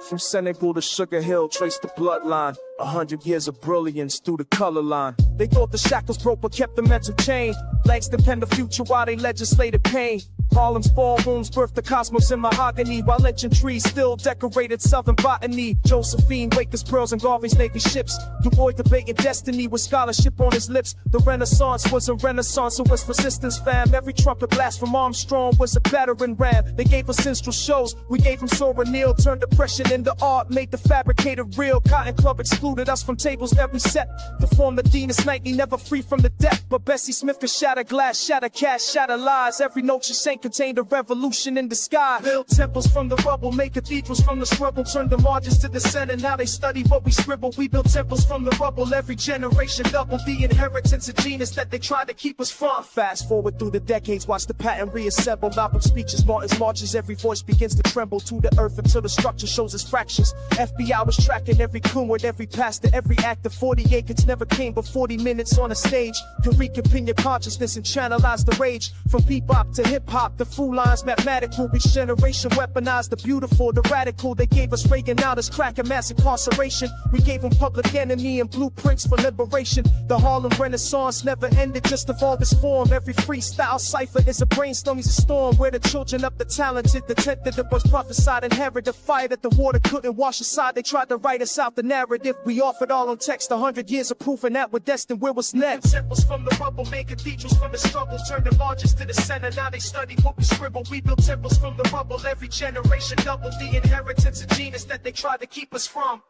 From Senegal to Sugar Hill, trace the bloodline. 100 years of brilliance through the color line. They thought the shackles broke but kept the mental chain. Langston penned the future while they legislated pain. Harlem's ballrooms birthed the cosmos in mahogany, while lynching trees still decorated southern botany. Josephine, Wakers, pearls, and Garvey's Navy ships. Du Bois debated destiny with scholarship on his lips. The Renaissance was a renaissance, it was resistance, fam. Every trumpet blast from Armstrong was a battering ram. They gave us minstrel shows, we gave them Sora Neal. Turned depression into art, made the fabricated real. Cotton Club excluded us from tables every set. To form the Deanest Nightly, never free from the debt. But Bessie Smith could shatter glass, shatter cash, shatter lies. Every note she sang contained a revolution in disguise. Build temples from the rubble, make cathedrals from the struggle. Turn the margins to the center, now they study what we scribble. We build temples from the rubble, every generation double the inheritance of genius that they tried to keep us from. Fast forward through the decades, watch the pattern reassemble. Malcolm speeches, Martin's marches, every voice begins to tremble to the earth until the structure shows its fractures. FBI was tracking every coon with every pastor, every actor. 40 acres never came but 40 minutes on a stage. To reconvene your consciousness and channelize the rage. From bebop to hip-hop, the fool lines mathematical. Each generation weaponized the beautiful, the radical. They gave us Reagan out as crack and mass incarceration. We gave them Public Enemy and blueprints for liberation. The Harlem Renaissance never ended, just evolved its form. Every freestyle cipher is a brainstorm, is a storm. Where the children of the talented, the tenth that was prophesied, inherit the fire that the water couldn't wash aside. They tried to write us out the narrative. We offered all on text, 100 years of proof, and that we're destined where was next. Temples from the rubble, made cathedrals from the struggle. Turned the largest to the center, now they study what we scribble. We built temples from the rubble, every generation double the inheritance of genius that they tried to keep us from.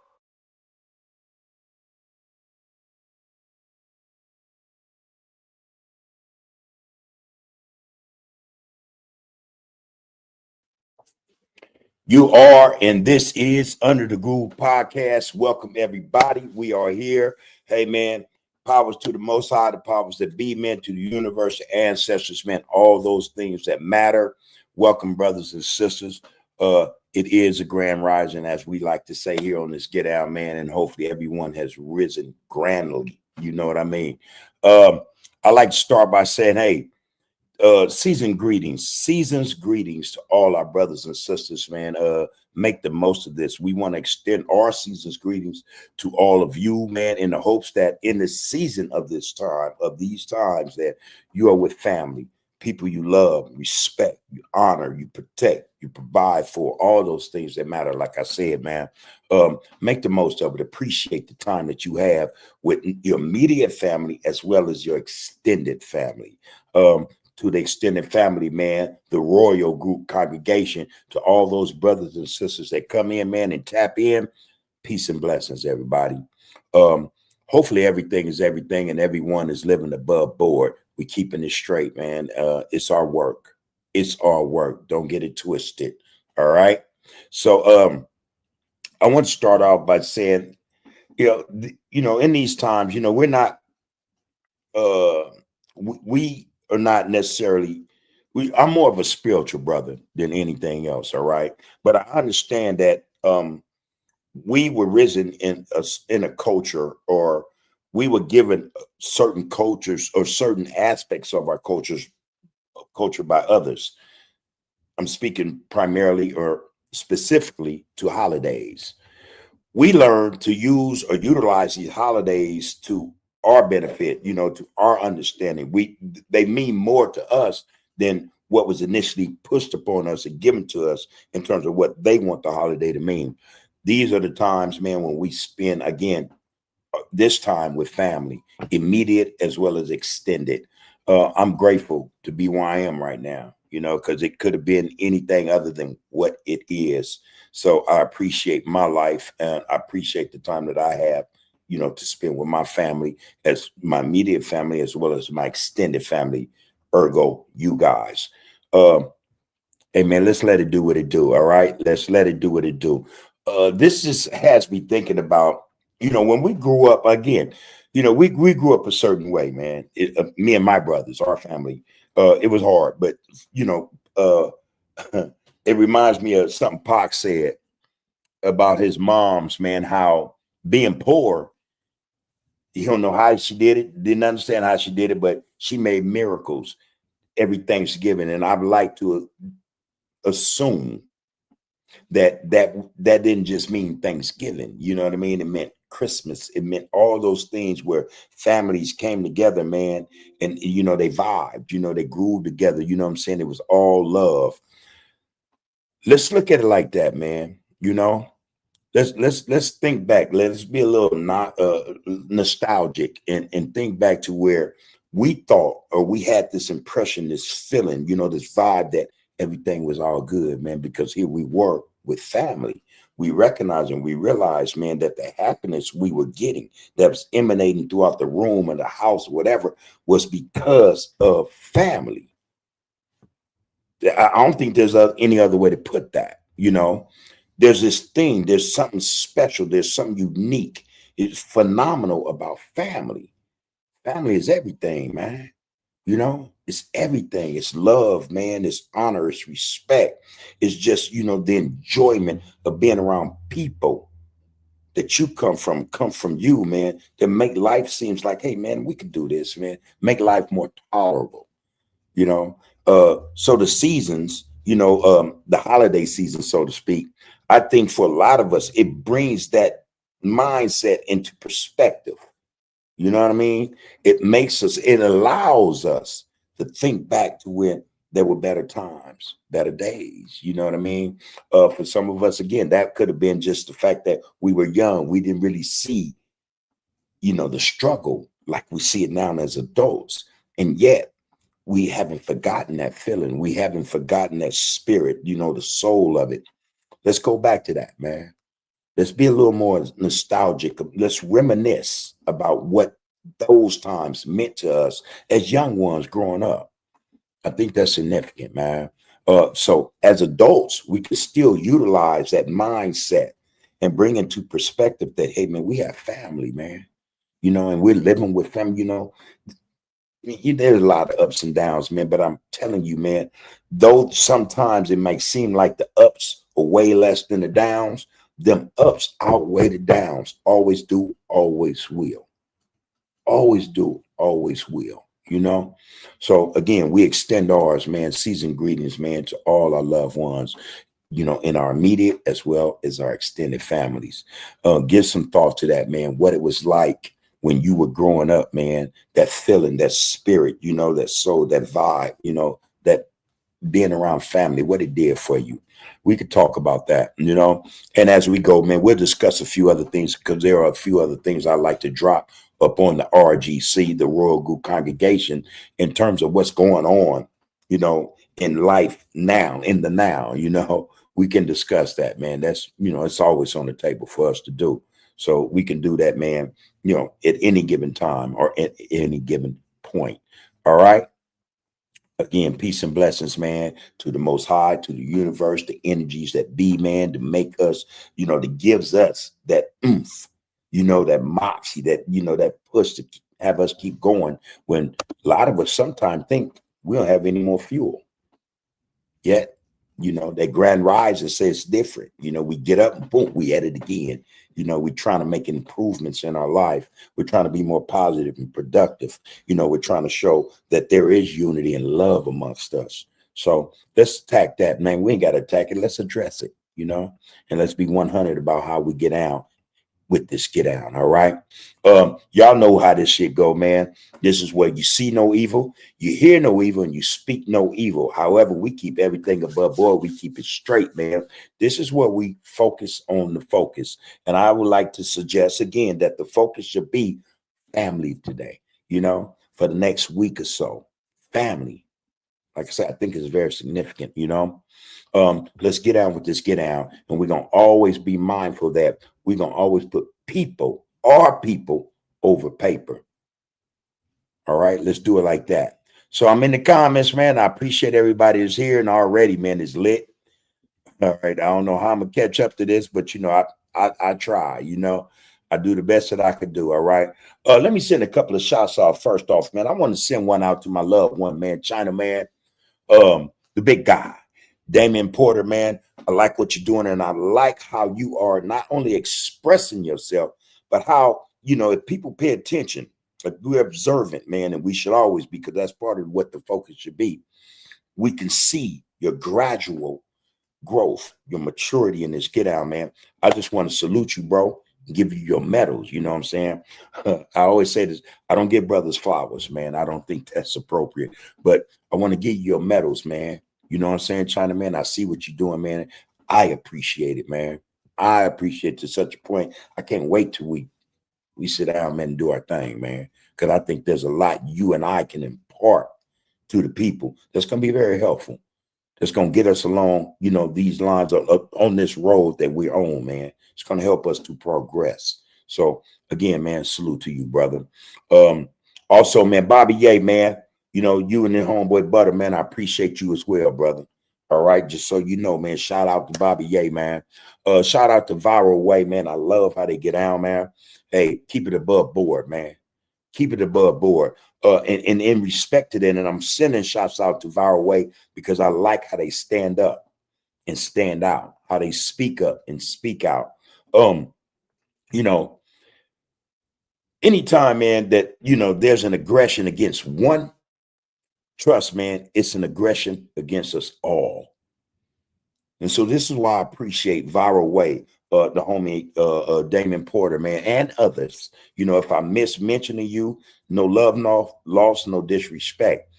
You are, and this is Under the Groove Podcast. Welcome, everybody. We are here. Hey, man, powers to the Most High, the powers that be, men to the universe, the ancestors, man, all those things that matter. Welcome, brothers and sisters. It is a grand rising, as we like to say here on this Get Out, man, and hopefully everyone has risen grandly. You know what I mean? I like to start by saying, hey, season's greetings to all our brothers and sisters, man. Make the most of this. We want to extend our season's greetings to all of you, man, in the hopes that in the season of this time, of these times, that you are with family, people you love, respect, you honor, you protect, you provide for, all those things that matter. Like I said, man, make the most of it. Appreciate the time that you have with your immediate family as well as your extended family. To the extended family, man, the royal group congregation, to all those brothers and sisters that come in, man, and tap in. Peace and blessings, everybody. Hopefully everything is everything and everyone is living above board. We keeping it straight, man. It's our work. It's our work. Don't get it twisted. All right. So I want to start off by saying, in these times, we're not we are not necessarily, I'm more of a spiritual brother than anything else. All right. But I understand that we were risen in a culture, or we were given certain cultures or certain aspects of our culture by others. I'm speaking primarily or specifically to holidays. We learn to use or utilize these holidays to our benefit, to our understanding. They mean more to us than what was initially pushed upon us and given to us in terms of what they want the holiday to mean. These are the times, man, when we spend, again, this time with family, immediate as well as extended. I'm grateful to be where I am right now, because it could have been anything other than what it is. So I appreciate my life, and I appreciate the time that I have, to spend with my family, as my immediate family, as well as my extended family, ergo you guys. Hey, man, let's let it do what it do. All right. Let's let it do what it do. This just has me thinking about, when we grew up, again, we grew up a certain way, man. Me and my brothers, our family, it was hard, but, it reminds me of something Pac said about his mom's, man, how being poor, you don't know how she did it, didn't understand how she did it, but she made miracles every Thanksgiving. And I'd like to assume That didn't just mean Thanksgiving. You know what I mean? It meant Christmas. It meant all those things where families came together, man, and they vibed, they grooved together. You know what I'm saying? It was all love. Let's look at it like that, man. Let's think back. Let's be a little not nostalgic and think back to where we thought, or we had this impression, this feeling, this vibe that everything was all good, man, because here we were with family. We recognize and we realize, man, that the happiness we were getting that was emanating throughout the room and the house, whatever, was because of family. I don't think there's any other way to put that. There's this thing, there's something special, there's something unique, it's phenomenal about family. Family is everything, man. It's everything. It's love, man. It's honor, it's respect. It's just, the enjoyment of being around people that you come from you, man, that make life seems like, hey, man, we could do this, man. Make life more tolerable, you know. So the seasons, the holiday season, so to speak, I think for a lot of us, it brings that mindset into perspective. You know what I mean? It allows us to think back to when there were better times, better days. You know what I mean? For some of us, again, that could have been just the fact that we were young. We didn't really see, the struggle like we see it now as adults. And yet we haven't forgotten that feeling. We haven't forgotten that spirit, the soul of it. Let's go back to that, man. Let's be a little more nostalgic. Let's reminisce about what those times meant to us as young ones growing up. I think that's significant, man. So as adults, we can still utilize that mindset and bring into perspective that, hey, man, we have family, man, and we're living with family, there's a lot of ups and downs, man, but I'm telling you, man, though sometimes it might seem like the ups are way less than the downs, them ups outweigh the downs. Always do, always will. Always do, always will. So again, we extend ours, man. Seasoned greetings, man, to all our loved ones, in our immediate as well as our extended families. Give some thought to that, man. What it was like when you were growing up, man. That feeling, that spirit, that soul, that vibe, that being around family, what it did for you. We could talk about that, and as we go, man, we'll discuss a few other things because there are a few other things I like to drop up on the RGC, the Royal Goop Congregation, in terms of what's going on, in life now, in the now, we can discuss that, man. That's, it's always on the table for us to do. So we can do that, man, at any given time or at any given point. All right. Again, peace and blessings, man, to the Most High, to the universe, the energies that be, man, to make us, that gives us that oomph, that moxie, that push to have us keep going when a lot of us sometimes think we don't have any more fuel. Yet, that grand rise and say it's different. We get up and boom, we at it again. We're trying to make improvements in our life. We're trying to be more positive and productive. We're trying to show that there is unity and love amongst us. So let's attack that, man. We ain't got to attack it. Let's address it, and let's be 100 about how we get out with this get down. All right. Y'all know how this shit go, man. This is where you see no evil, you hear no evil, and you speak no evil. However, we keep everything above board. We keep it straight, man. This is where we focus on the focus. And I would like to suggest again that the focus should be family today, for the next week or so. Family. Like I said, I think it's very significant, let's get down with this get down. And we're going to always be mindful that we're going to always put people, our people, over paper. All right, let's do it like that. So I'm in the comments, man. I appreciate everybody who's here and already, man, is lit. All right, I don't know how I'm going to catch up to this, but, I try, I do the best that I could do. All right. Let me send a couple of shots off. First off, man, I want to send one out to my loved one, man, China, man. The big guy, Damien Porter, man. I like what you're doing, and I like how you are not only expressing yourself, but how, if people pay attention, like we're observant, man, and we should always be, because that's part of what the focus should be. We can see your gradual growth, your maturity in this get out, man. I just want to salute you, bro, and give you your medals. You know what I'm saying? I always say this. I don't give brothers flowers, man. I don't think that's appropriate, but I want to give you your medals, man. You know what I'm saying, China, man? I see what you're doing, man. I appreciate it, man. I appreciate it to such a point. I can't wait till we sit down, man, and do our thing, man. Because I think there's a lot you and I can impart to the people that's going to be very helpful. That's going to get us along, you know, these lines on this road that we're on, man. It's going to help us to progress. So again, man, salute to you, brother. Also, man, Bobby Ye, man, you know, you and the homeboy Butter, man, I appreciate you as well, brother. All right, just so you know, man, shout out to Bobby Ye, man. Shout out to Viral Way, man. I love how they get down, man. Hey, keep it above board, man. Keep it above board. And in respect to that, and I'm sending shots out to Viral Way because I like how they stand up and stand out, how they speak up and speak out. You know, anytime, man, that, you know, there's an aggression against one, trust, man, it's an aggression against us all. And so this is why I appreciate Viral Way, the homie Damon Porter, man, and others. You know, if I miss mentioning you, no love, no loss, no disrespect.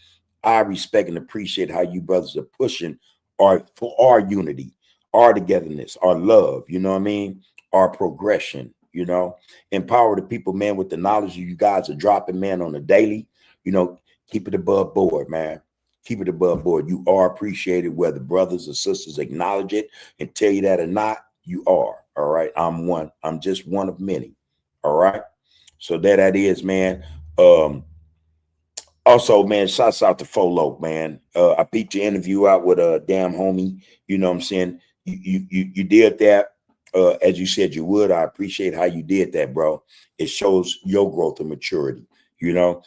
I respect and appreciate how you brothers are pushing for our unity, our togetherness, our love, you know what I mean? Our progression, you know, empower the people, man, with the knowledge you guys are dropping, man, on a daily, you know, keep it above board, man. Keep it above board. You are appreciated, whether brothers or sisters acknowledge it and tell you that or not, you are. All right. I'm one. I'm just one of many. All right. So that is, man. Also, man, shouts out to Folo, man. I peeped your interview out with a damn homie. You know what I'm saying? You did that as you said you would. I appreciate how you did that, bro. It shows your growth and maturity. You know,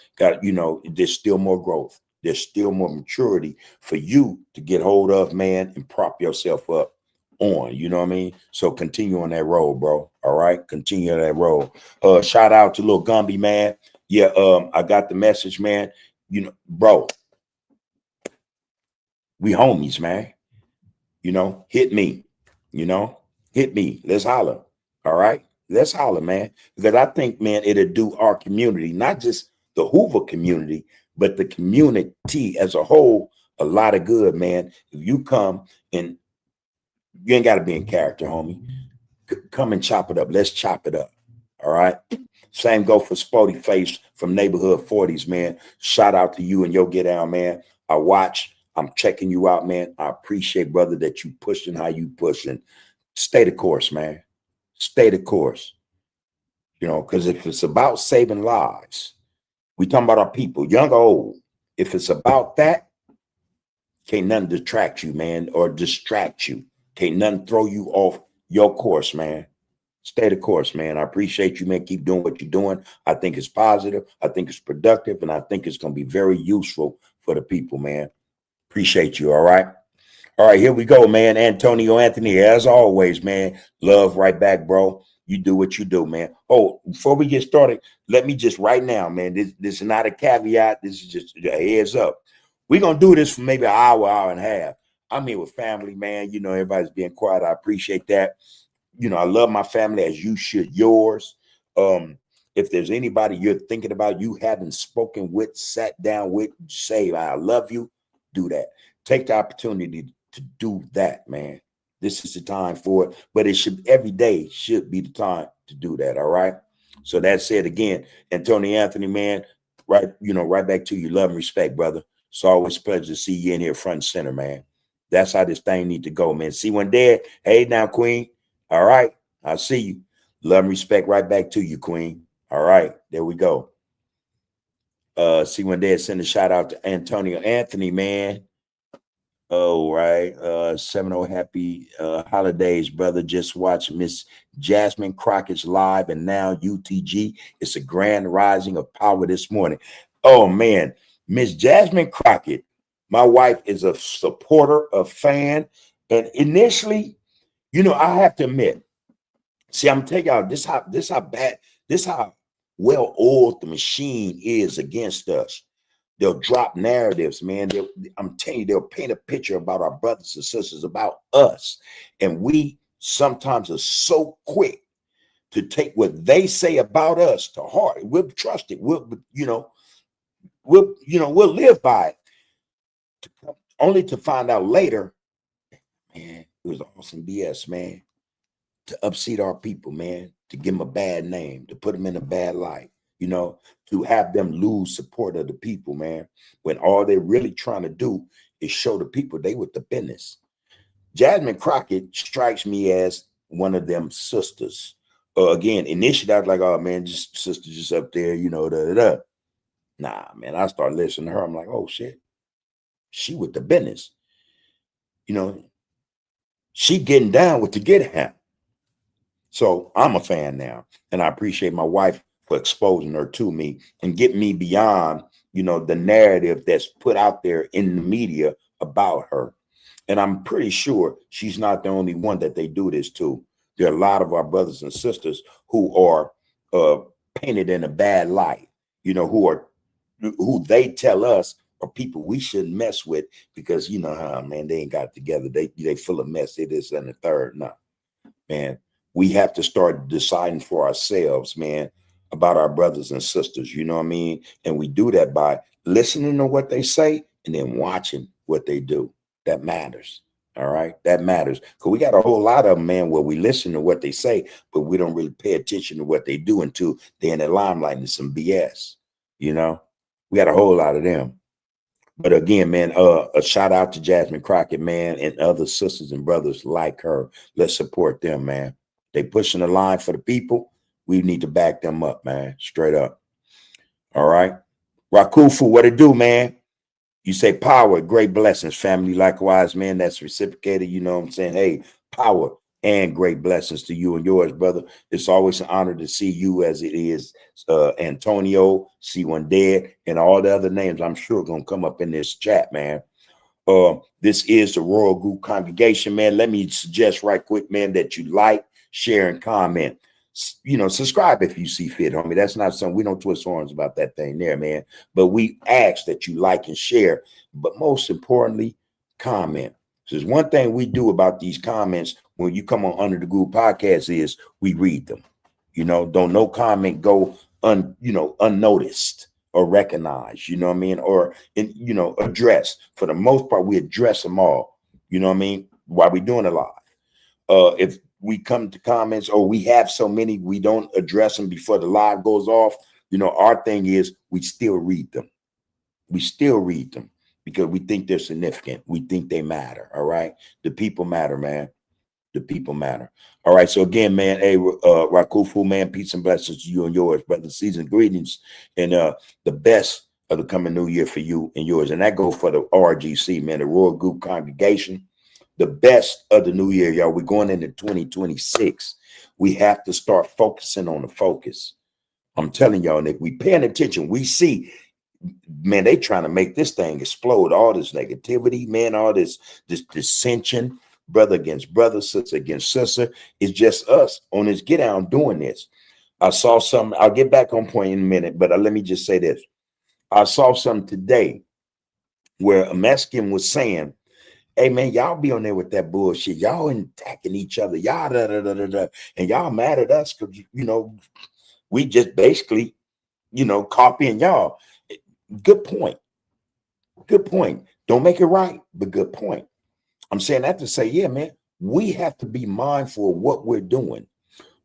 there's still more growth. There's still more maturity for you to get hold of, man, and prop yourself up on. You know what I mean? So continue on that road, bro. All right, continue on that road. Shout out to Lil Gumby, man. Yeah, I got the message, man. You know, bro, we homies, man. You know, hit me. You know, hit me. Let's holler. All right, let's holler, man. Because I think, man, it'll do our community, not just the Hoover community, but the community as a whole, a lot of good, man. If you come and you ain't got to be in character, homie. Come and chop it up. Let's chop it up. All right. Same go for Sporty Face from Neighborhood 40s, man. Shout out to you and your get out, man. I watch. I'm checking you out, man. I appreciate, brother, that you pushing how you pushing. Stay the course, man. Stay the course. You know, because if it's about saving lives, we talking about our people, young or old. If it's about that, can't nothing detract you, man, or distract you. Can't nothing throw you off your course, man. Stay the course, man. I appreciate you, man. Keep doing what you're doing. I think it's positive. I think it's productive. And I think it's going to be very useful for the people, man. Appreciate you. All right. All right. Here we go, man. Antonio Anthony, as always, man. Love right back, bro. You do what you do, man. Oh, before we get started, let me just right now, man. This is not a caveat. This is just a heads up. We're going to do this for maybe an hour, hour and a half. I'm here with family, man. You know, everybody's being quiet. I appreciate that. You know, I love my family as you should yours. If there's anybody you're thinking about, you haven't spoken with, sat down with, say, I love you, do that. Take the opportunity to do that, man. This is the time for it, but it should, every day should be the time to do that. All right. So that said, again, Antonio Anthony, man, right, you know, right back to you. Love and respect, brother. It's always a pleasure to see you in here front and center, man. That's how this thing need to go, man. See one dead. Hey, now, Queen. All right. I see you. Love and respect right back to you, Queen. All right. There we go. See one dead. Send a shout out to Antonio Anthony, man. Oh, right. 70 happy holidays, brother. Just watch Miss Jasmine Crockett's live and now UTG. It's a grand rising of power this morning. Oh, man. Miss Jasmine Crockett, my wife, is a supporter, a fan. And initially, you know, I have to admit, see, I'm telling y'all, this how bad, this how well oiled the machine is against us. They'll drop narratives, man. I'm telling you, they'll paint a picture about our brothers and sisters, about us. And we sometimes are so quick to take what they say about us to heart. We'll trust it. We'll live by it. Only to find out later, man, it was all some BS, man. To upset our people, man, to give them a bad name, to put them in a bad light, to have them lose support of the people, man, when all they're really trying to do is show the people they with the business. Jasmine Crockett strikes me as one of them sisters. Again, initially I was like, oh man, just sister just up there, da da da. Nah, man, I started listening to her. I'm like, oh shit, she with the business. She getting down with the get down. So I'm a fan now, and I appreciate my wife for exposing her to me and getting me beyond, the narrative that's put out there in the media about her. And I'm pretty sure she's not the only one that they do this to. There are a lot of our brothers and sisters who are painted in a bad light, who they tell us are people we shouldn't mess with because, man, they ain't got it together. They full of mess. It is and the third. No, man. We have to start deciding for ourselves, man, about our brothers and sisters, you know what I mean? And we do that by listening to what they say and then watching what they do. That matters. All right. That matters. Because we got a whole lot of them, man, where we listen to what they say, but we don't really pay attention to what they do until they're in the limelight and some BS. We got a whole lot of them. But again, man, a shout out to Jasmine Crockett, man, and other sisters and brothers like her. Let's support them, man. They pushing the line for the people. We need to back them up, man. Straight up. All right. Rakufu, what it do, man? You say power, great blessings, family. Likewise, man, that's reciprocated. You know what I'm saying? Hey, power and great blessings to you and yours, brother. It's always an honor to see you as it is Antonio, C1 Dead, and all the other names I'm sure going to come up in this chat, man. This is the Royal Group Congregation, man. Let me suggest right quick, man, that you like, share, and comment. Subscribe if you see fit, homie. That's not something we don't twist horns about that thing there, man. But we ask that you like and share. But most importantly, comment. So there's one thing we do about these comments when you come on Under the Groove podcast is we read them. Don't no comment go unnoticed or recognized, you know what I mean? Or addressed. For the most part, we address them all. You know what I mean? While we doing it live. If we come to comments or we have so many, we don't address them before the live goes off. Our thing is we still read them. We still read them because we think they're significant. We think they matter. All right. The people matter, man. The people matter. All right. So again, man, hey, Rakufu, man, peace and blessings to you and yours, brother. Season greetings and the best of the coming new year for you and yours. And that goes for the RGC, man, the Royal Group Congregation. The best of the new year, y'all. We're going into 2026. We have to start focusing on the focus. I'm telling y'all, Nick, we paying attention. We see, man, they trying to make this thing explode. All this negativity, man, all this dissension, brother against brother, sister against sister. It's just us on this get down doing this. I saw some, I'll get back on point in a minute, but let me just say this. I saw something today where a Mexican was saying, hey, man, y'all be on there with that bullshit. Y'all attacking each other. Y'all and y'all mad at us because, we just basically, copying y'all. Good point. Good point. Don't make it right, but good point. I'm saying that to say, yeah, man, we have to be mindful of what we're doing,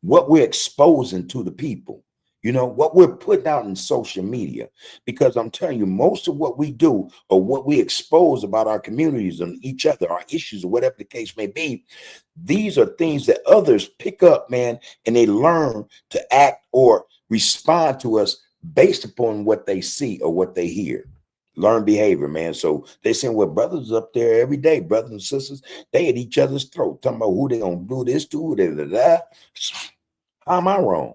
what we're exposing to the people. What we're putting out in social media, because I'm telling you, most of what we do or what we expose about our communities and each other, our issues or whatever the case may be, these are things that others pick up, man, and they learn to act or respond to us based upon what they see or what they hear. Learn behavior, man. So they saying, well, brothers up there every day, brothers and sisters, they at each other's throat, talking about who they gonna do this to. How am I wrong?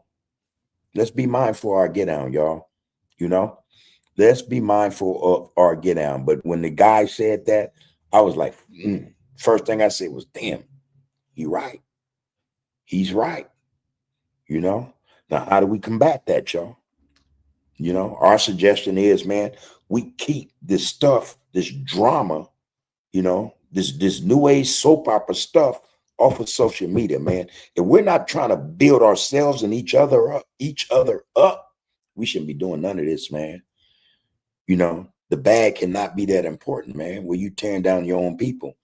Let's be mindful of our get down, y'all. Let's be mindful of our get down. But when the guy said that, I was like, first thing I said was, damn, he right. He's right. Now, how do we combat that, y'all? You know, our suggestion is, man, we keep this stuff, this drama, you know, this new age soap opera stuff off of social media, man. If we're not trying to build ourselves and each other up, we shouldn't be doing none of this, man. You know, the bag cannot be that important, man, where you tearing down your own people.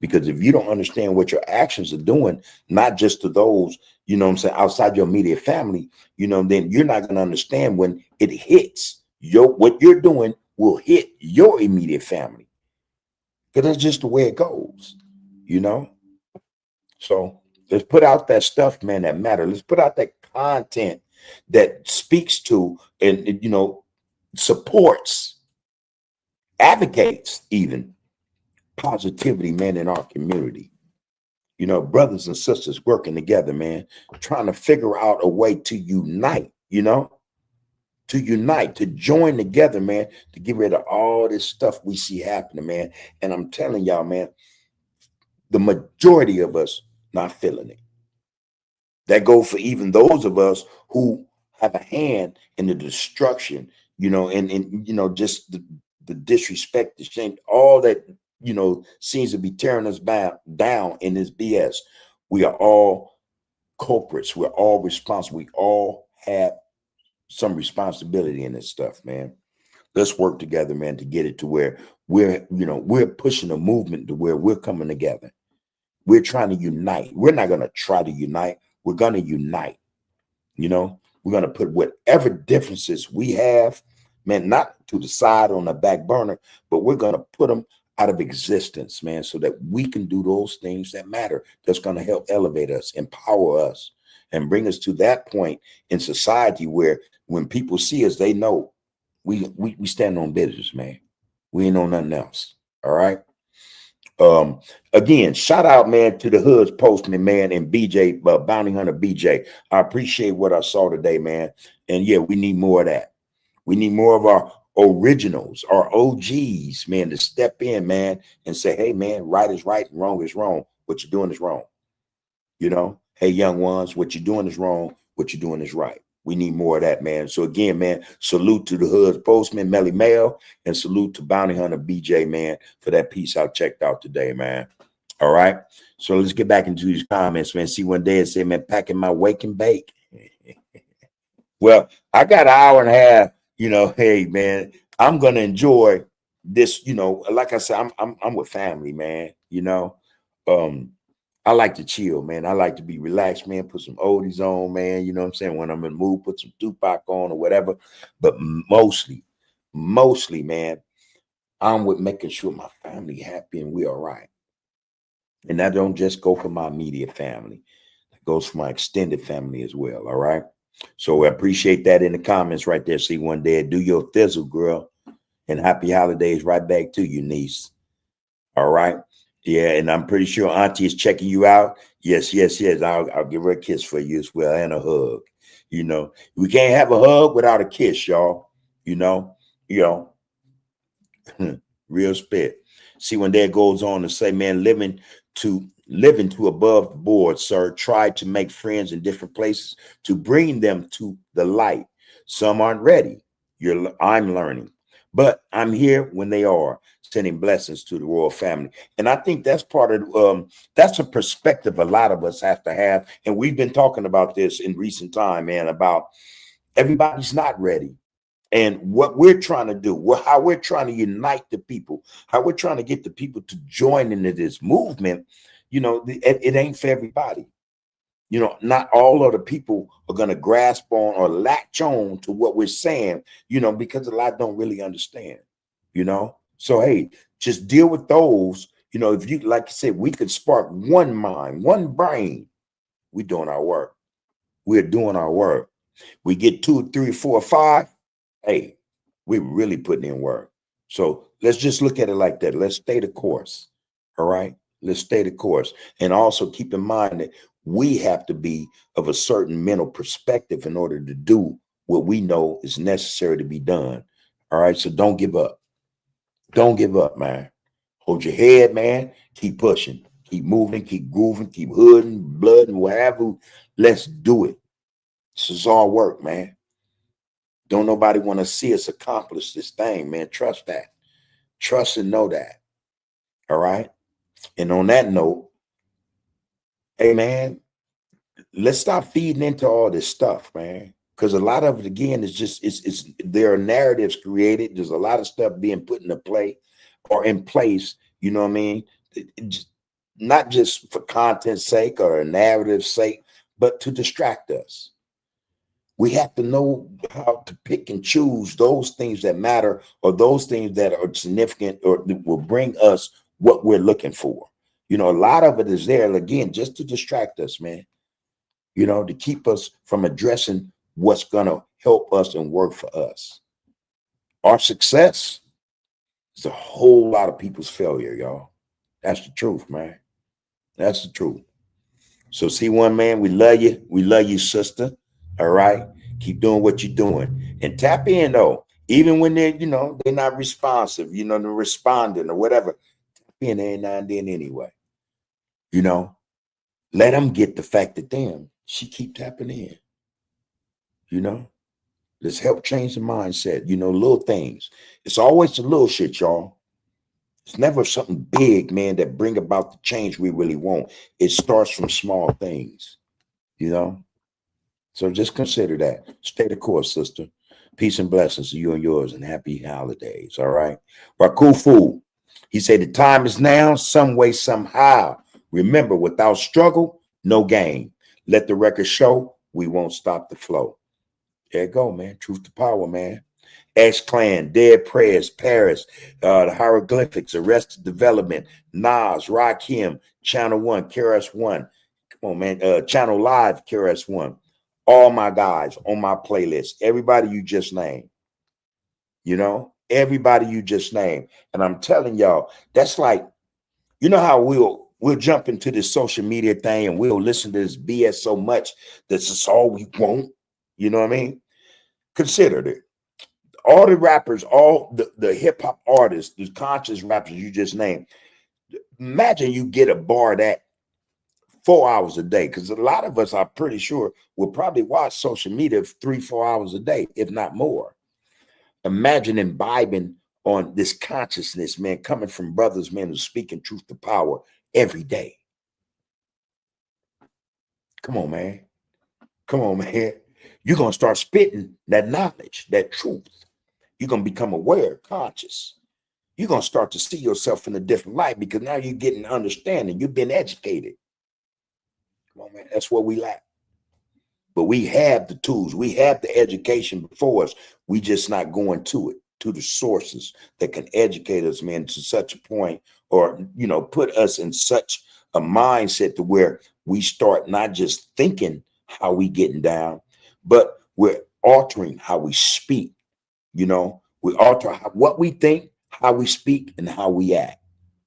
Because if you don't understand what your actions are doing, not just to those, you know what I'm saying, outside your immediate family, you know, then you're not going to understand when it hits what you're doing will hit your immediate family. Because that's just the way it goes, you know? So let's put out that stuff, man, that matter. Let's put out that content that speaks to and, you know, supports, advocates even positivity, man, in our community. You know, brothers and sisters working together, man, trying to figure out a way to unite, you know, to unite, to join together, man, to get rid of all this stuff we see happening, man. And I'm telling y'all, man, the majority of us not feeling it. That go for even those of us who have a hand in the destruction, you know, and you know, just the disrespect, the shame, all that, you know, seems to be tearing us down in this BS. We are all culprits. We're all responsible. We all have some responsibility in this stuff, man. Let's work together, man, to get it to where we're, you know, we're pushing a movement to where we're coming together. We're trying to unite. We're not going to try to unite. We're going to unite. You know, we're going to put whatever differences we have, man, not to the side on the back burner, but we're going to put them out of existence, man, so that we can do those things that matter. That's going to help elevate us, empower us, and bring us to that point in society where when people see us, they know we stand on business, man. We ain't on nothing else. All right. Um, Again, shout out, man, to the Hoods Postman, man, and BJ, Bounty Hunter BJ. I appreciate what I saw today, man. And yeah, we need more of that. We need more of our originals, our OGs, man, to step in, man, and say, hey, man, right is right and wrong is wrong. What you're doing is wrong. You know, hey, young ones, what you're doing is wrong. What you're doing is right. We need more of that, man. So again, man, salute to the Hoods Postman, Melly Mail, and salute to Bounty Hunter BJ, man, for that piece I checked out today, man. All right. So let's get back into these comments, man. See one day and say, man, packing my wake and bake. Well, I got an hour and a half, you know, hey, man, I'm going to enjoy this, you know, like I said, I'm with family, man, you know. I like to chill, man. I like to be relaxed, man. Put some oldies on, man. You know what I'm saying? When I'm in the mood, put some Tupac on or whatever. But mostly, man, I'm with making sure my family happy and we all right. And that don't just go for my immediate family. It goes for my extended family as well. All right. So I appreciate that in the comments right there. See one day, do your thizzle, girl. And happy holidays right back to you, niece. All right. Yeah, and I'm pretty sure Auntie is checking you out. Yes, yes, yes. I'll give her a kiss for you as well and a hug. You know, we can't have a hug without a kiss, y'all. You know, you know, real spit. See, when that goes on to say, man, living to above the board, sir. Try to make friends in different places to bring them to the light. Some aren't ready. I'm learning, but I'm here when they are, sending blessings to the royal family. And I think that's part of that's a perspective a lot of us have to have. And we've been talking about this in recent time, man, about everybody's not ready. And what we're trying to do, how we're trying to unite the people, how we're trying to get the people to join into this movement, you know, it ain't for everybody. You know, not all of the people are going to grasp on or latch on to what we're saying, you know, because a lot don't really understand, you know. So, hey, just deal with those. You know, if you, like I said, we could spark one mind, one brain. We're doing our work. We're doing our work. We get 2, 3, 4, 5. Hey, we're really putting in work. So let's just look at it like that. Let's stay the course. All right. Let's stay the course. And also keep in mind that we have to be of a certain mental perspective in order to do what we know is necessary to be done. All right. So don't give up. Don't give up, man. Hold your head, man. Keep pushing. Keep moving. Keep grooving. Keep hooding, blood, and whatever. Let's do it. This is all work, man. Don't nobody want to see us accomplish this thing, man. Trust that. Trust and know that. All right. And on that note, hey, man, let's stop feeding into all this stuff, man. Because a lot of it, again, is just it's there are narratives created. There's a lot of stuff being put into play or in place. You know what I mean? Not just for content's sake or a narrative's sake, but to distract us. We have to know how to pick and choose those things that matter or those things that are significant or that will bring us what we're looking for. You know, a lot of it is there, again, just to distract us, man, you know, to keep us from addressing what's going to help us and work for us. Our success is a whole lot of people's failure, y'all. That's the truth, man. That's the truth. So see one, man, we love you. We love you, sister. All right. Keep doing what you're doing. And tap in though. Even when they're, you know, they're not responsive, you know, they're responding or whatever. Tap in every now and then anyway. You know, let them get the fact that damn, she keep tapping in. You know, let's help change the mindset. You know, little things. It's always the little shit, y'all. It's never something big, man, that bring about the change we really want. It starts from small things, you know? So just consider that. Stay the course, sister. Peace and blessings to you and yours and happy holidays, all right? Rakufu, he said, the time is now, some way, somehow. Remember, without struggle, no gain. Let the record show we won't stop the flow. There you go, man. Truth to power, man. X-Clan, Dead Prayers, Paris, the Hieroglyphics, Arrested Development, Nas, Rakim, Channel 1, KRS-One. Come on, man. Channel Live, KRS-One. All my guys on my playlist. Everybody you just named. You know? Everybody you just named. And I'm telling y'all, that's like, you know how we'll jump into this social media thing and we'll listen to this BS so much that's just all we want. You know what I mean? Consider it. All the rappers, all the hip hop artists, the conscious rappers you just named, imagine you get a bar that 4 hours a day. Because a lot of us, I'm pretty sure, will probably watch social media 3-4 hours a day, if not more. Imagine imbibing on this consciousness, man, coming from brothers, man, who's speaking truth to power every day. Come on, man. Come on, man. You're going to start spitting that knowledge, that truth. You're going to become aware, conscious. You're going to start to see yourself in a different light because now you're getting understanding. You've been educated. Come on, man. That's what we lack. But we have the tools. We have the education before us. We just not going to it, to the sources that can educate us, man, to such a point or, you know, put us in such a mindset to where we start not just thinking how we getting down, but we're altering how we speak. You know, we alter what we think, how we speak, and how we act.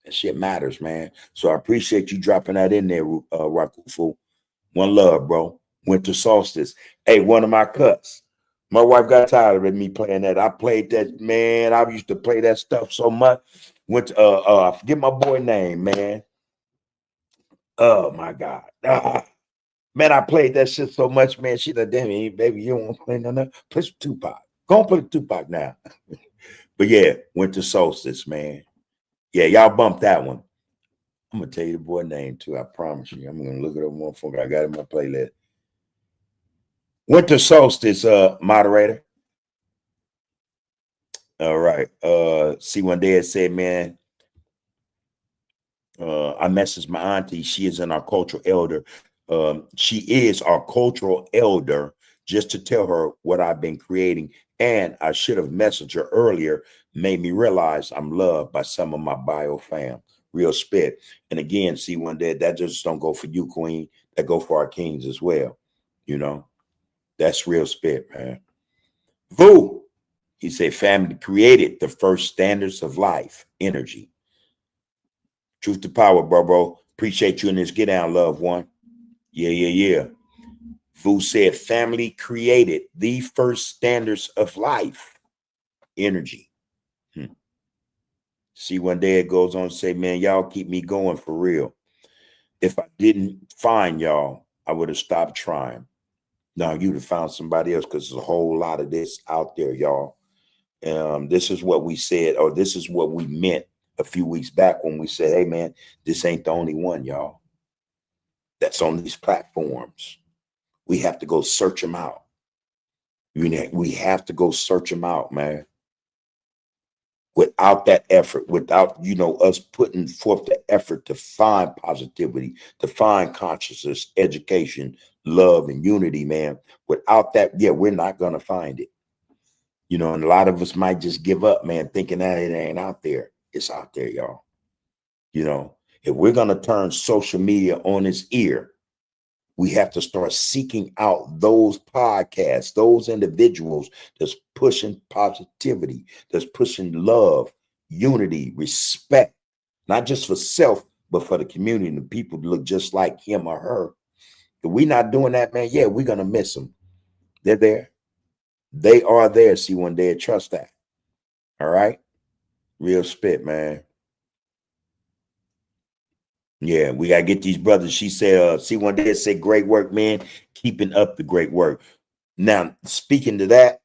That shit matters, man. So I appreciate you dropping that in there, Rakufu. One love, bro. Winter solstice. Hey, one of my cuts. My wife got tired of me playing that. I played that, man. I used to play that stuff so much. Went to I forget my boy name, man. Oh my God. Man, I played that shit so much, man. She like, damn it, baby, you don't want to play nothing. Play some Tupac. Go and play Tupac now. But yeah, winter solstice, man. Yeah, y'all bump that one. I'm gonna tell you the boy name too. I promise you. I'm gonna look it up, motherfucker. I got it in my playlist. Winter solstice, moderator. All right. See one day it said, man. I messaged my auntie. She is our cultural elder. She is our cultural elder, just to tell her what I've been creating. And I should have messaged her earlier, made me realize I'm loved by some of my bio fam. Real spit. And again, see one day that just don't go for you, queen. That go for our kings as well. You know, that's real spit, man. Vu, he said, family created the first standards of life, energy. Truth to power, bro. Appreciate you in this get down, loved one. Yeah. Vu said, family created the first standards of life, energy. See, one day it goes on to say, man, y'all keep me going for real. If I didn't find y'all, I would have stopped trying. Now you'd have found somebody else because there's a whole lot of this out there, y'all. This is what we said, or this is what we meant a few weeks back when we said, hey, man, this ain't the only one, y'all, that's on these platforms. We have to go search them out. We have to go search them out, man. Without that effort, without, us putting forth the effort to find positivity, to find consciousness, education, love, and unity, man. Without that, yeah, we're not going to find it. And a lot of us might just give up, man, thinking that it ain't out there. It's out there, y'all. If we're going to turn social media on its ear, we have to start seeking out those podcasts, those individuals that's pushing positivity, that's pushing love, unity, respect, not just for self, but for the community and the people that look just like him or her. If we're not doing that, man, yeah, we're going to miss them. They're there. They are there. See, one day, trust that. All right. Real spit, man. Yeah, we gotta get these brothers. She said, see, one day say, great work, man. Keeping up the great work. Now, speaking to that,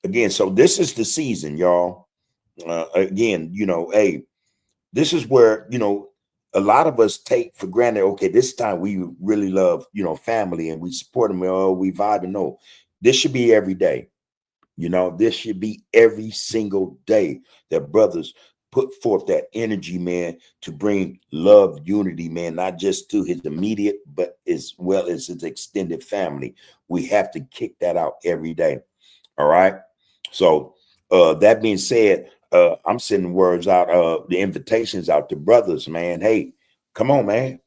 again, so this is the season, y'all. Again, hey, this is where, a lot of us take for granted, okay, this time we really love, family and we support them. Oh, we vibe. And no, this should be every day. This should be every single day that brothers put forth that energy, man, to bring love, unity, man, not just to his immediate, but as well as his extended family. We have to kick that out every day. All right. So that being said, I'm sending words out, the invitations out to brothers, man. Hey, come on, man.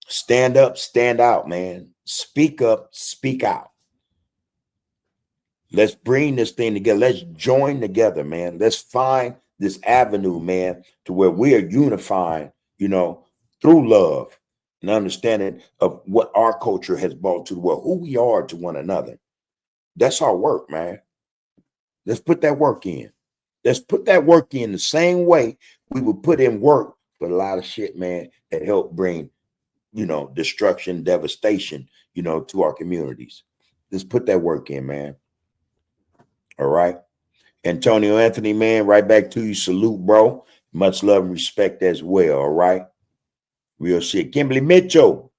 Stand up, stand out, man. Speak up, speak out. Let's bring this thing together. Let's join together, man. Let's find this avenue, man, to where we are unifying, through love and understanding of what our culture has brought to the world, who we are to one another. That's our work, man. Let's put that work in. Let's put that work in the same way we would put in work for a lot of shit, man, that help bring, destruction, devastation, to our communities. Let's put that work in, man. All right. Antonio Anthony, man, right back to you. Salute, bro. Much love and respect as well. All right. Real shit. Kimberly Mitchell,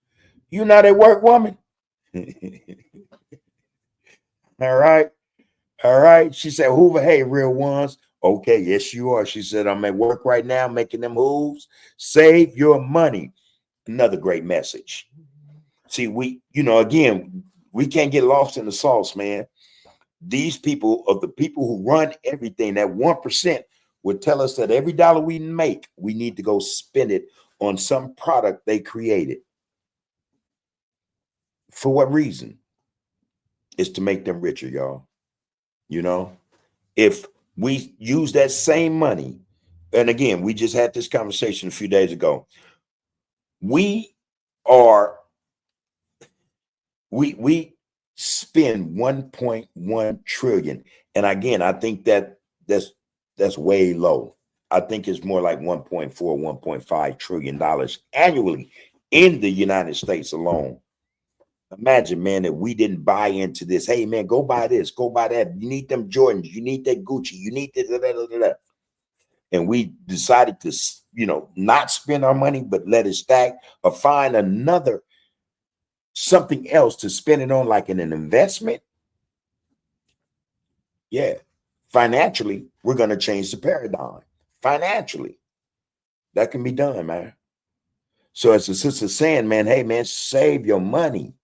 you not at work, woman? All right. All right. She said, Hoover, hey, real ones. Okay. Yes, you are. She said, I'm at work right now making them hooves. Save your money. Another great message. See, again, we can't get lost in the sauce, man. These people are the people who run everything. That 1% would tell us that every dollar we make, we need to go spend it on some product they created. For what reason? It's to make them richer, y'all. If we use that same money, and again, we just had this conversation a few days ago. We spend 1.1 trillion. And again, I think that's way low. I think it's more like 1.4, 1.5 trillion dollars annually in the United States alone. Imagine, man, that we didn't buy into this. Hey, man, go buy this, go buy that. You need them Jordans, you need that Gucci, you need that. And we decided to, not spend our money, but let it stack or find another something else to spend it on, like in an investment. Yeah. Financially, we're going to change the paradigm. Financially, that can be done, man. So as the sister saying, man, hey, man, save your money.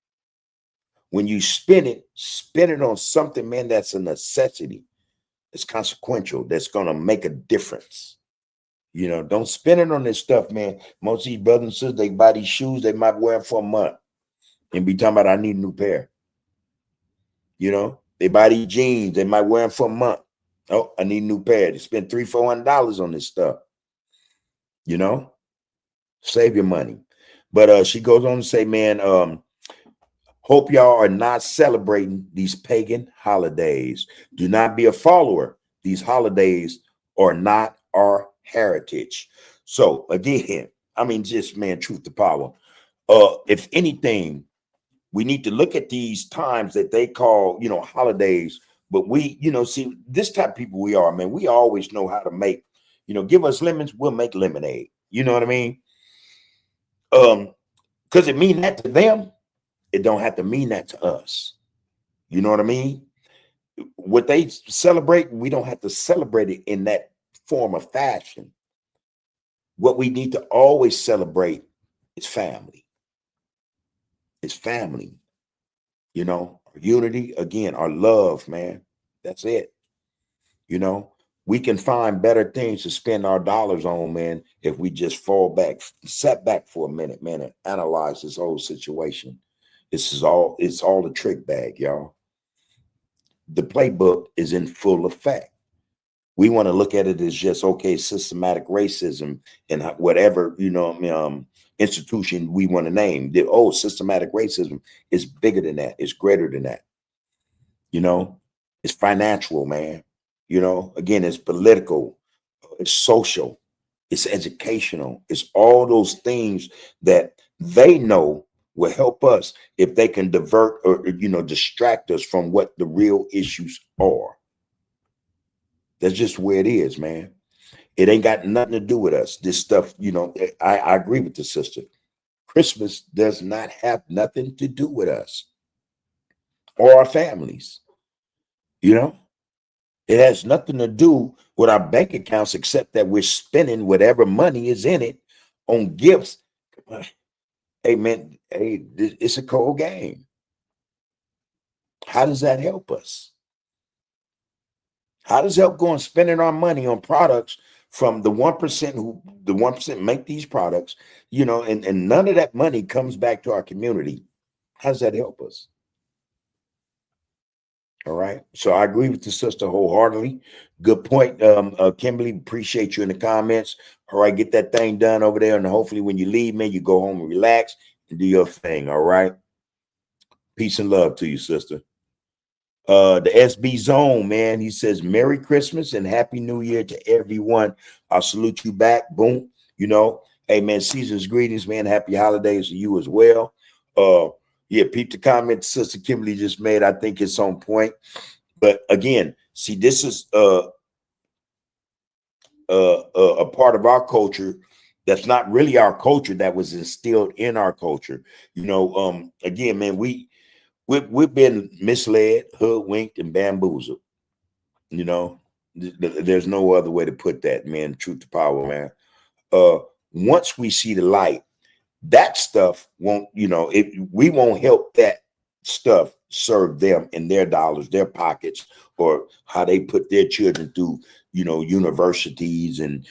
When you spend it on something, man, that's a necessity. It's consequential. That's going to make a difference. Don't spend it on this stuff, man. Most of these brothers and sisters, they buy these shoes, they might wear them for a month and be talking about, I need a new pair. They buy these jeans, they might wear them for a month. Oh, I need a new pair. They spend $300-$400 on this stuff. Save your money. But she goes on to say, man, hope y'all are not celebrating these pagan holidays. Do not be a follower. These holidays are not our heritage. So again, I mean, just, man, truth to power. If anything, We need to look at these times that they call, holidays. But we, see this type of people we are, man. We always know how to make, give us lemons, we'll make lemonade. You know what I mean? Because it mean that to them, it don't have to mean that to us. You know what I mean? What they celebrate, we don't have to celebrate it in that form of fashion. What we need to always celebrate is family. It's family, our unity, again, our love, man. That's it. We can find better things to spend our dollars on, man, if we just step back for a minute, man, and analyze this whole situation. It's all a trick bag, y'all. The playbook is in full effect. We want to look at it as just, okay, systematic racism and whatever, institution we want to name. Systematic racism is bigger than that. It's greater than that. It's financial, man. Again, it's political, it's social, it's educational. It's all those things that they know will help us if they can divert or, distract us from what the real issues are. That's just where it is, man. It ain't got nothing to do with us. This stuff, I agree with the sister. Christmas does not have nothing to do with us or our families. It has nothing to do with our bank accounts except that we're spending whatever money is in it on gifts. Hey, man, it's a cold game. How does that help us? How does it help go on spending our money on products from the 1% make these products, and none of that money comes back to our community? How does that help us? All right. So I agree with the sister wholeheartedly. Good point. Kimberly, appreciate you in the comments. All right. Get that thing done over there. And hopefully when you leave, man, you go home and relax and do your thing. All right. Peace and love to you, sister. The SB Zone, man, he says, Merry Christmas and Happy New Year to everyone. I'll salute you back. Boom. Hey, man, season's greetings, man. Happy holidays to you as well. Yeah, peep the comment Sister Kimberly just made. I think it's on point. But again, see, this is a part of our culture that's not really our culture, that was instilled in our culture. Again, man, we've been misled, hoodwinked, and bamboozled. There's no other way to put that, man. Truth to power, man. Once we see the light, that stuff won't, we won't help that stuff serve them in their dollars, their pockets, or how they put their children through, universities and,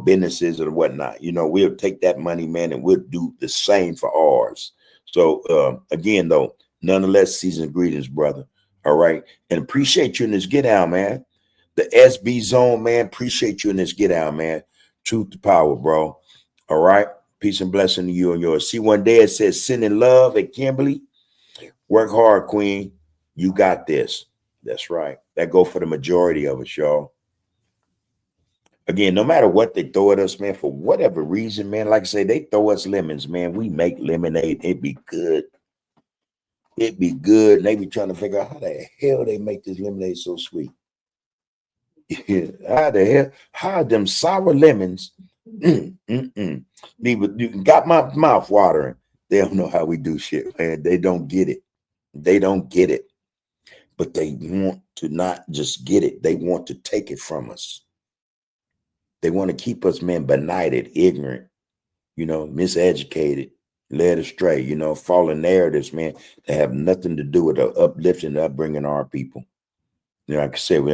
businesses or whatnot. We'll take that money, man, and we'll do the same for ours. So again, though, nonetheless, season's greetings, brother. All right. And appreciate you in this get out, man. The SB Zone, man, appreciate you in this get out, man. Truth to power, bro. All right. Peace and blessing to you and yours. See, one day it says, sending love at Kimberly. Work hard, Queen. You got this. That's right. That go for the majority of us, y'all. Again, no matter what they throw at us, man, for whatever reason, man, like I say, they throw us lemons, man. We make lemonade. It'd be good. It'd be good. And they be trying to figure out how the hell they make this lemonade so sweet. How the hell? How them sour lemons? You got my mouth watering. They don't know how we do shit, man. They don't get it. They don't get it. But they want to not just get it. They want to take it from us. They want to keep us, man, benighted, ignorant, miseducated, led astray, fallen narratives, man, that have nothing to do with the uplifting and upbringing our people. Like I said,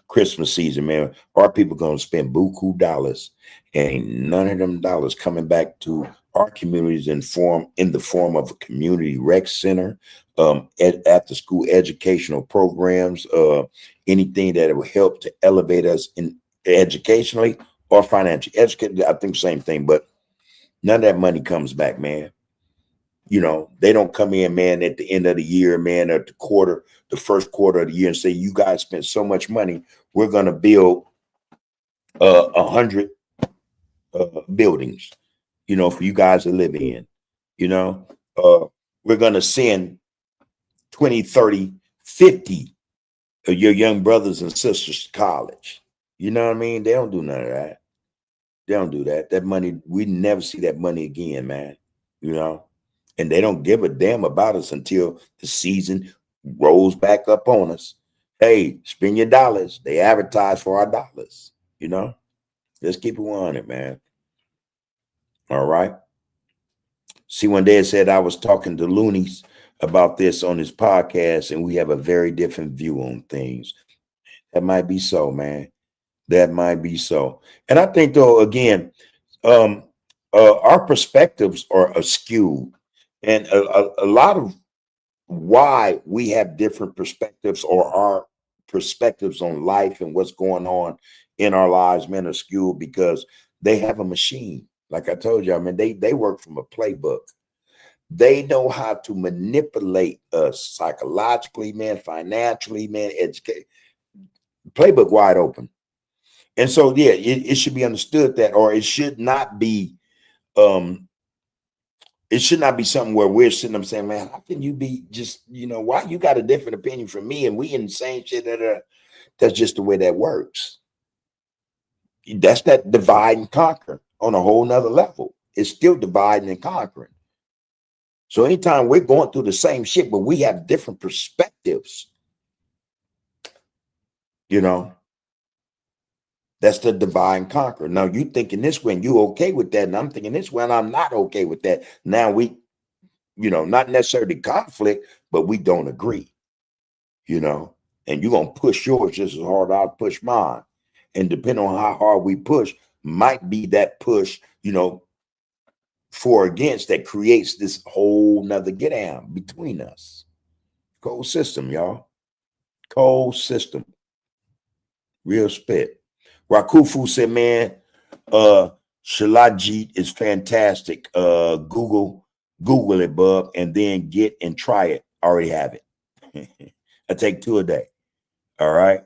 Christmas season, man, our people going to spend buku dollars, and ain't none of them dollars coming back to our communities in the form of a community rec center, after school educational programs, anything that will help to elevate us in educationally or financially. Educate, I think same thing, but none of that money comes back, man. They don't come in, man, at the end of the year, man, at the first quarter of the year, and say, you guys spent so much money, we're going to build 100 buildings, for you guys to live in. We're going to send 20, 30, 50 of your young brothers and sisters to college. You know what I mean? They don't do none of that. They don't do that. That money, we never see that money again, man. You know? And they don't give a damn about us until the season rolls back up on us. Hey, spend your dollars. They advertise for our dollars. You know? Let's keep it 100, man. All right. See, one day I said I was talking to Loonies about this on his podcast, and we have a very different view on things. That might be so, man. That might be so. And I think, though, again, our perspectives are askew, and a lot of why we have different perspectives, or our perspectives on life and what's going on in our lives, men, are skewed because they have a machine. Like I told you, I mean, they work from a playbook. They know how to manipulate us psychologically, man, financially, man, educate. Playbook wide open. And so, yeah, it should be understood that, or it should not be something where we're sitting up saying, man, how can you be just, why you got a different opinion from me and we in the same shit? That's just the way that works. That's that divide and conquer on a whole nother level. It's still dividing and conquering. So anytime we're going through the same shit, but we have different perspectives, that's the divide and conquer. Now you thinking this way and you okay with that, and I'm thinking this way and I'm not okay with that. Now we, not necessarily conflict, but we don't agree, and you're going to push yours just as hard as I'll push mine. And depending on how hard we push, might be that push, for or against, that creates this whole nother get down between us. Cold system, y'all. Cold system. Real spit. Rakufu said, man, Shilajit is fantastic. Google it, bub, and then get and try it. I already have it. I take 2 a day. All right.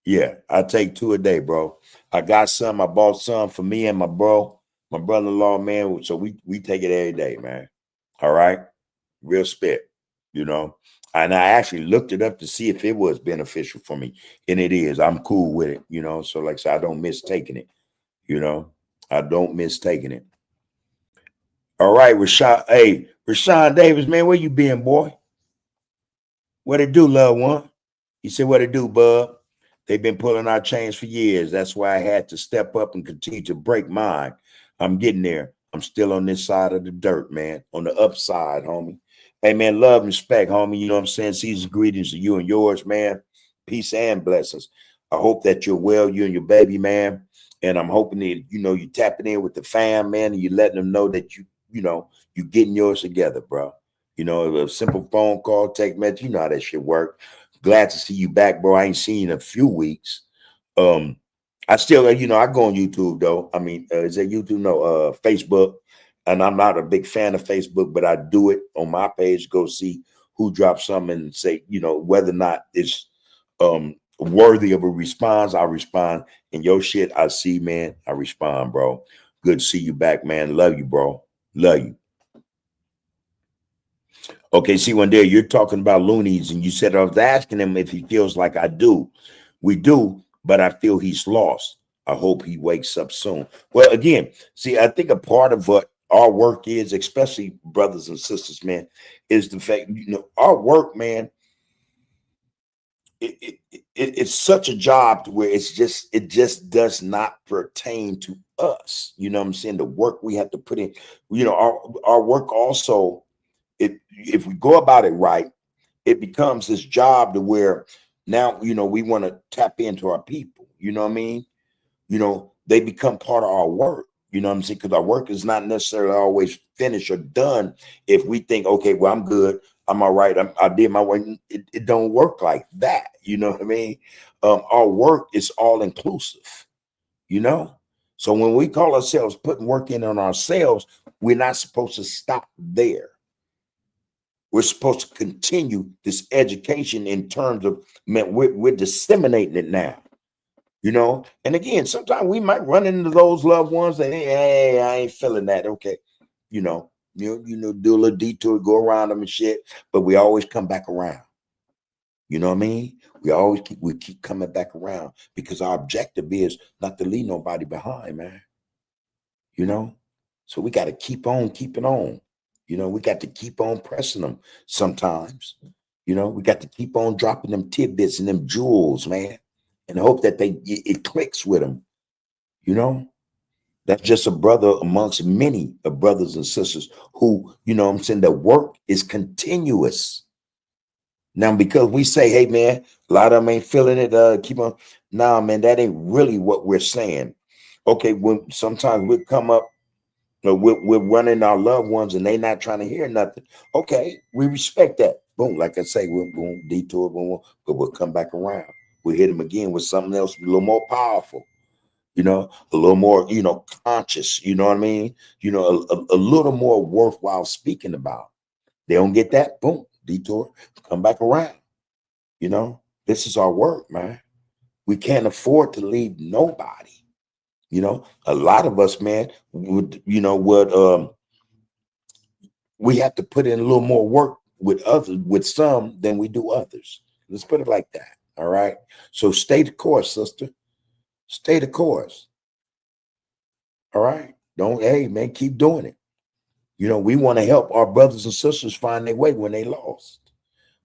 Yeah, I take 2 a day, bro. I got some. I bought some for me and my brother-in-law, man. So we take it every day, man. All right. Real spit, And I actually looked it up to see if it was beneficial for me. And it is. I'm cool with it, So like I said, I don't miss taking it. I don't miss taking it. All right, Rashawn. Hey, Rashawn Davis, man, where you been, boy? What it do, loved one? He said, what it do, bub? They've been pulling our chains for years. That's why I had to step up and continue to break mine. I'm getting there. I'm still on this side of the dirt, man. On the upside, homie. Hey, man, love and respect, homie. You know what I'm saying? Season's greetings to you and yours, man. Peace and blessings. I hope that you're well, you and your baby, man. And I'm hoping that, you're tapping in with the fam, man, and you're letting them know that you're getting yours together, bro. A simple phone call, text message, you know how that shit work. Glad to see you back, bro. I ain't seen you in a few weeks. I still, I go on YouTube though. I mean, is that YouTube? No, Facebook. And I'm not a big fan of Facebook, but I do it on my page. Go see who drops something and say, whether or not it's worthy of a response. I respond. And your shit, I see, man. I respond, bro. Good to see you back, man. Love you, bro. Love you. Okay, see, one day you're talking about loonies, and you said I was asking him if he feels like I do. We do, but I feel he's lost. I hope he wakes up soon. Well, again, see, I think a part of what our work is, especially brothers and sisters, man, is the fact, our work, man, it's such a job to where it just does not pertain to us. You know what I'm saying? The work we have to put in, our work also, if we go about it right, it becomes this job to where now, we want to tap into our people. You know what I mean? They become part of our work. You know what I'm saying? Because our work is not necessarily always finished or done. If we think, okay, well, I'm good, I'm all right, I did my work. It don't work like that. You know what I mean? Our work is all inclusive, So when we call ourselves putting work in on ourselves, we're not supposed to stop there. We're supposed to continue this education in terms of, man, we're disseminating it now, And again, sometimes we might run into those loved ones that, hey, I ain't feeling that. Okay. do a little detour, go around them and shit, but we always come back around. You know what I mean? We keep coming back around because our objective is not to leave nobody behind, man. So we got to keep on keeping on. We got to keep on pressing them sometimes. We got to keep on dropping them tidbits and them jewels, man, and hope that it clicks with them. That's just a brother amongst many of brothers and sisters who, what I'm saying, the work is continuous. Now, because we say, hey, man, a lot of them ain't feeling it, keep on. Nah, man, that ain't really what we're saying. Okay, when sometimes we come up, we're running our loved ones and they not trying to hear nothing. Okay, we respect that. Boom, like I say, we'll detour, boom, but we'll come back around. We'll hit them again with something else a little more powerful. A little more, conscious, you know what I mean? A little more worthwhile speaking about. They don't get that, boom, detour, come back around. This is our work, man. We can't afford to leave nobody. A lot of us, man, would we have to put in a little more work with some than we do others. Let's put it like that. All right. So stay the course, sister. Stay the course. All right. Hey, man, keep doing it. We want to help our brothers and sisters find their way when they lost.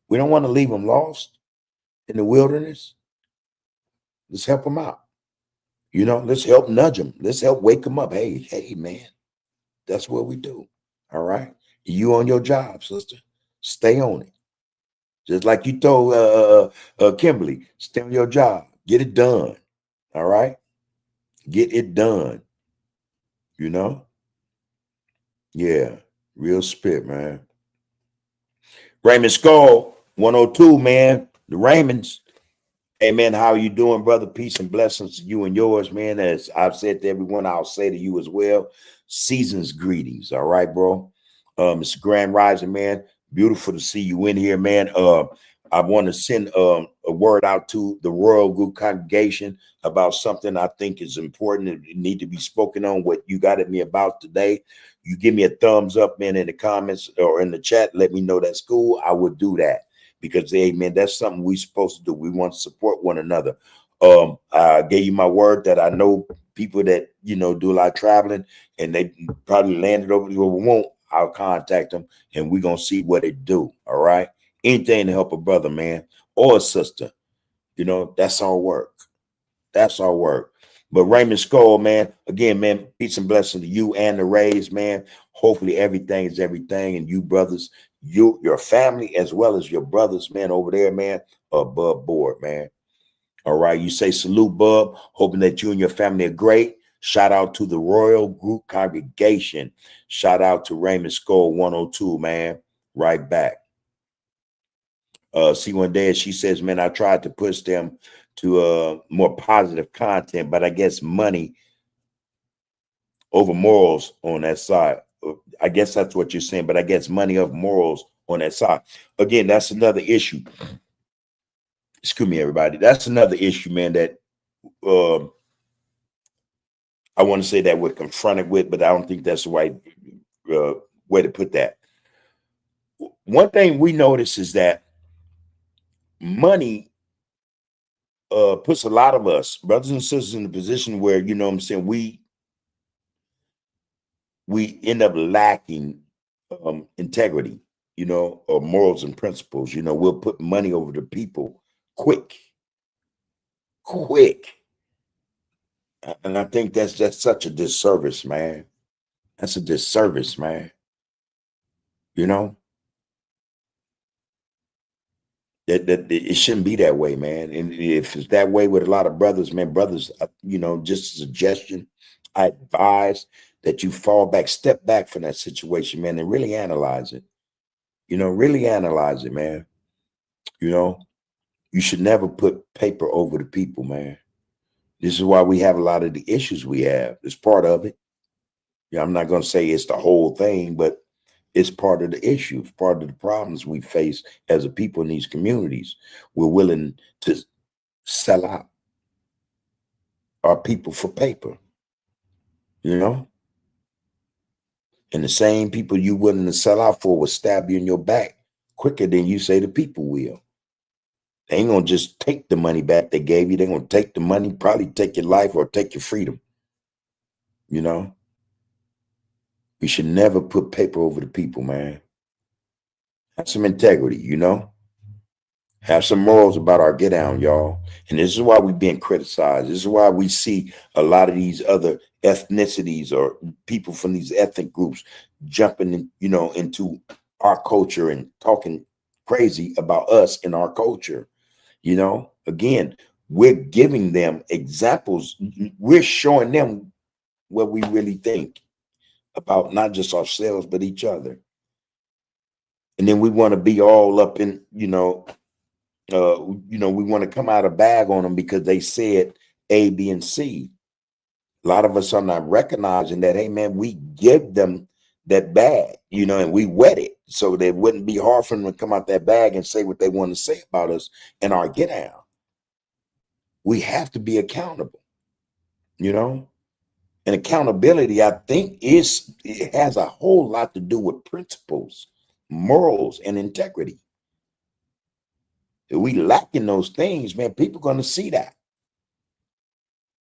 We don't want to leave them lost in the wilderness. Let's help them out. Let's help nudge them. Let's help wake them up. Hey, man, that's what we do. All right. You on your job, sister. Stay on it. Just like you told Kimberly, stay on your job. Get it done. All right. Get it done. Yeah. Real spit, man. Raymond Skull, 102, man. The Raymonds. Hey, man, how are you doing, brother? Peace and blessings to you and yours, man. As I've said to everyone, I'll say to you as well. Season's greetings. All right, bro. Mr. Grand Rising, man. Beautiful to see you in here, man. I want to send a word out to the Royal Group congregation about something I think is important and need to be spoken on. What you got at me about today. You give me a thumbs up, man, in the comments or in the chat. Let me know that's cool. I would do that. Because, hey, man, that's something we're supposed to do. We want to support one another. I gave you my word that I know people that, do a lot of traveling and they probably landed over here. We won't. I'll contact them and we're going to see what they do. All right. Anything to help a brother, man, or a sister. That's our work. That's our work. But Raymond Skull, man, again, man, peace and blessing to you and the Rays, man. Hopefully everything is everything. And you brothers, your family, as well as your brothers, man, over there, man, above board, man. All right. You say salute, bub. Hoping that you and your family are great. Shout out to the Royal Group congregation. Shout out to Raymond Skull 102, man. Right back. See one day she says, man, I tried to push them to more positive content, but I guess money over morals on that side. I guess that's what you're saying, but I guess money over morals on that side. Again, that's another issue. Excuse me, everybody. That's another issue, man, that I want to say that we're confronted with, but I don't think that's the right way to put that. One thing we notice is that money puts a lot of us, brothers and sisters, in a position where, what I'm saying, we end up lacking integrity, or morals and principles. We'll put money over the people quick. And I think that's such a disservice, man. That's a disservice, man. That it shouldn't be that way, man. And if it's that way with a lot of brothers, man, just a suggestion, I advise that you step back from that situation, man, and really analyze it. Really analyze it, man. You should never put paper over the people, man. This is why we have a lot of the issues we have. It's part of it. Yeah, I'm not going to say it's the whole thing, but it's part of the issue. It's part of the problems we face as a people in these communities. We're willing to sell out our people for paper, And the same people you willing to sell out for will stab you in your back quicker than you say the people will. They ain't gonna just take the money back they gave you. They're gonna take the money, probably take your life or take your freedom. You know, we should never put paper over the people, man. Have some integrity, you know. Have some morals about our get down, y'all. And this is why we're being criticized. This is why we see a lot of these other ethnicities or people from these ethnic groups jumping in, you know, into our culture and talking crazy about us and our culture. You know, again, we're giving them examples. We're showing them what we really think about not just ourselves, but each other. And then we want to be all up in, we want to come out of bag on them because they said A, B, and C. A lot of us are not recognizing that, hey, man, we give them that bag, you know, and we wet it. So that it wouldn't be hard for them to come out that bag and say what they want to say about us and our get down. We have to be accountable, you know, and accountability, I think, it has a whole lot to do with principles, morals, and integrity. If we lacking those things, man, people are going to see that.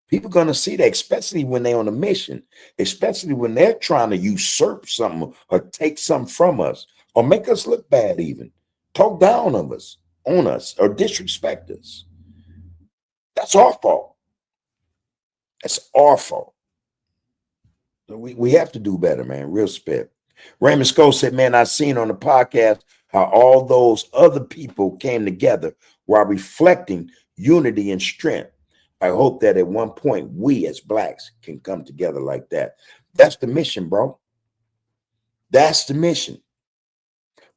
People are going to see that, especially when they're on a mission, especially when they're trying to usurp something or take something from us or make us look bad, even talk down on us, or disrespect us. That's our fault. That's our fault. So we have to do better, man. Real spit. Raymond Scott said, man, I seen on the podcast how all those other people came together while reflecting unity and strength. I hope that at one point we as blacks can come together like that. That's the mission, bro. That's the mission.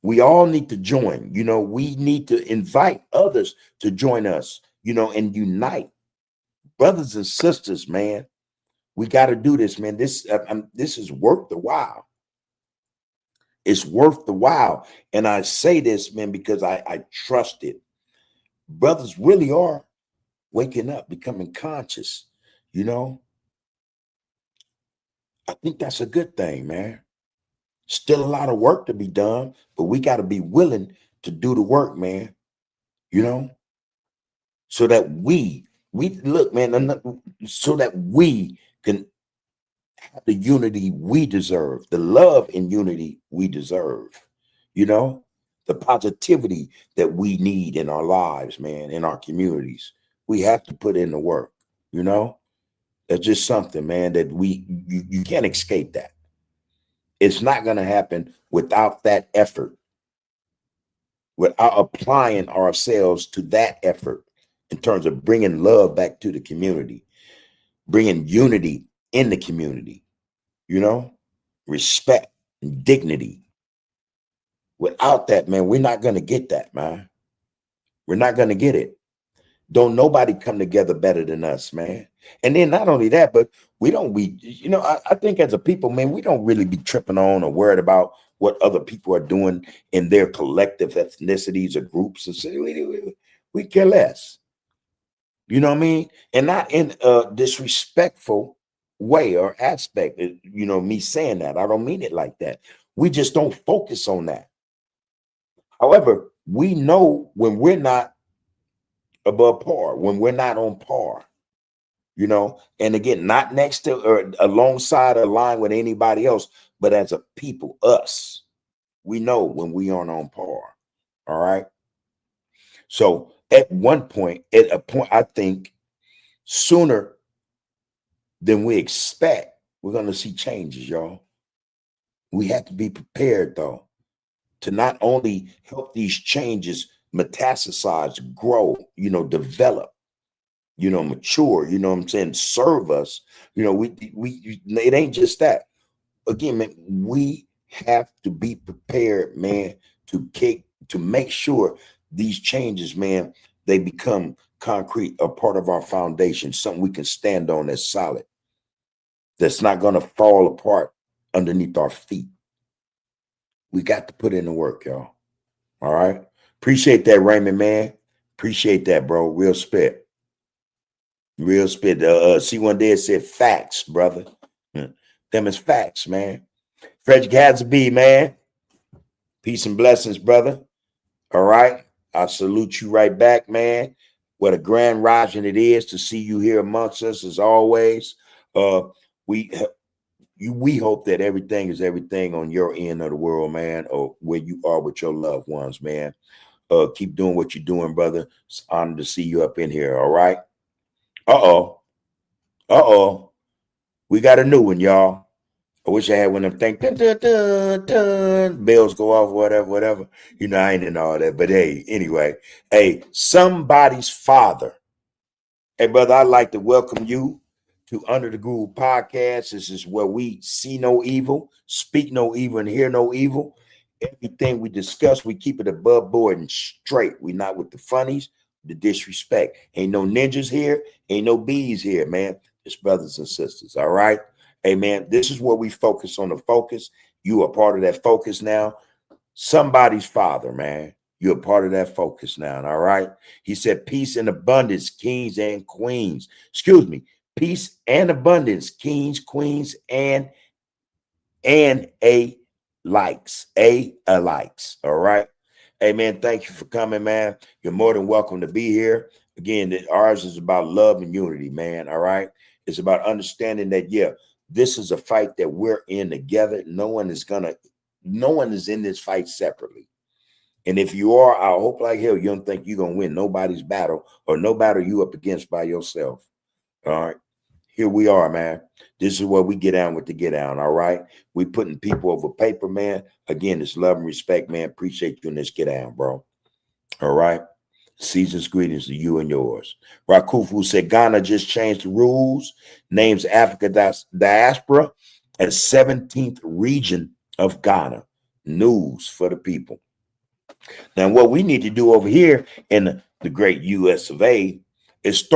We all need to join. You know, we need to invite others to join us, you know, and unite. Brothers and sisters, man, we got to do this, man. This is worth the while. It's worth the while. And I say this, man, because I trust it. Brothers really are waking up, becoming conscious, you know. I think that's a good thing, man. Still a lot of work to be done, but we got to be willing to do the work, man, you know, so that we look, man, so that we can have the unity we deserve, the love and unity we deserve, you know, the positivity that we need in our lives, man, in our communities. We have to put in the work, you know. That's just something, man, that you can't escape that. It's not going to happen without that effort, without applying ourselves to that effort in terms of bringing love back to the community, bringing unity in the community, you know, respect and dignity. Without that, man, we're not going to get that, man. We're not going to get it. Don't nobody come together better than us, man. And then not only that, but I think as a people, man, we don't really be tripping on or worried about what other people are doing in their collective ethnicities or groups. And so we care less. You know what I mean? And not in a disrespectful way or aspect. You know, me saying that, I don't mean it like that. We just don't focus on that. However, we know when we're not above par, when we're not on par, you know, and again, not next to or alongside or line with anybody else, but as a people, us, we know when we aren't on par. All right. So at a point, I think sooner than we expect, we're going to see changes, y'all. We have to be prepared, though, to not only help these changes metastasize, grow, you know, develop, you know, mature, you know what I'm saying, serve us. You know, it ain't just that. Again, man, we have to be prepared, man, to make sure these changes, man, they become concrete, a part of our foundation, something we can stand on that's solid, that's not going to fall apart underneath our feet. We got to put in the work, y'all. All right. Appreciate that, Raymond, man. Appreciate that, bro. Real spit. Real spit. C1 Dead said facts, brother. Them is facts, man. Frederick Hadsby, man. Peace and blessings, brother. All right. I salute you right back, man. What a grand rising it is to see you here amongst us as always. We we hope that everything is everything on your end of the world, man, or where you are with your loved ones, man. Keep doing what you're doing, brother. It's an honor to see you up in here. All right. Uh-oh. Uh-oh. We got a new one, y'all. I wish I had one of them things. Dun, dun, dun, dun, bells go off, whatever, whatever. You know, I ain't in all that. But hey, anyway, hey, somebody's father. Hey, brother, I'd like to welcome you to Under the Groove Podcast. This is where we see no evil, speak no evil, and hear no evil. Everything we discuss, we keep it above board and straight. We not with the funnies, the disrespect. Ain't no ninjas here, ain't no bees here, man. It's brothers and sisters, all right? Hey, man, this is where we focus on the focus. You are part of that focus now. Somebody's father, man. You're a part of that focus now, all right? He said, peace and abundance, kings and queens. Excuse me, peace and abundance, kings, queens, and a likes, all right? Hey, man, thank you for coming, man. You're more than welcome to be here. Again, ours is about love and unity, man, all right? It's about understanding that, yeah, this is a fight that we're in together. No one is in this fight separately. And if you are, I hope like hell you don't think you're going to win nobody's battle or no battle you up against by yourself. All right. Here we are, man. This is where we get down with the get down. All right. We putting people over paper, man. Again, it's love and respect, man. Appreciate you in this get down, bro. All right. Season's greetings to you and yours. Rakufu said Ghana just changed the rules, names Africa diaspora as 17th region of Ghana. News for the people. Now, what we need to do over here in the great US of A is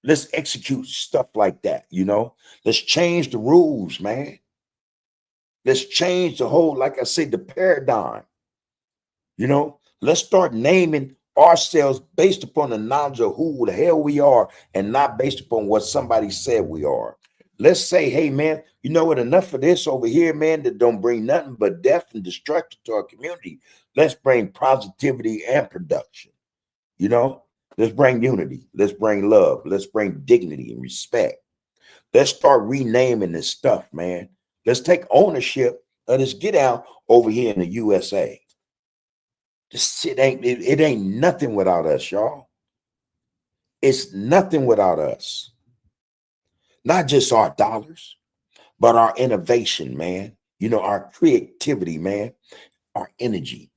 let's execute stuff like that, you know? Let's change the rules, man. Let's change the whole, like I said, the paradigm. You know, let's start naming ourselves based upon the knowledge of who the hell we are and not based upon what somebody said we are. Let's say, hey, man, you know what? Enough of this over here, man, that don't bring nothing but death and destruction to our community. Let's bring positivity and production. You know, let's bring unity. Let's bring love. Let's bring dignity and respect. Let's start renaming this stuff, man. Let's take ownership of this get out over here in the USA. This shit it ain't nothing without us, y'all. It's nothing without us. Not just our dollars, but our innovation, man. You know, our creativity, man, our energy.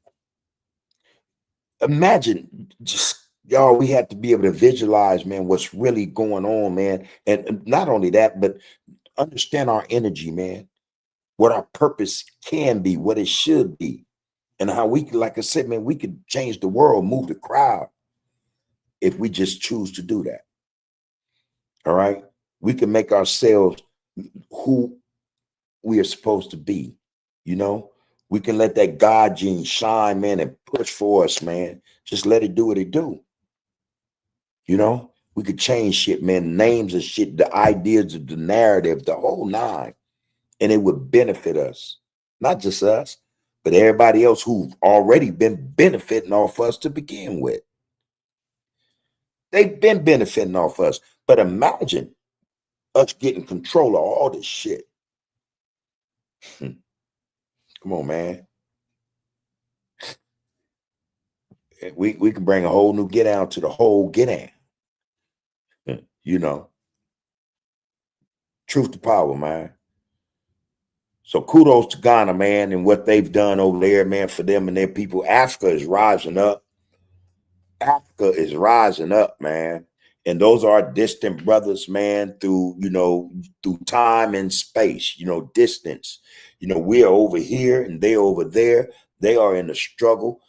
Imagine just y'all, we had to be able to visualize, man, what's really going on, man. And not only that, but understand our energy, man, what our purpose can be, what it should be, and how we could, like I said, man, we could change the world, move the crowd if we just choose to do that. All right. We can make ourselves who we are supposed to be. You know, we can let that God gene shine, man, and push for us, man. Just let it do what it do. You know, we could change shit, man, names and shit, the ideas of the narrative, the whole nine, and it would benefit us, not just us, but everybody else who've already been benefiting off us to begin with. They've been benefiting off us, but imagine us getting control of all this shit. Come on, man. We can bring a whole new get down to the whole get down. You know, truth to power, man. So kudos to Ghana, man, and what they've done over there, man, for them and their people. Africa is rising up. Africa is rising up, man. And those are our distant brothers, man, through, you know, through time and space, you know, distance. You know, we are over here and they're over there. They are in the struggle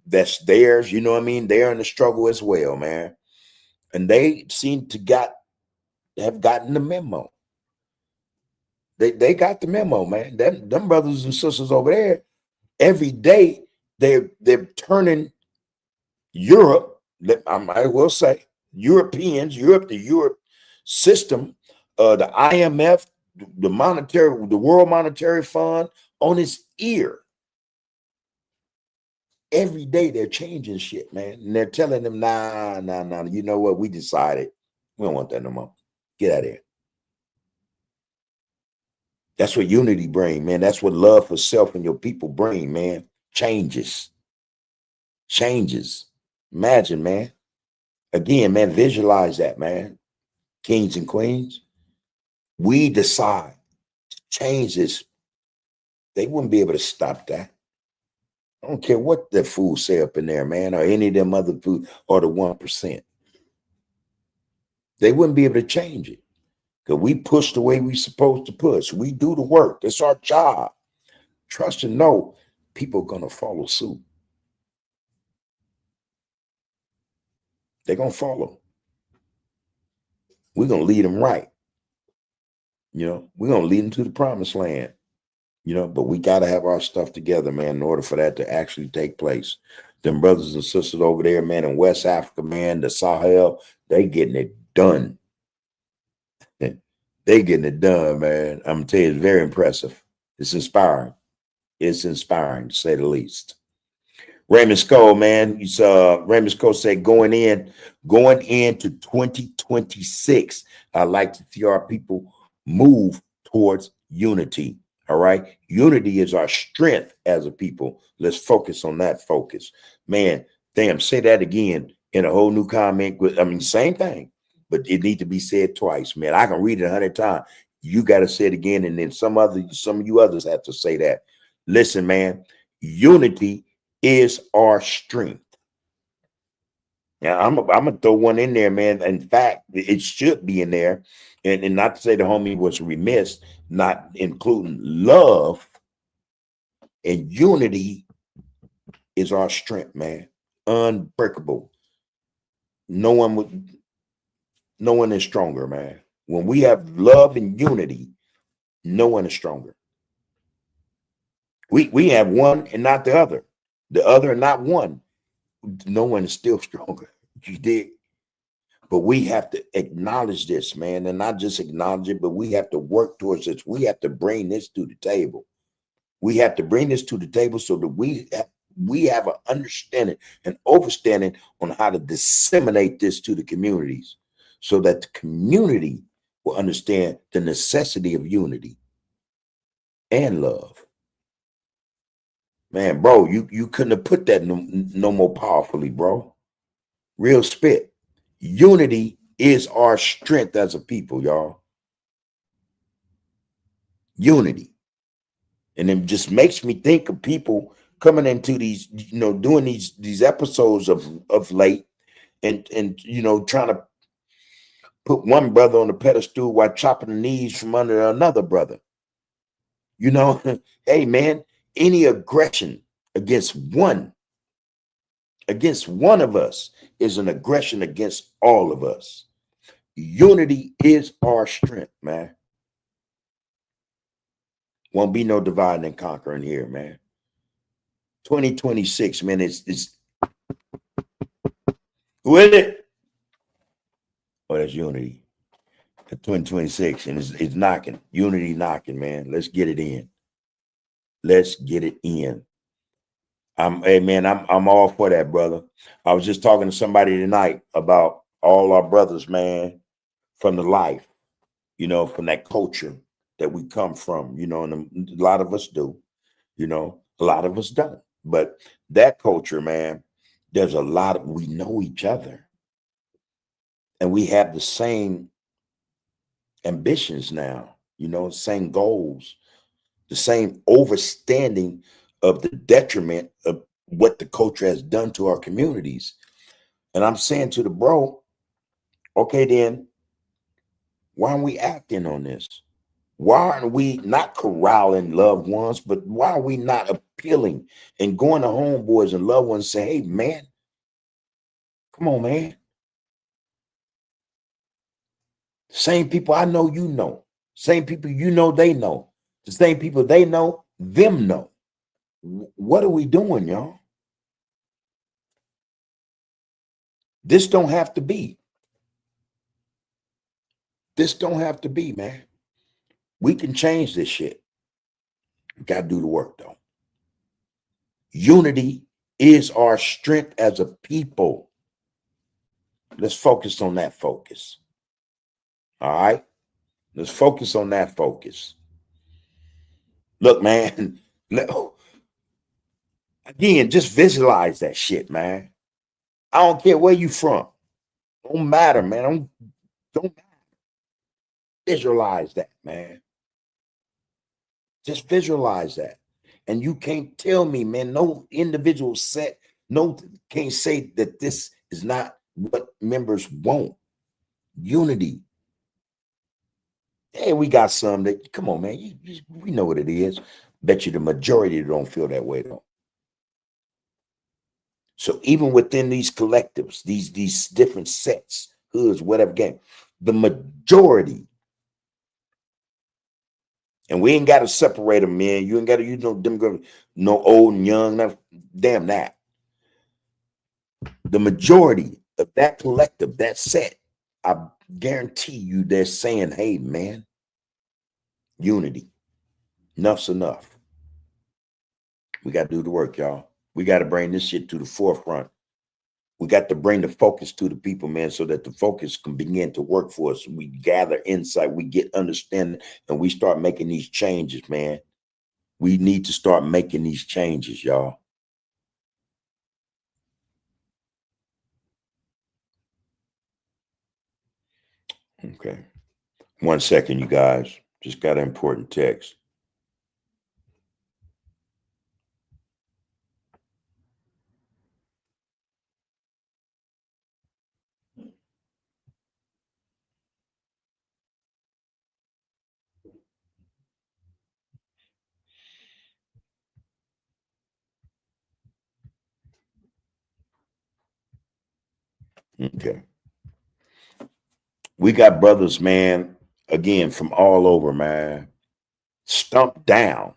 that's theirs. You know what I mean? They're in the struggle as well, man. And they seem to have gotten the memo. They got the memo, man. Them brothers and sisters over there, every day they're turning Europe, I might well say, Europe, the Europe system, the IMF, the World Monetary Fund on its ear. Every day they're changing shit, man. And they're telling them, nah, you know what? We decided we don't want that no more. Get out of here. That's what unity bring, man. That's what love for self and your people bring, man. Changes. Imagine, man. Again, man, visualize that, man. Kings and queens. We decide to change this. They wouldn't be able to stop that. I don't care what the fools say up in there, man, or any of them other fools or the 1%. They wouldn't be able to change it because we push the way we supposed to push. We do the work. It's our job. Trust and know people are going to follow suit. They're going to follow. We're going to lead them right. We're going to lead them to the promised land. But we got to have our stuff together, man, in order for that to actually take place. Them brothers and sisters over there, man, in West Africa, man, the Sahel, they getting it done. They getting it done, man. I'm going to tell you, it's very impressive. It's inspiring. It's inspiring, to say the least. Raymond Skull, man. Raymond Skull said going into 2026, I'd like to see our people move towards unity. All right. Unity is our strength as a people. Let's focus on that focus. Man, damn, say that again in a whole new comment. Same thing, but it needs to be said twice, man. I can read it 100 times. You got to say it again. And then some of you others have to say that. Listen, man, unity is our strength. Now, I'm gonna throw one in there, man. In fact, it should be in there. And not to say the homie was remiss, not including love and unity is our strength, man. Unbreakable. No one is stronger, man. When we have love and unity, no one is stronger. We have one and not the other. The other and not one. No one is still stronger. You dig? But we have to acknowledge this, man, and not just acknowledge it, but we have to work towards this. We have to bring this to the table. We have to bring this to the table so that we have an understanding and understanding on how to disseminate this to the communities so that the community will understand the necessity of unity and love. Man, bro, you couldn't have put that no more powerfully, bro. Real spit. Unity is our strength as a people, y'all. Unity. And it just makes me think of people coming into these, doing these episodes of late and trying to put one brother on the pedestal while chopping the knees from under another brother. Hey, man, any aggression against one of us is an aggression against all of us. Unity is our strength, man. Won't be no dividing and conquering here, man. 2026, man, it's with it. Oh, that's unity. 2026, and it's knocking. Unity knocking, man. Let's get it in. Let's get it in. Hey, man, I'm all for that, brother. I was just talking to somebody tonight about all our brothers, man, from the life, from that culture that we come from, and a lot of us do, a lot of us don't. But that culture, man, there's a lot of, we know each other and we have the same ambitions now, same goals, the same overstanding of the detriment of what the culture has done to our communities. And I'm saying to the bro, okay, then why aren't we acting on this? Why aren't we not corralling loved ones, but why are we not appealing and going to homeboys and loved ones and say, hey, man, come on, man. Same people I know, same people they know, the same people they know, them know. What are we doing, y'all? This don't have to be. This don't have to be, man. We can change this shit. We got to do the work, though. Unity is our strength as a people. Let's focus on that focus. All right? Let's focus on that focus. Look, man, no. Again, just visualize that shit, man. I don't care where you from. Don't matter, man. Don't matter. Visualize that, man. Just visualize that. And you can't tell me, man, no individual set, no, can't say that this is not what members want. Unity. Hey, we got some that, come on, man, we know what it is. Bet you the majority don't feel that way, though. So even within these collectives, these different sets, hoods, whatever game, the majority, and we ain't got to separate them, man. You ain't got to, you know, them go no old and young, damn that. The majority of that collective, that set, I guarantee you they're saying, hey, man, unity. Enough's enough. We got to do the work, y'all. We got to bring this shit to the forefront. We got to bring the focus to the people, man, so that the focus can begin to work for us. We gather insight, we get understanding, and we start making these changes, man. We need to start making these changes, y'all. Okay. 1 second, you guys. Just got an important text. Okay. We got brothers, man, again, from all over, man, stumped down,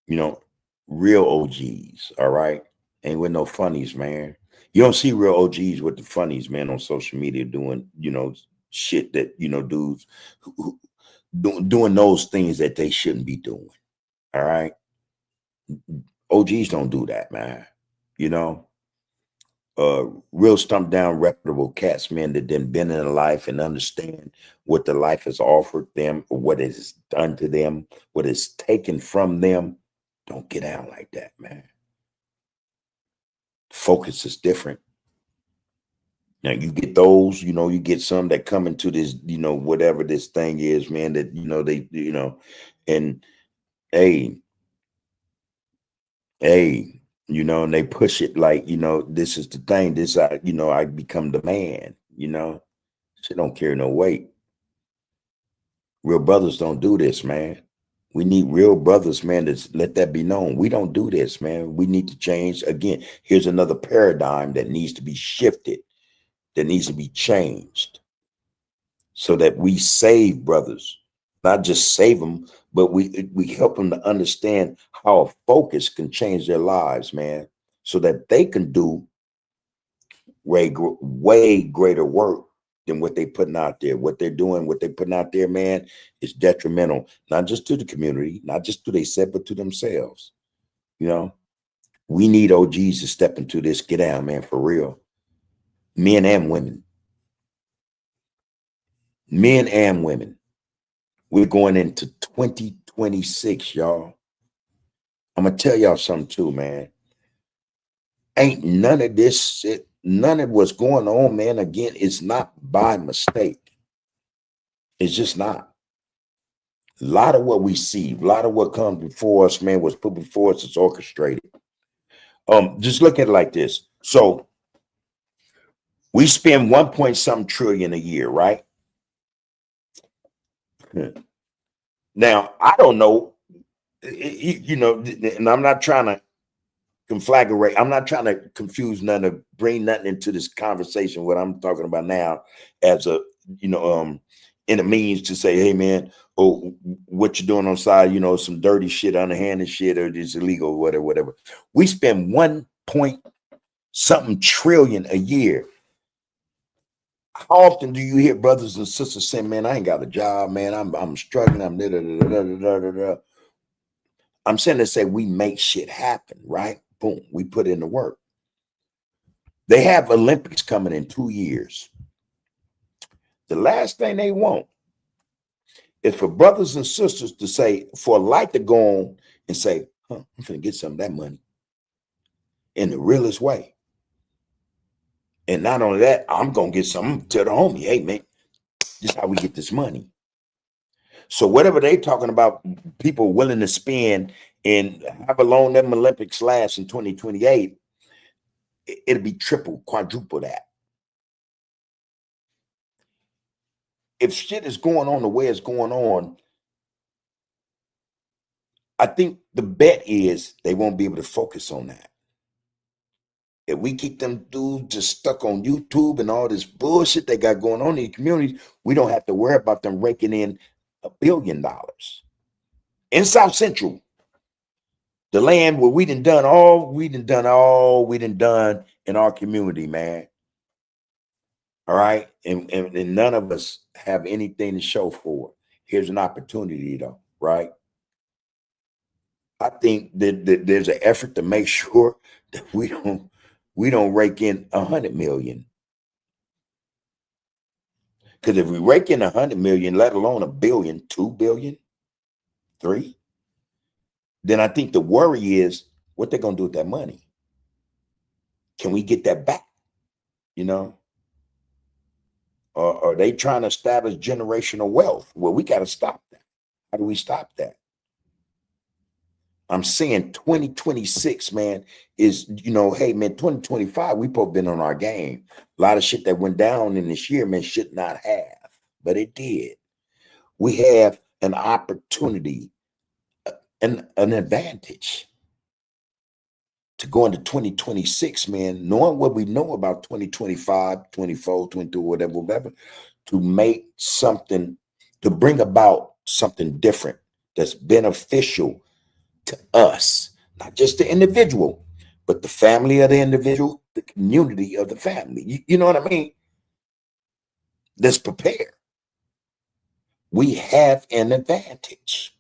you know, real OGs, all right? Ain't with no funnies, man. You don't see real OGs with the funnies, man, on social media doing, you know, shit that, you know, dudes doing those things that they shouldn't be doing, all right? OGs don't do that, man, you know? Real stumped down, reputable cats, man, that then been in life and understand what the life has offered them, or what it has done to them, what it's taken from them. Don't get down like that, man. Focus is different. Now you get those, you know, you get some that come into this, you know, whatever this thing is, man, that, you know, they, you know, and hey, you know, and they push it like, you know, this is the thing, this, you know, I become the man, you know, shit don't carry no weight. Real brothers don't do this, man. We need real brothers, man, to let that be known. We don't do this, man. We need to change. Again, here's another paradigm that needs to be shifted, that needs to be changed so that we save brothers, not just save them, but we help them to understand how a focus can change their lives, man, so that they can do way greater work than what they putting out there. What they're doing, what they're putting out there, man, is detrimental, not just to the community, not just to they said, but to themselves. You know, we need OGs to step into this, get down, man, for real. Men and women. Men and women. We're going into 2026, y'all. I'm gonna tell y'all something too, man. Ain't none of this shit, none of what's going on, man. Again, it's not by mistake. It's just not. A lot of what we see, a lot of what comes before us, man, was put before us. It's orchestrated. Just look at it like this. So we spend 1 point something trillion a year, right? Now I don't know, you know, and I'm not trying to conflagrate. I'm not trying to confuse nothing or bring nothing into this conversation. What I'm talking about now, as a, you know, in a means to say, hey man, oh, what you're doing on side, you know, some dirty shit, underhanded shit, or it's illegal, whatever. We spend 1 point something trillion a year. How often do you hear brothers and sisters saying, man, I ain't got a job, man. I'm struggling. I'm da, da, da, da, da, da, da. I'm saying to say we make shit happen, right? Boom, we put in the work. They have Olympics coming in 2 years. The last thing they want is for brothers and sisters to say, for a light to go on and say, I'm finna get some of that money in the realest way. And not only that, I'm gonna get something to the homie. Hey man, this is how we get this money. So whatever they talking about, people willing to spend and however long them Olympics last in 2028, it'll be triple, quadruple that. If shit is going on the way it's going on, I think the bet is they won't be able to focus on that. If we keep them dudes just stuck on YouTube and all this bullshit they got going on in the communities, we don't have to worry about them raking in $1 billion. In South Central, the land where we done in our community, man. All right. And none of us have anything to show for it. Here's an opportunity though, right? I think that there's an effort to make sure that we don't rake in 100 million. Because if we rake in 100 million, let alone $1 billion, 2 billion, 3, then I think the worry is what they're gonna do with that money. Can we get that back? You know? Or are they trying to establish generational wealth? Well, we got to stop that. How do we stop that? I'm saying 2026, man, is, hey, man, 2025, we both been on our game. A lot of shit that went down in this year, man, should not have, but it did. We have an opportunity and an advantage to go into 2026, man, knowing what we know about 2025, 24, 22, whatever, to make something, to bring about something different that's beneficial to us, not just the individual, but the family of the individual, the community of the family. You know what I mean? Let's prepare. We have an advantage.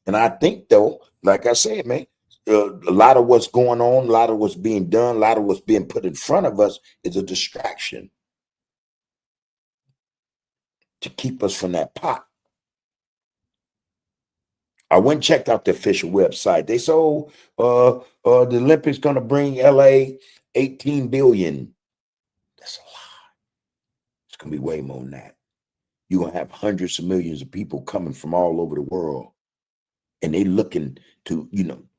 And I think, though, like I said, man, a lot of what's going on, a lot of what's being done, a lot of what's being put in front of us is a distraction to keep us from that pot. I went and checked out the official website. They said, the Olympics going to bring LA 18 billion. That's a lot. It's going to be way more than that. You're going to have hundreds of millions of people coming from all over the world. And they looking to,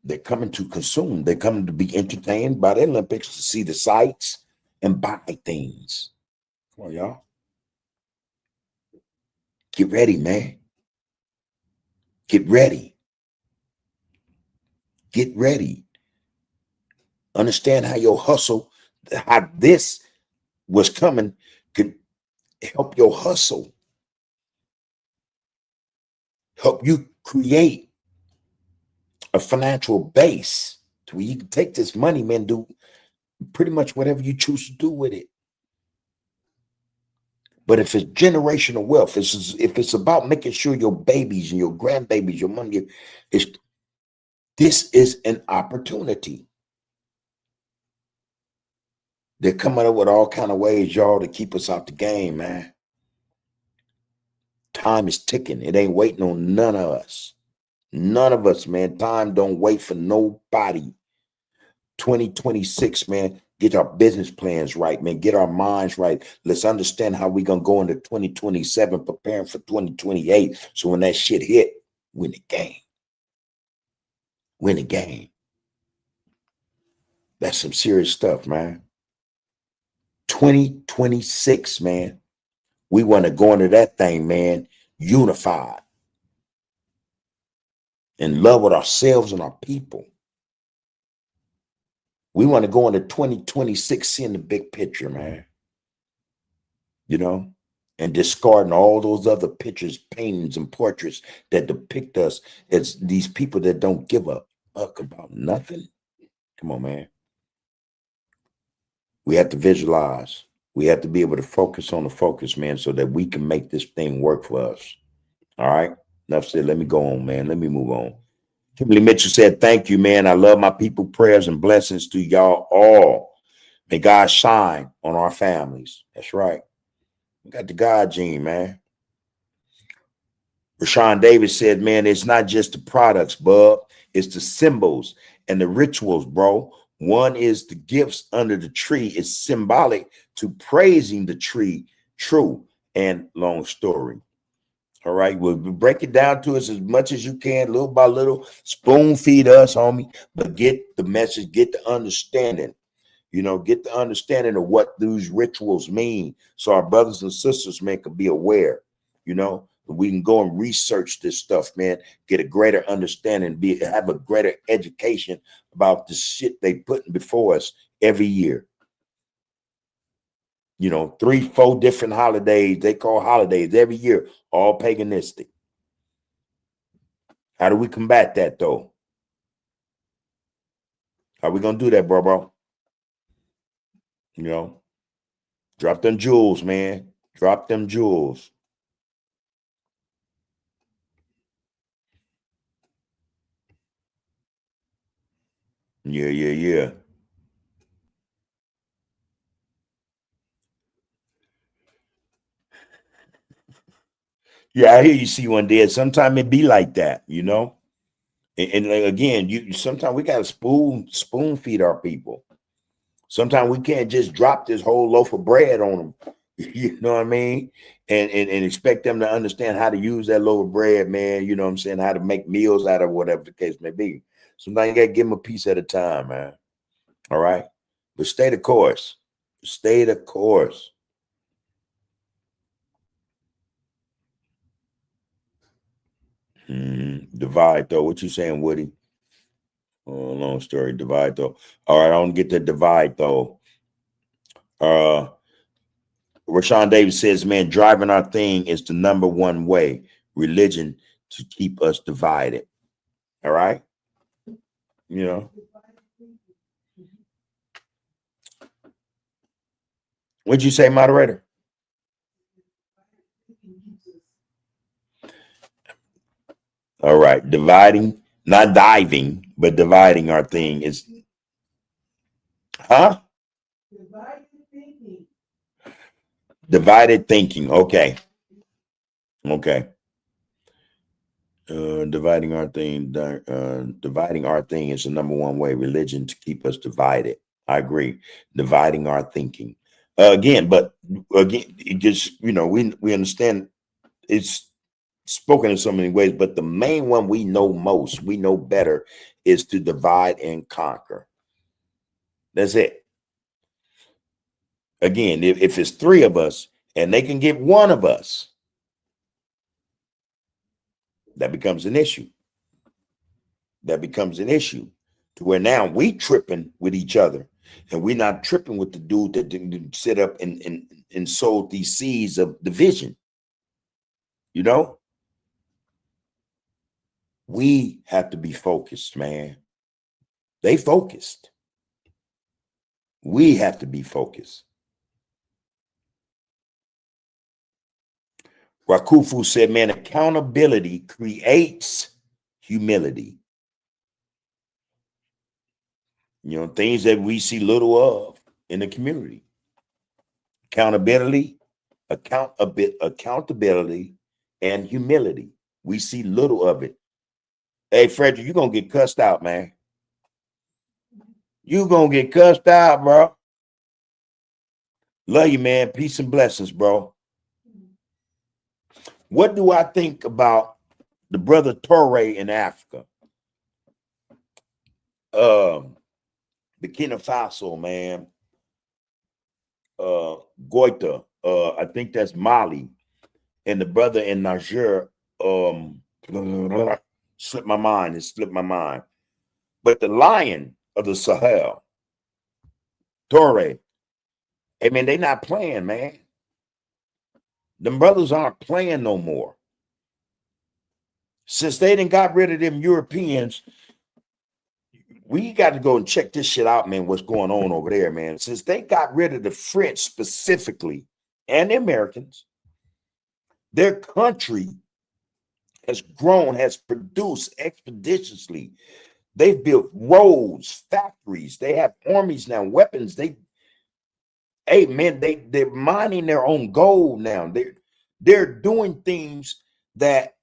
they're coming to consume. They're coming to be entertained by the Olympics, to see the sights and buy things. Come on, y'all. Get ready, man. Get ready. Get ready. Understand how your hustle, how this was coming could help your hustle. Help you create a financial base to where you can take this money, man, do pretty much whatever you choose to do with it. But if it's generational wealth, if it's about making sure your babies and your grandbabies, your money, this is an opportunity. They're coming up with all kind of ways, y'all, to keep us out the game, man. Time is ticking. It ain't waiting on none of us. None of us, man. Time don't wait for nobody. 2026, man. Get our business plans right, man. Get our minds right. Let's understand how we're going to go into 2027, preparing for 2028. So when that shit hit, win the game. Win the game. That's some serious stuff, man. 2026, man. We want to go into that thing, man, unified, in love with ourselves and our people. We want to go into 2026 seeing the big picture, man. And discarding all those other pictures, paintings, and portraits that depict us as these people that don't give a fuck about nothing. Come on, man. We have to visualize. We have to be able to focus on the focus, man, so that we can make this thing work for us. All right. Enough said. Let me go on, man. Let me move on. Kimberly Mitchell said, thank you, man. I love my people. Prayers and blessings to y'all all. May God shine on our families. That's right. We got the God gene, man. Rashawn Davis said, man, it's not just the products, bub. It's the symbols and the rituals, bro. One is the gifts under the tree. It's symbolic to praising the tree. True and long story. All right. We'll break it down to us as much as you can, little by little. Spoon feed us, homie. But get the message, get the understanding. Get the understanding of what these rituals mean, so our brothers and sisters, man, can be aware. We can go and research this stuff, man, get a greater understanding, have a greater education about the shit they putting before us every year. 3-4 different holidays they call holidays every year, all paganistic. How do we combat that, though? How we gonna do that, bro? Drop them jewels, man. Drop them jewels. Yeah. Yeah, I hear you, see one day. Sometimes it be like that, And like, again, sometimes we gotta spoon feed our people. Sometimes we can't just drop this whole loaf of bread on them. You know what I mean? And expect them to understand how to use that loaf of bread, man. You know what I'm saying? How to make meals out of whatever the case may be. Sometimes you gotta give them a piece at a time, man. All right. But stay the course. Stay the course. Divide, though. What you saying, Woody? Long story. Divide, though. All right, I don't get the divide, though. Rashawn Davis says, man, driving our thing is the number one way, religion, to keep us divided. All right? What'd you say, moderator? All right. Dividing, not diving, but dividing our thing is, huh? Divided thinking. Okay. Okay. Dividing our thing. Dividing our thing is the number one way, religion, to keep us divided. I agree. Dividing our thinking. But again, it just, we understand it's spoken in so many ways, but the main one we know most, we know better, is to divide and conquer. That's it. Again, if it's 3 of us and they can get 1 of us, that becomes an issue. That becomes an issue to where now we tripping with each other, and we're not tripping with the dude that didn't sit up and sowed these seeds of division. We have to be focused, man. They focused. We have to be focused. Rakufu said, man, accountability creates humility. Things that we see little of in the community. Accountability, and humility. We see little of it. Hey, Frederick, you're going to get cussed out, man. You're going to get cussed out, bro. Love you, man. Peace and blessings, bro. What do I think about the brother Torre in Africa? Burkina Faso, man. Goita, I think that's Mali, and the brother in Niger, slipped my mind. It slipped my mind. But the lion of the Sahel, Torre, hey man, they not playing, man. Them brothers aren't playing no more. Since they didn't got rid of them Europeans, we got to go and check this shit out, man. What's going on over there, man? Since they got rid of the French specifically and the Americans, their country has grown, has produced expeditiously. They've built roads, factories. They have armies now, weapons. Hey man, they're mining their own gold now. They're doing things that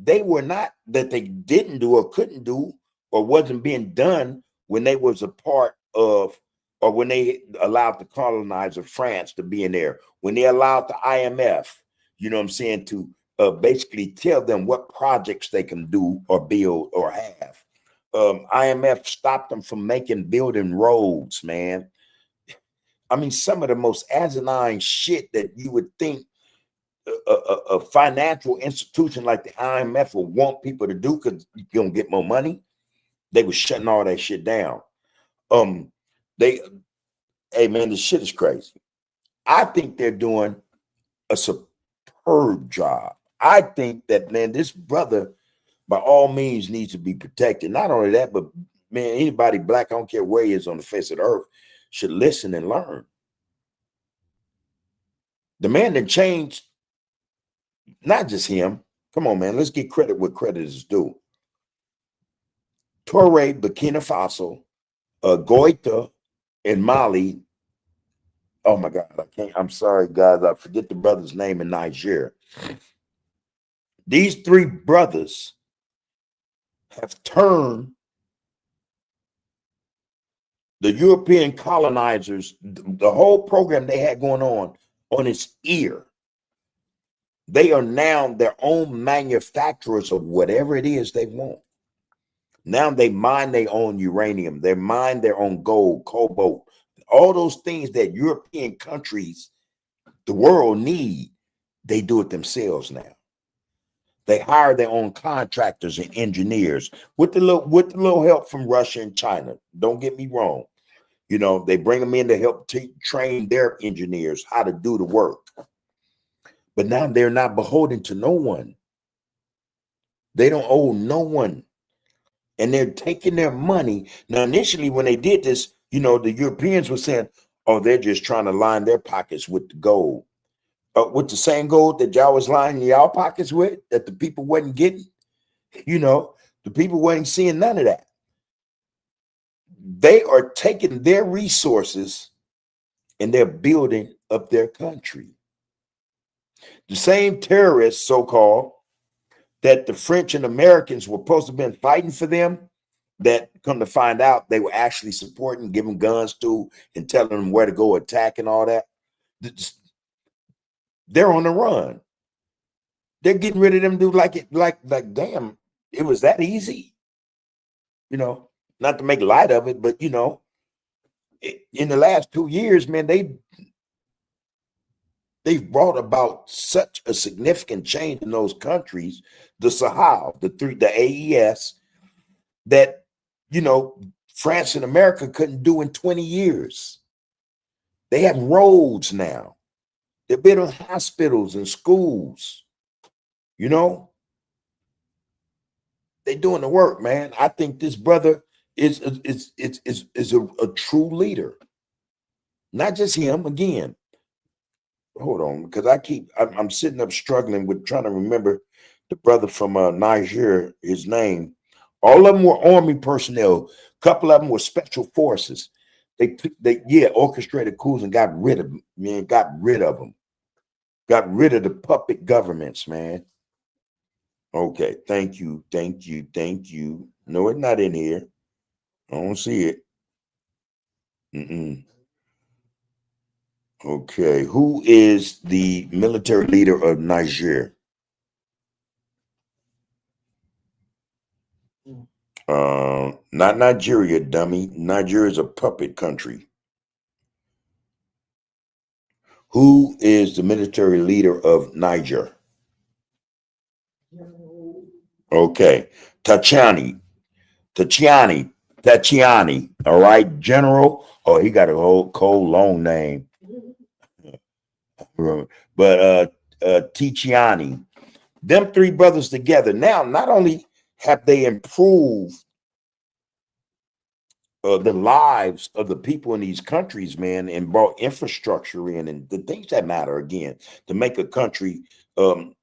they didn't do or couldn't do or wasn't being done when they was a part of, or when they allowed the colonizer France to be in there, when they allowed the IMF, you know what I'm saying, to basically tell them what projects they can do or build or have. IMF stopped them from building roads, man. I mean, some of the most asinine shit that you would think a financial institution like the IMF will want people to do because you're gonna get more money. They were shutting all that shit down. Hey man, this shit is crazy. I think they're doing a superb job. I think that, man, this brother by all means needs to be protected. Not only that, but man, anybody black, I don't care where he is on the face of the earth, should listen and learn. The man that changed, not just him. Come on, man, let's get credit what credit is due. Torre, Burkina Faso, Goita in Mali. Oh my God, I'm sorry, guys. I forget the brother's name in Niger. These three brothers have turned the European colonizers, the whole program they had going on its ear. They are now their own manufacturers of whatever it is they want. Now they mine their own uranium. They mine their own gold, cobalt, all those things that European countries, the world need. They do it themselves now. They hire their own contractors and engineers with the little help from Russia and China. Don't get me wrong. You know, they bring them in to help train their engineers how to do the work. But now they're not beholden to no one. They don't owe no one. And they're taking their money. Now, initially, when they did this, you know, the Europeans were saying, oh, they're just trying to line their pockets with the gold. With the same gold that y'all was lining y'all pockets with, that the people wasn't getting. You know, the people wasn't seeing none of that. They are taking their resources and they're building up their country. The same terrorists, so-called, that the French and Americans were supposed to have been fighting for them, that come to find out they were actually supporting, giving guns to, and telling them where to go attack and all that. They're on the run. They're getting rid of them dudes like damn, it was that easy. You know, not to make light of it, but you know, in the last 2 years, man, they've brought about such a significant change in those countries, the Sahel, the AES, that, you know, France and America couldn't do in 20 years. They have roads now. They're building hospitals and schools. You know, they're doing the work, man. I think this brother is a true leader. Not just him. Again, hold on, because I'm sitting up struggling with trying to remember the brother from Niger, his name. All of them were army personnel. A couple of them were special forces. They orchestrated coups and got rid of them, man. Got rid of the puppet governments, man. Okay, thank you. No, it's not in here. I don't see it. Okay, who is the military leader of Niger? Not Nigeria, dummy. Nigeria is a puppet country. Who is the military leader of Niger? Okay, Tachani. All right, General. Oh, he got a whole cold long name. But Tichiani. Them three brothers together. Now, not only have they improved the lives of the people in these countries, man, and brought infrastructure in and the things that matter again to make a country um,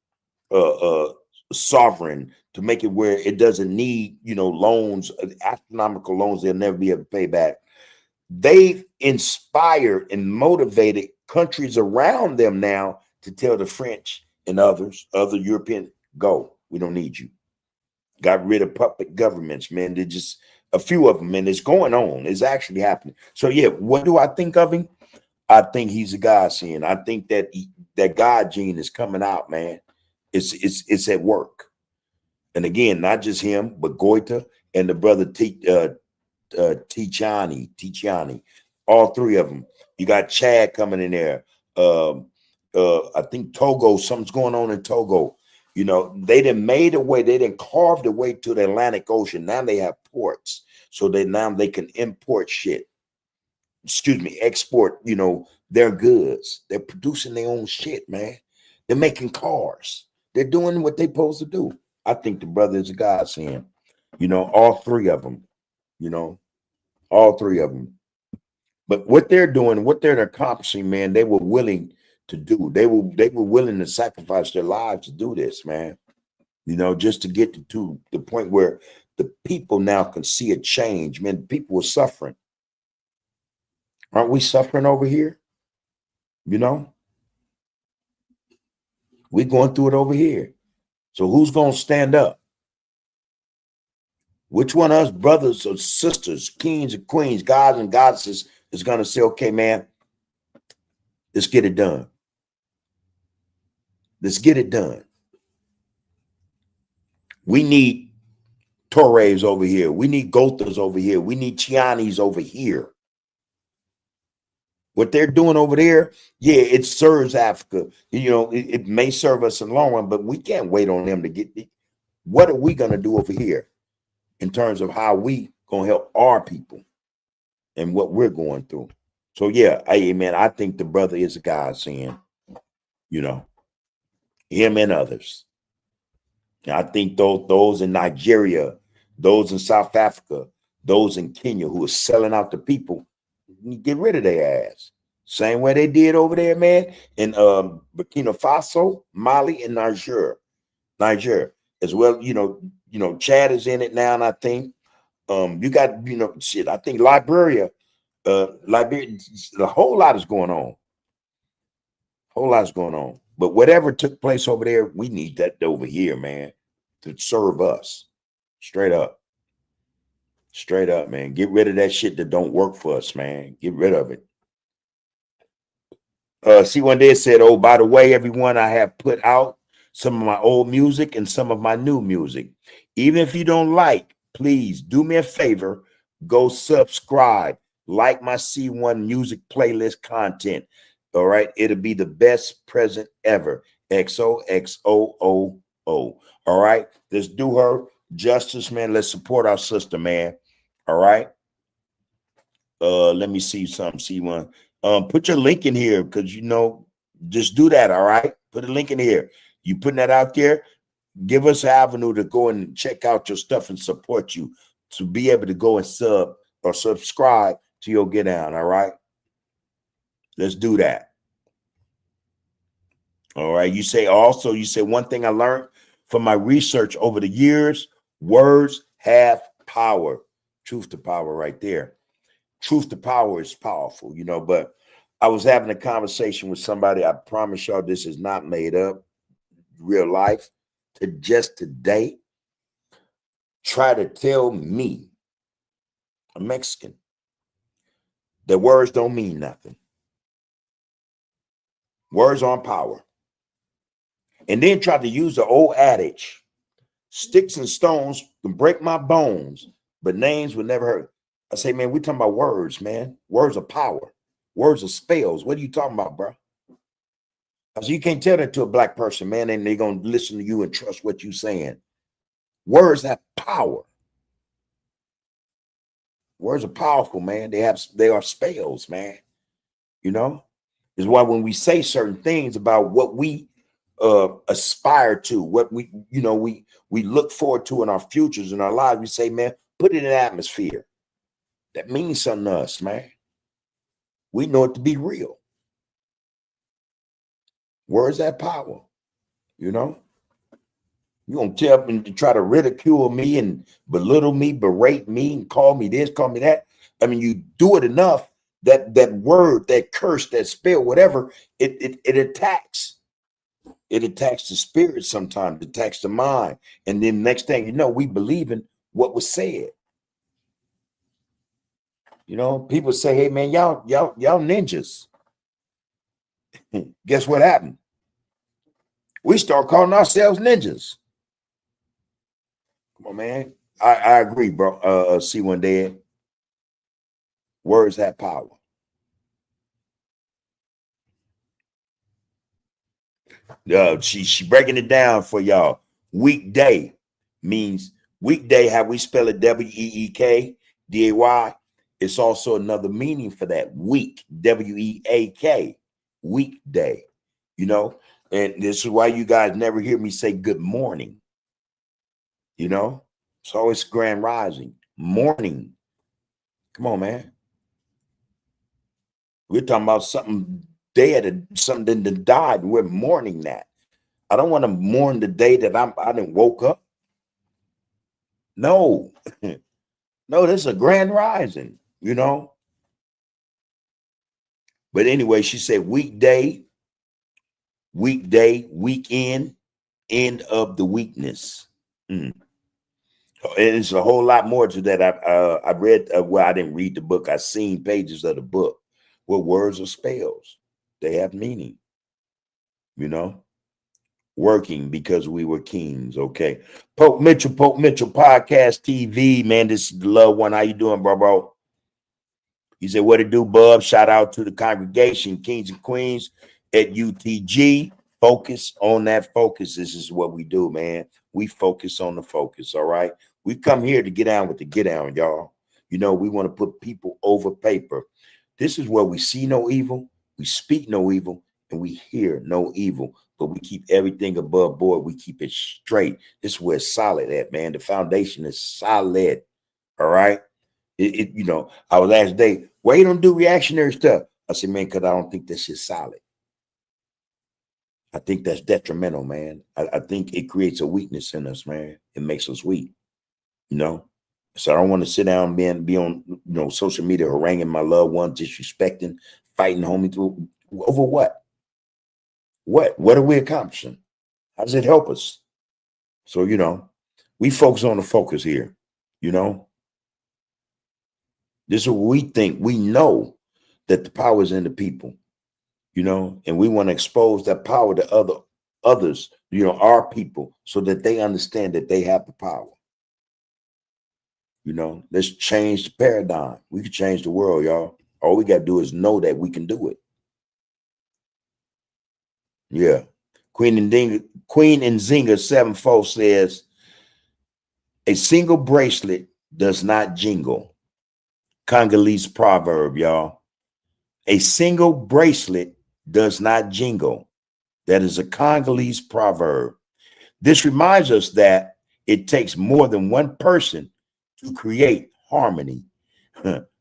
sovereign, to make it where it doesn't need, loans, astronomical loans they'll never be able to pay back. They've inspired and motivated countries around them now to tell the French and other European, go, we don't need you. Got rid of puppet governments, man. They're just a few of them, and it's going on. It's actually happening. So yeah, what do I think of him? I think he's a God-seeing. I think that that God gene is coming out, man. It's at work. And again, not just him, but Goita and the brother Tichani, all three of them. You got Chad coming in there. I think Togo, something's going on in Togo. They done made a way, they done carved a way to the Atlantic Ocean. Now they have ports. So now they can import shit. Export, their goods. They're producing their own shit, man. They're making cars. They're doing what they're supposed to do. I think the brother is a godsend. All three of them. All three of them. But what they're doing, what they're accomplishing, man, they were willing to do. They were willing to sacrifice their lives to do this, man. Just to get to the point where the people now can see a change. Man, people were suffering. Aren't we suffering over here? We're going through it over here. So who's going to stand up? Which one of us brothers or sisters, kings and queens, gods and goddesses is going to say, okay, man, let's get it done. Let's get it done. We need Torres over here. We need Gothas over here. We need Chianis over here. What they're doing over there, yeah, it serves Africa. It may serve us in the long run, but we can't wait on them to get it. What are we going to do over here in terms of how we going to help our people and what we're going through? So, yeah, man, I think the brother is a godsend, him and others. And I think those in Nigeria, those in South Africa, those in Kenya who are selling out the people, get rid of their ass. Same way they did over there, man, in Burkina Faso, Mali, and Niger as well. Chad is in it now, and I think you got I think Liberia, a whole lot is going on. Whole lot is going on. But whatever took place over there, we need that over here, man, to serve us. Straight up, man. Get rid of that shit that don't work for us, man. Get rid of it. See, one day it said, oh, by the way, everyone, I have put out some of my old music and some of my new music. Even if you don't like, please do me a favor, go subscribe, like my C1 music playlist content. All right, it'll be the best present ever. XOXOOO. All right, let's do her justice, man. Let's support our sister, man. All right. Let me see something. C1. Put your link in here because just do that. All right. Put a link in here. You putting that out there, give us an avenue to go and check out your stuff and support you to be able to go and sub or subscribe to your Get Down. All right. Let's do that. All right. You say one thing I learned from my research over the years, words have power. Truth to power right there. Truth to power is powerful, but I was having a conversation with somebody. I promise y'all this is not made up. Real life. To just today try to tell me, a Mexican, that words don't mean nothing. Words aren't power. And then try to use the old adage, sticks and stones can break my bones, but names will never hurt. I say, man, we're talking about words, man. Words are power. Words are spells. What are you talking about, bro? So you can't tell that to a black person, man, and they're going to listen to you and trust what you're saying. Words have power. Words are powerful, man. They are spells, man. Is why when we say certain things about what we aspire to, what we look forward to in our futures, in our lives, we say, man, put it in atmosphere. that means something to us, man. We know it to be real. Words have power, you know. You gonna tell me to try to ridicule me and belittle me, berate me, and call me this, call me that. I mean, you do it enough that word, that curse, that spell, whatever, it attacks. It attacks the spirit sometimes, it attacks the mind. And then next thing you know, we believe in what was said. You know, people say, hey man, y'all ninjas. Guess what happened? We start calling ourselves ninjas. Come on, man. I agree, bro. C1 Dead. Words have power. She breaking it down for y'all. Weekday means weekday, how we spell it, WEEKDAY. It's also another meaning for that. Week, WEAK, weekday. You know, and this is why you guys never hear me say good morning. You know, it's always grand rising. Morning. Come on, man. We're talking about something dead, something that died, and we're mourning that. I don't want to mourn the day that I didn't woke up. No, no, this is a grand rising, you know. But anyway, she said weekday, weekend, end of the weakness. And it's a whole lot more to that. I read, well, I didn't read the book. I seen pages of the book where words are spells. They have meaning, you know. Working because we were kings. Okay. Pope Mitchell Podcast TV, man. This is the loved one. How you doing, bro? He said, what it do, bub? Shout out to the congregation, kings and queens at UTG. Focus on that focus. This is what we do, man. We focus on the focus. All right. We come here to get down with the get down, y'all. You know, we want to put people over paper. This is where we see no evil, we speak no evil, and we hear no evil. But we keep everything above board. We keep it straight. This is where it's solid at, man. The foundation is solid. All right. You know, I was asked today, why you don't do reactionary stuff? I said, man, because I don't think that shit's solid. I think that's detrimental, man. I think it creates a weakness in us, man. It makes us weak, you know. So I don't want to sit down and be on, you know, social media haranguing my loved ones, disrespecting, fighting homie through over what? What are we accomplishing? How does it help us? So, you know, we focus on the focus here, you know. This is what we think. We know that the power is in the people, you know, and we want to expose that power to others, you know, our people, so that they understand that they have the power. You know, let's change the paradigm. We can change the world, y'all. All we got to do is know that we can do it. Yeah. Queen and Zinga 7-4 says, a single bracelet does not jingle. Congolese proverb, y'all. A single bracelet does not jingle. That is a Congolese proverb. This reminds us that it takes more than one person to create harmony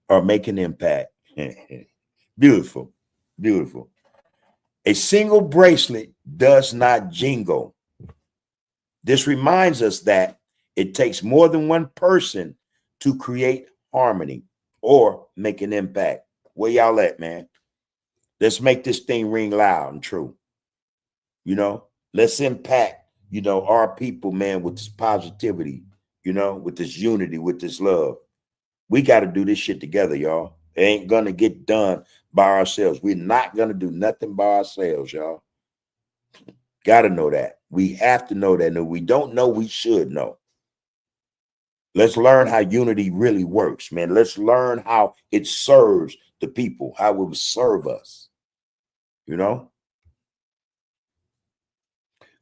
or make an impact. Beautiful, beautiful. A single bracelet does not jingle. This reminds us that it takes more than one person to create harmony or make an impact. Where y'all at, man? Let's make this thing ring loud and true. You know, let's impact, you know, our people, man, with this positivity, you know, with this unity, with this love. We got to do this shit together, y'all. It ain't going to get done by ourselves. We're not going to do nothing by ourselves, y'all. Got to know that. We have to know that. And if we don't know, we should know. Let's learn how unity really works, man. Let's learn how it serves the people, how it will serve us, you know?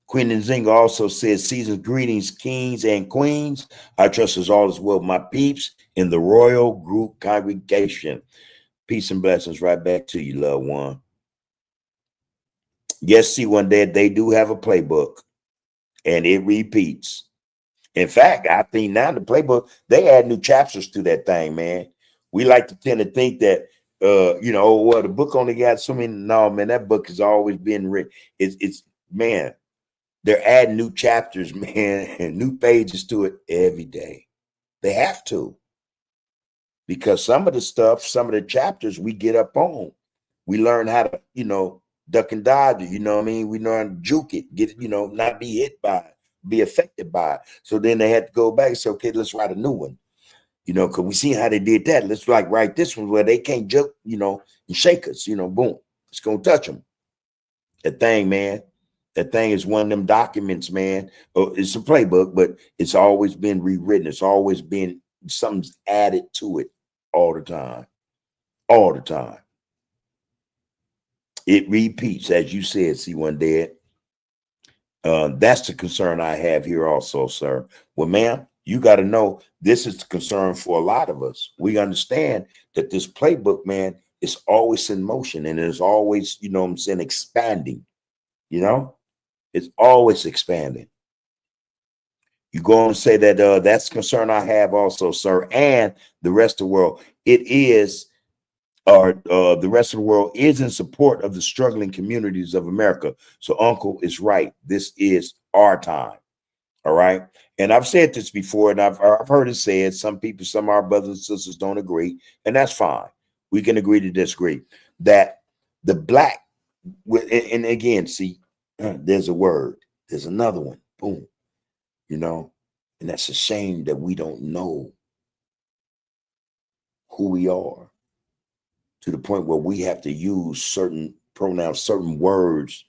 Queen and Zinga also says, season's greetings, kings and queens. I trust us all as well, my peeps in the royal group congregation. Peace and blessings right back to you, loved one. Yes, C1 Dead, they do have a playbook, and it repeats. In fact, I think now the playbook, they add new chapters to that thing, man. We like to tend to think that, oh, well, the book only got so many. No, man, that book has always been written. It's man, they're adding new chapters, man, and new pages to it every day. They have to, because some of the stuff, some of the chapters we get up on, we learn how to, duck and dodge it. You know what I mean? We learn to juke it, get it, not be hit by it, be affected by it. So then they had to go back and say, okay, let's write a new one. Because we see how they did that. Let's write this one where they can't joke, and shake us, boom. It's gonna touch them. That thing, man. That thing is one of them documents, man. It's a playbook, but it's always been rewritten. It's always been something's added to it all the time. All the time. It repeats, as you said, C1 Dead. That's the concern I have here also, sir. Well, ma'am, you got to know this is the concern for a lot of us. We understand that this playbook, man, is always in motion, and it's always, expanding. It's always expanding. You go on and say that that's the concern I have also, sir, and the rest of the world. It is, or the rest of the world is in support of the struggling communities of America. So Uncle is right. This is our time. All right. And I've said this before, and I've heard it said. Some people, some of our brothers and sisters don't agree, and that's fine. We can agree to disagree. That the black, and again, see, there's a word, there's another one, boom, and that's a shame that we don't know who we are to the point where we have to use certain pronouns, certain words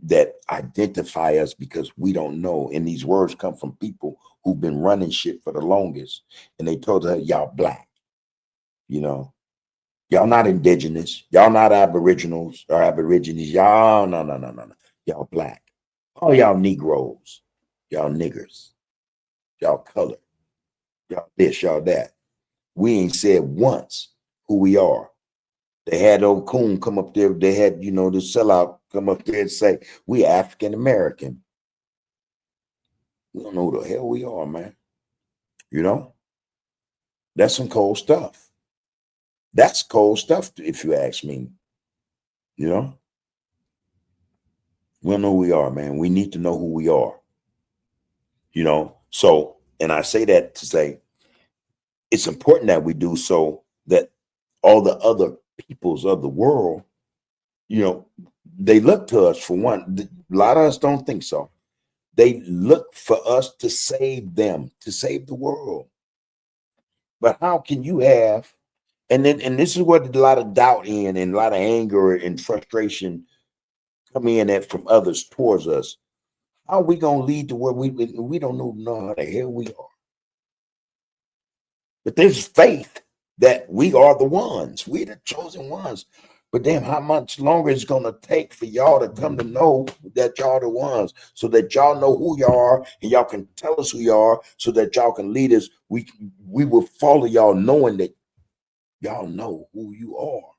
that identify us because we don't know. And these words come from people who've been running shit for the longest. And they told us, y'all black, y'all not indigenous. Y'all not aboriginals or aborigines. Y'all, no. Y'all black. Oh, y'all Negroes. Y'all niggers. Y'all color. Y'all this, y'all that. We ain't said once who we are. They had old Coon come up there. They had, the sellout come up there and say, we African American. We don't know who the hell we are, man. That's some cold stuff. That's cold stuff, if you ask me. We don't know who we are, man. We need to know who we are. So, and I say that to say, it's important that we do so that all the other peoples of the world, they look to us for one. A lot of us don't think so. They look for us to save them, to save the world. But how can you have, and this is what a lot of doubt and a lot of anger and frustration come in at from others towards us. How are we going to lead to where we don't know how the hell we are? But there's faith that we are the ones. We're the chosen ones. But damn, how much longer is it going to take for y'all to come to know that y'all the ones, so that y'all know who y'all are and y'all can tell us who y'all are, so that y'all can lead us. We will follow y'all knowing that y'all know who you are.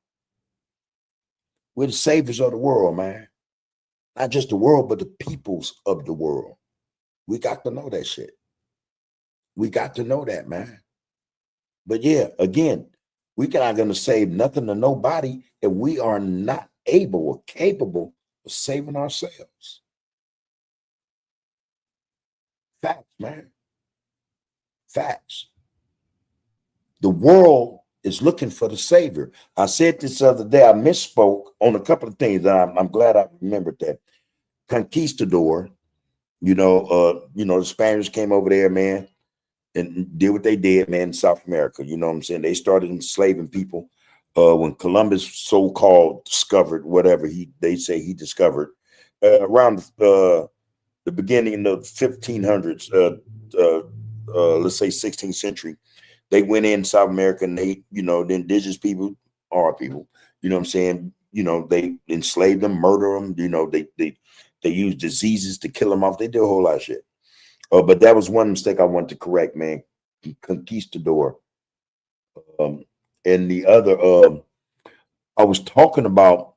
We're the saviors of the world, man. Not just the world, but the peoples of the world. We got to know that shit. We got to know that, man. But yeah, again, we're not going to save nothing to nobody if we are not able or capable of saving ourselves. Facts, man. Facts. The world is looking for the savior. I said this other day, I misspoke on a couple of things. I'm glad I remembered that. Conquistador, the Spaniards came over there, man, and did what they did, man, in South America. You know what I'm saying? They started enslaving people. When Columbus so-called discovered whatever they say he discovered, around the beginning of 1500s, let's say 16th century, they went in South America and they, the indigenous people, our people, you know what I'm saying? They enslaved them, murder them, they used diseases to kill them off. They did a whole lot of shit. But that was one mistake I wanted to correct, man. Conquistador. And the other, I was talking about,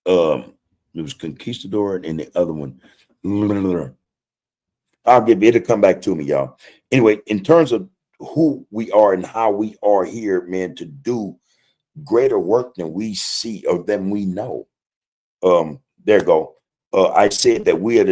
it was Conquistador and the other one. It'll come back to me, y'all. Anyway, in terms of who we are and how we are here, man, to do greater work than we see or than we know. There you go. I said that we are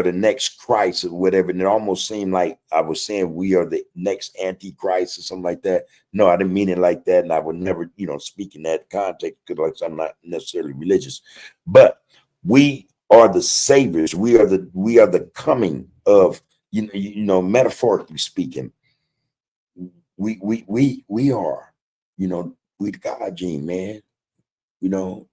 the next Christ or whatever, and it almost seemed like I was saying we are the next Antichrist or something like that. No, I didn't mean it like that, and I would never, speak in that context because, like, I'm not necessarily religious, but we are the saviors. We are the coming of, metaphorically speaking. We are, we the God gene, man. You know,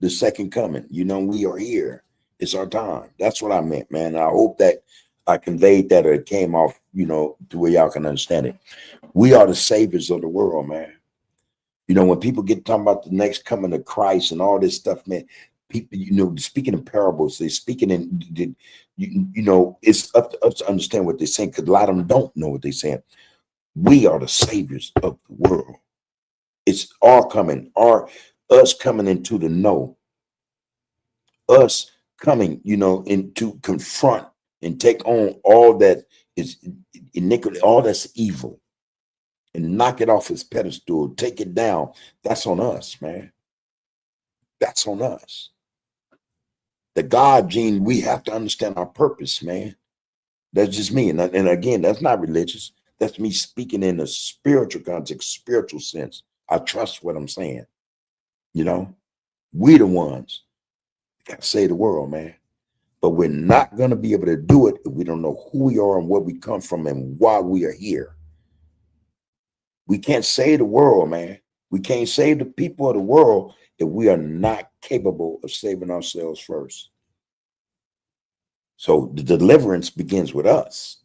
the second coming. We are here. It's our time. That's what I meant, man. I hope that I conveyed that, or it came off, to where y'all can understand it. We are the saviors of the world, man. When people get talking about the next coming of Christ and all this stuff, man, people, speaking in parables, they're speaking in, it's up to us to understand what they're saying, because a lot of them don't know what they're saying. We are the saviors of the world. It's us coming into the know, us coming, and to confront and take on all that is iniquity, all that's evil, and knock it off its pedestal, take it down. That's on us, man. That's on us. The God gene, we have to understand our purpose, man. That's just me. And again, that's not religious. That's me speaking in a spiritual context, spiritual sense. I trust what I'm saying. We the ones got to save the world, man. But we're not going to be able to do it if we don't know who we are and where we come from and why we are here. We can't save the world, man. We can't save the people of the world if we are not capable of saving ourselves first. So the deliverance begins with us,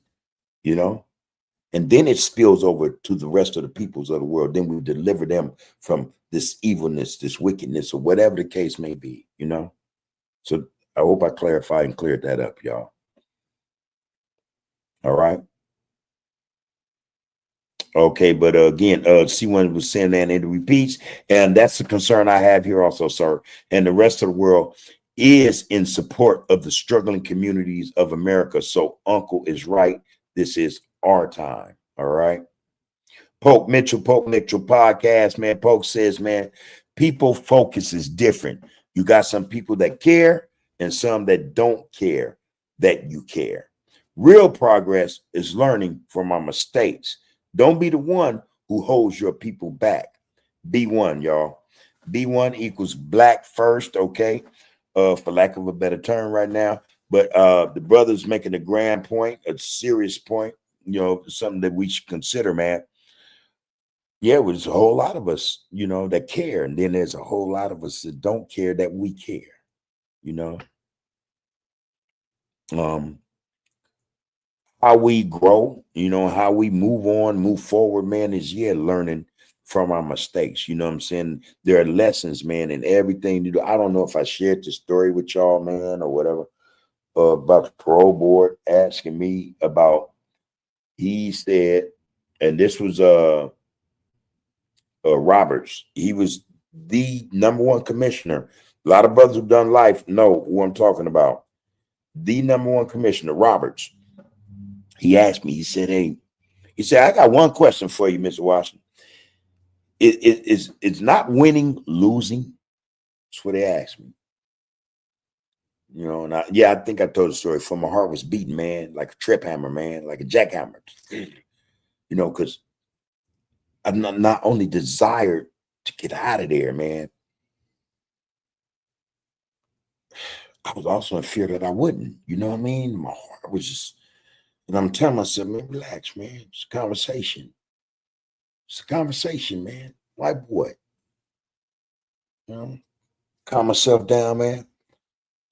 and then it spills over to the rest of the peoples of the world. Then we deliver them from this evilness, this wickedness, or whatever the case may be, So I hope I clarified and cleared that up, y'all. All right. Okay, but again, C1 was saying that, and it repeats, and that's the concern I have here also, sir. And the rest of the world is in support of the struggling communities of America. So Uncle is right. This is our time. All right. Poke Mitchell podcast, man. Poke says, man, people focus is different. You got some people that care and some that don't care that you care. Real progress is learning from our mistakes. Don't be the one who holds your people back. Be one, y'all. Be one equals black first, okay? For lack of a better term right now. But the brother's making a grand point, a serious point, something that we should consider, man. Yeah, there's a whole lot of us, that care. And then there's a whole lot of us that don't care that we care, how we grow, how we move forward, man, is learning from our mistakes. You know what I'm saying? There are lessons, man, in everything you do. I don't know if I shared the story with y'all, man, or whatever, about the parole board asking me about, he said, and this was Roberts. He was the number one commissioner. A lot of brothers who've done life know who I'm talking about. The number one commissioner, Roberts. He asked me, he said, hey, I got one question for you, Mr. Washington. It's not winning, losing. That's what they asked me. And I think I told the story. For my heart was beating, man, like a trip hammer, man, like a jackhammer. Because I not only desired to get out of there, man, I was also in fear that I wouldn't. You know what I mean? My heart was just, and I'm telling myself, man, relax, man. It's a conversation. It's a conversation, man. Like what? Calm myself down, man.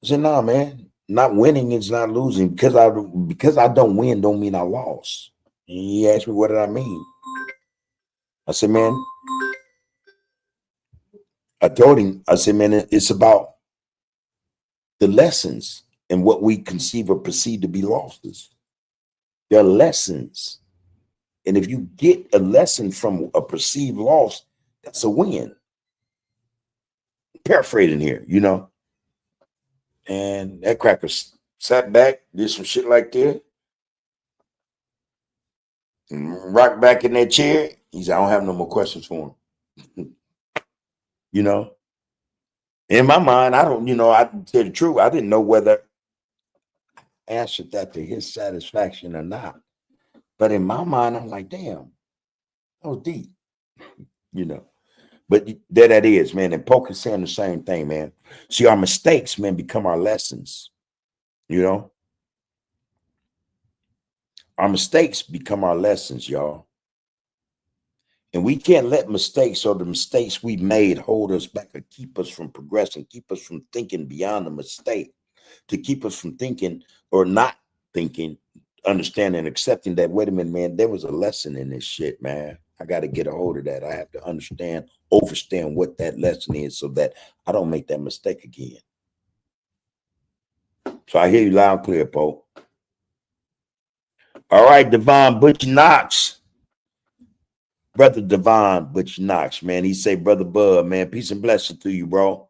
I said, nah, man. Not winning is not losing. Because I don't win, don't mean I lost. And he asked me, what did I mean? I said, man, I told him, I said, man, it's about the lessons and what we conceive or perceive to be losses. There are lessons. And if you get a lesson from a perceived loss, that's a win. Paraphrasing here, And that cracker sat back, did some shit like that. rock back in that chair. He said, I don't have no more questions for him. You know, in my mind, I don't, I tell the truth, I didn't know whether I answered that to his satisfaction or not. But in my mind, I'm like, damn, that was deep, you know. But there that is, man. And Poke's saying the same thing, man. See, our mistakes, man, become our lessons, you know. Our mistakes become our lessons, y'all. And we can't let mistakes or the mistakes we made hold us back or keep us from progressing, keep us from thinking beyond the mistake, to keep us from thinking or not thinking, understanding, accepting that, wait a minute, man, there was a lesson in this shit, man. I got to get a hold of that. I have to understand, overstand what that lesson is so that I don't make that mistake again. So I hear you loud and clear, Pope. All right, Devon Butch Knox. Brother Devon Butch Knox, man. He say, Brother Bud, man, peace and blessing to you, bro.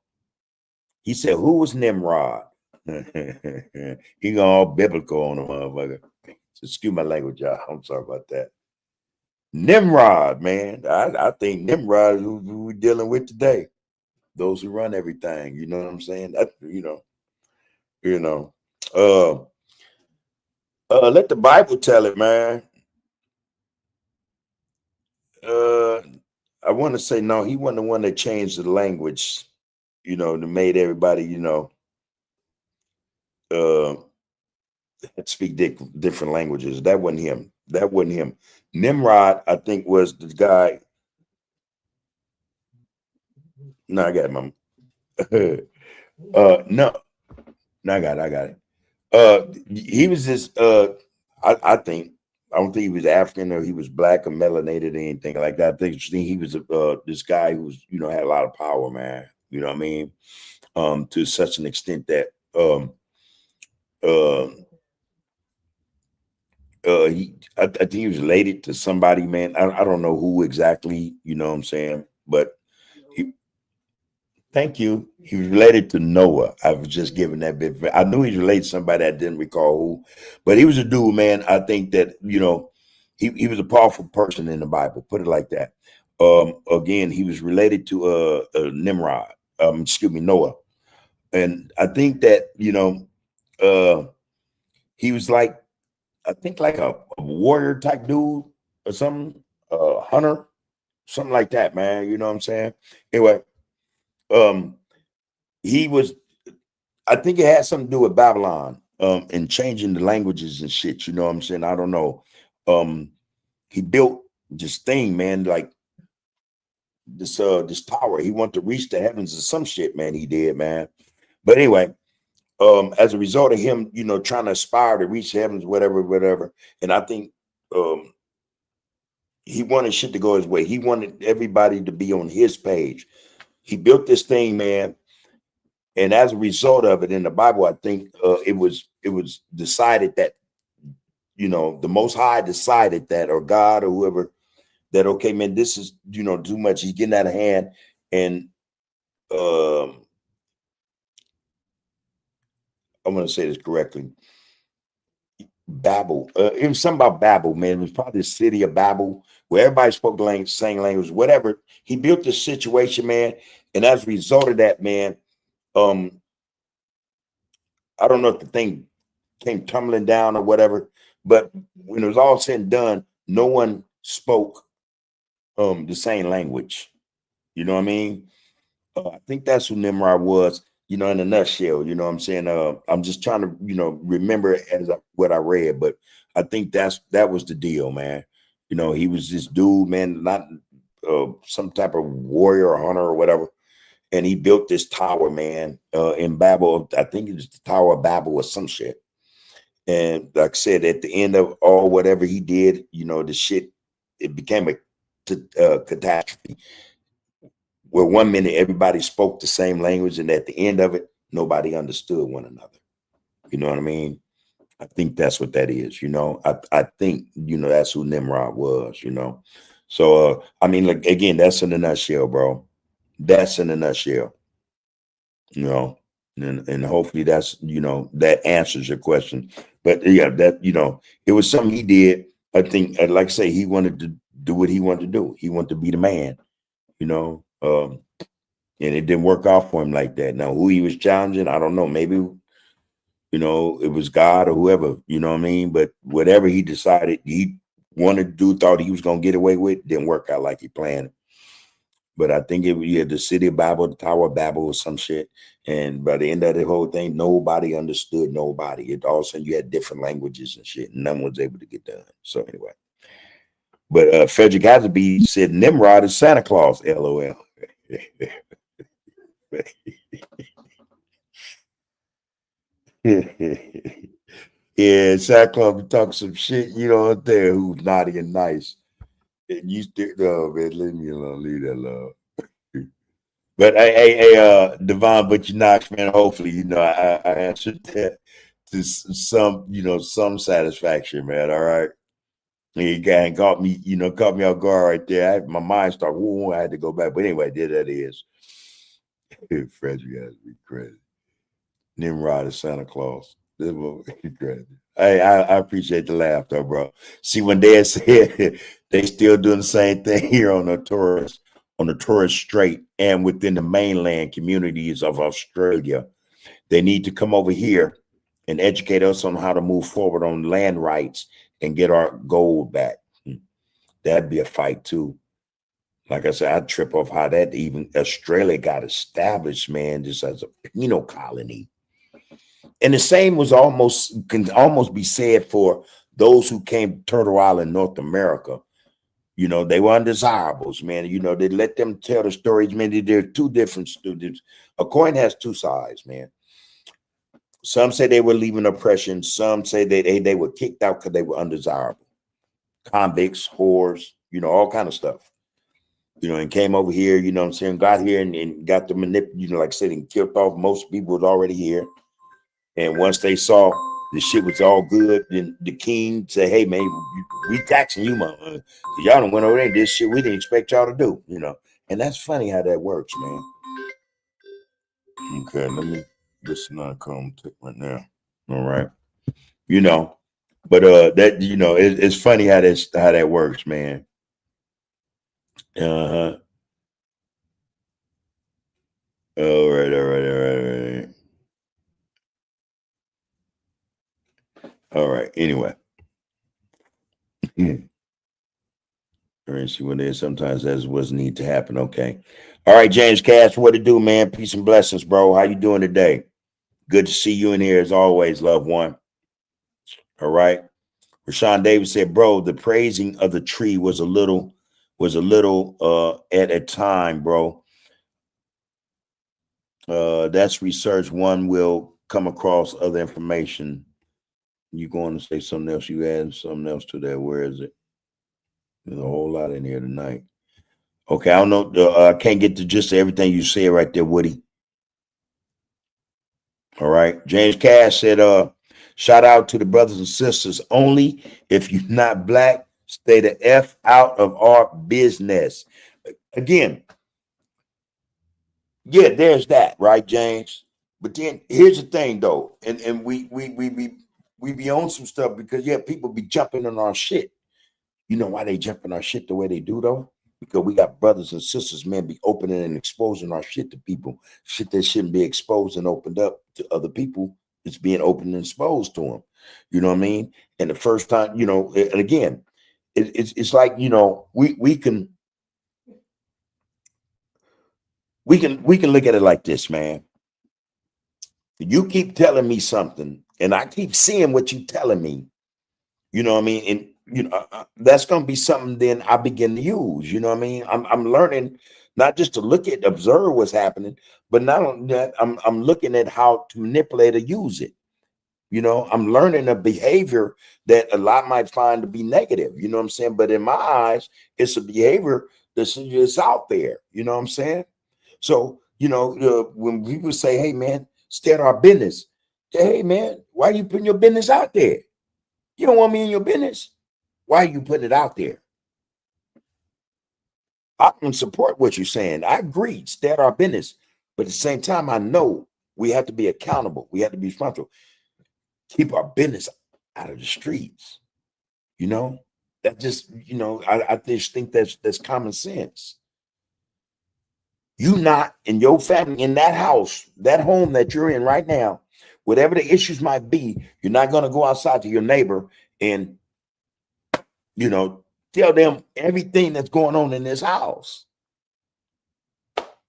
He said, who was Nimrod? He got all biblical on the motherfucker. Excuse my language, y'all. I'm sorry about that. Nimrod, man. I think Nimrod is who we're dealing with today. Those who run everything. You know what I'm saying? That, let the Bible tell it, man. I want to say no, he wasn't the one that changed the language, that made everybody, speak different languages. That wasn't him. That wasn't him. Nimrod, I think, was the guy. No, I got him. No, I got it. He was this. I think. I don't think he was African or he was black or melanated or anything like that. I think he was this guy who was, had a lot of power, man. You know what I mean? To such an extent that I think he was related to somebody, man. I don't know who exactly, you know what I'm saying, but thank you. He was related to Noah. I was just giving that bit. I knew he was related to somebody. I didn't recall who, but he was a dude, man. I think that he was a powerful person in the Bible. Put it like that. Again, he was related to Nimrod. Excuse me, Noah, and I think that he was like, I think like a warrior type dude or something, hunter, something like that, man. You know what I'm saying? Anyway, um, he was. I think it had something to do with Babylon, and changing the languages and shit. You know what I'm saying? I don't know. He built this thing, man, like this tower. He wanted to reach the heavens or some shit, man. He did, man. But anyway, as a result of him, trying to aspire to reach heavens, whatever. And I think he wanted shit to go his way. He wanted everybody to be on his page. He built this thing, man. And as a result of it in the Bible, I think it was decided that, the Most High decided that, or God or whoever, that, okay, man, this is, too much. He's getting out of hand. And I'm going to say this correctly. Babel. It was something about Babel, man. It was probably the city of Babel where everybody spoke the language, same language, whatever. He built this situation, man. And as a result of that, man, I don't know if the thing came tumbling down or whatever, but when it was all said and done, no one spoke the same language. You know what I mean? I think that's who Nimrod was, in a nutshell. You know what I'm saying? I'm just trying to, remember what I read, but I think that was the deal, man. He was this dude, man, not some type of warrior or hunter or whatever. And he built this tower, man, in Babel. I think it was the Tower of Babel or some shit. And like I said, at the end of all whatever he did, the shit, it became a catastrophe. Where one minute everybody spoke the same language, and at the end of it, nobody understood one another. You know what I mean? I think that's what that is. I think that's who Nimrod was. So I mean, like, again, that's in a nutshell, bro. That's in a nutshell. And hopefully that's that answers your question. But yeah, that it was something he did I think, like I say, he wanted to do what he wanted to do. He wanted to be the man, you know. And it didn't work out for him like that. Now, who he was challenging, I don't know. Maybe, it was God or whoever, you know what I mean? But whatever he decided he wanted to do, thought he was going to get away with, didn't work out like he planned. But I think he had the city of Babel, the Tower of Babel, or some shit. And by the end of the whole thing, nobody understood nobody. It all of a sudden you had different languages and shit, and none was able to get done. So anyway. But Frederick Hathaway said Nimrod is Santa Claus, LOL. Yeah, Santa Claus be talking some shit, out there who's naughty and nice. And you still, no, man, leave me alone, leave that alone. But hey, Devon Butcher Knox, man, hopefully, I answered that to some, some satisfaction, man. All right. He guy caught me, caught me off guard right there. My mind started, whoa, I had to go back. But anyway, there that is. Frederick has to be crazy. Nimrod is Santa Claus. This will be crazy. Hey, I appreciate the laugh though, bro. See, when they said they still doing the same thing here on the Torres Strait and within the mainland communities of Australia. They need to come over here and educate us on how to move forward on land rights and get our gold back. That'd be a fight too. Like I said, I'd trip off how that even Australia got established, man, just as a penal colony. And the same can almost be said for those who came to Turtle Island, North America. They were undesirables, man. They let them tell the stories, man. They're two different students. A coin has two sides, man. Some say they were leaving oppression. Some say they were kicked out because they were undesirable. Convicts, whores, all kind of stuff. And came over here, what I'm saying, got here and got the like I said, and killed off most people was already here. And once they saw the shit was all good, then the king said, hey, man, we taxing you, man. Y'all done went over there and did shit we didn't expect y'all to do, And that's funny how that works, man. Okay, let me just not come take right now. All right. But that, it's funny how that works, man. Uh-huh. All right. All right. Anyway. All right, see what it is. Sometimes that's what's need to happen. Okay. All right, James Cash, what to do, man? Peace and blessings, bro. How you doing today? Good to see you in here as always, loved one. All right. Rashawn Davis said, bro, the praising of the tree was a little at a time, bro. That's research. One will come across other information. You going to say something else? You add something else to that? Where is it? There's a whole lot in here tonight. Okay, I don't know. I can't get to just everything you said right there, Woody. All right. James Cash said, shout out to the brothers and sisters. Only if you're not black, stay the F out of our business. Again, yeah, there's that, right, James? But then here's the thing though, and we be on some stuff because people be jumping on our shit. You know why they jump on our shit the way they do though? Because we got brothers and sisters, man, be opening and exposing our shit to people. Shit that shouldn't be exposed and opened up to other people. It's being opened and exposed to them. You know what I mean? And the first time, and again, it's like, we can look at it like this, man. You keep telling me something, and I keep seeing what you're telling me. You know what I mean? And that's going to be something then I begin to use. You know what I mean? I'm learning not just to observe what's happening, but not only that, I'm looking at how to manipulate or use it. I'm learning a behavior that a lot might find to be negative. You know what I'm saying? But in my eyes, it's a behavior that's just out there. You know what I'm saying? So, when people say, hey, man, stay out our business. Hey, man, why are you putting your business out there? You don't want me in your business. Why are you putting it out there? I can support what you're saying. I agree, stay out our business. But at the same time, I know we have to be accountable. We have to be responsible. Keep our business out of the streets. That just, I just think that's common sense. You not in your family, in that house, that home that you're in right now, whatever the issues might be, you're not going to go outside to your neighbor and, you know, tell them everything that's going on in this house,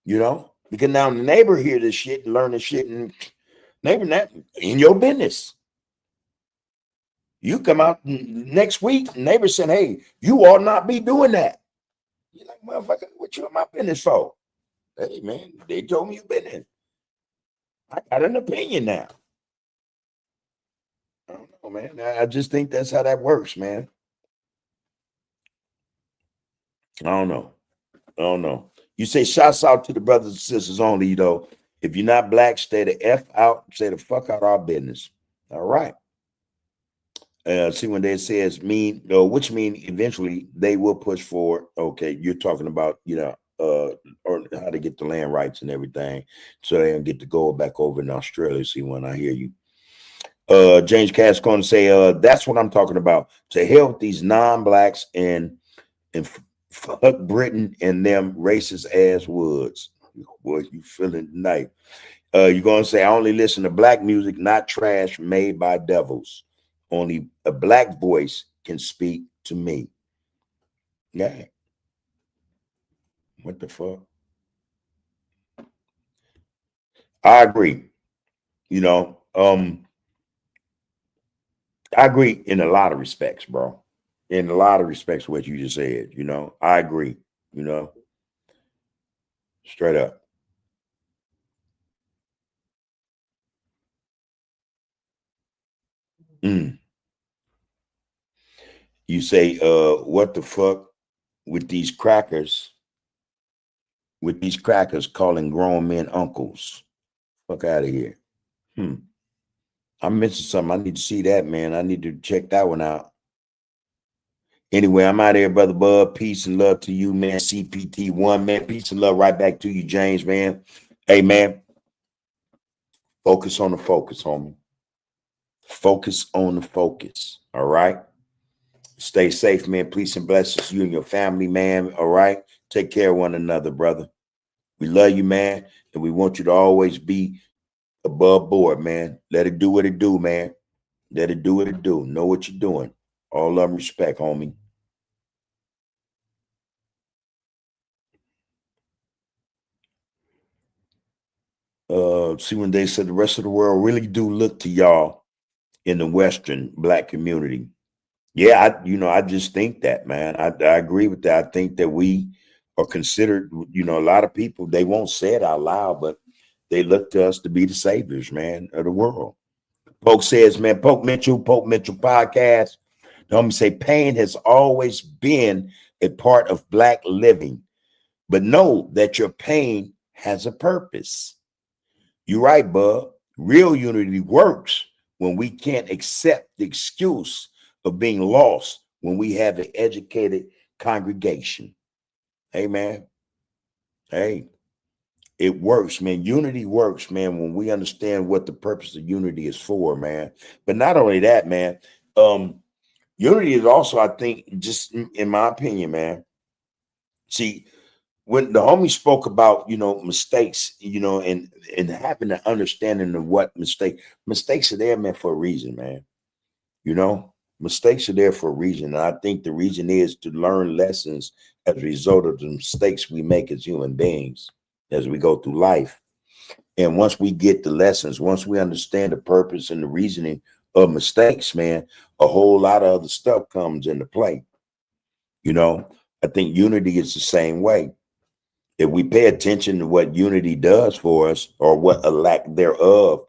because now the neighbor hear this shit and learn this shit, and neighbor, that in your business. You come out next week, neighbor said, hey, you ought not be doing that. You're like, motherfucker, what you in my business for? Hey, man, they told me you been in. I got an opinion now. I don't know, man. I just think that's how that works, man. I don't know. I don't know. You say shouts out to the brothers and sisters only, though. If you're not black, stay the F out, stay the fuck out of our business. All right. See when they says which mean eventually they will push forward. Okay, you're talking about, or how to get the land rights and everything, so they can get the gold back over in Australia. See when I hear you. James Cass going to say, that's what I'm talking about. To hell with these non-blacks and fuck Britain and them racist ass woods. Boy, you feeling tonight. You're going to say, I only listen to black music, not trash made by devils. Only a black voice can speak to me. Yeah. What the fuck? I agree. I agree in a lot of respects, bro. In a lot of respects, what you just said, I agree, straight up. Mm. You say, what the fuck with these crackers, calling grown men uncles? Fuck out of here. I'm missing something. I need to see that, man. I need to check that one out. Anyway, I'm out of here, brother Bud. Peace and love to you, man. CPT1, man. Peace and love right back to you, James, man. Hey, man. Focus on the focus, homie. Focus on the focus. All right. Stay safe, man. Peace and blessings, you and your family, man. All right. Take care of one another, brother. We love you, man. And we want you to always be above board, man. Let it do what it do, man. Let it do what it do. Know what you're doing. All love and respect, homie. See when they said the rest of the world really do look to y'all in the Western black community. Yeah, I just think that, man. I agree with that. I think that we are considered, a lot of people, they won't say it out loud, but they look to us to be the saviors, man, of the world. Poke says, man, Poke Mitchell podcast. The homie say pain has always been a part of black living, but know that your pain has a purpose. You're right, bud. Real unity works when we can't accept the excuse of being lost when we have an educated congregation. Hey, man. Hey, it works, man. Unity works, man, when we understand what the purpose of unity is for, man. But not only that, man, unity is also, I think, just in my opinion, man. See, when the homie spoke about, mistakes, and having an understanding of what mistakes are there, man, for a reason, man. Mistakes are there for a reason. And I think the reason is to learn lessons as a result of the mistakes we make as human beings as we go through life. And once we get the lessons, once we understand the purpose and the reasoning of mistakes, man, a whole lot of other stuff comes into play. I think unity is the same way. If we pay attention to what unity does for us, or what a lack thereof,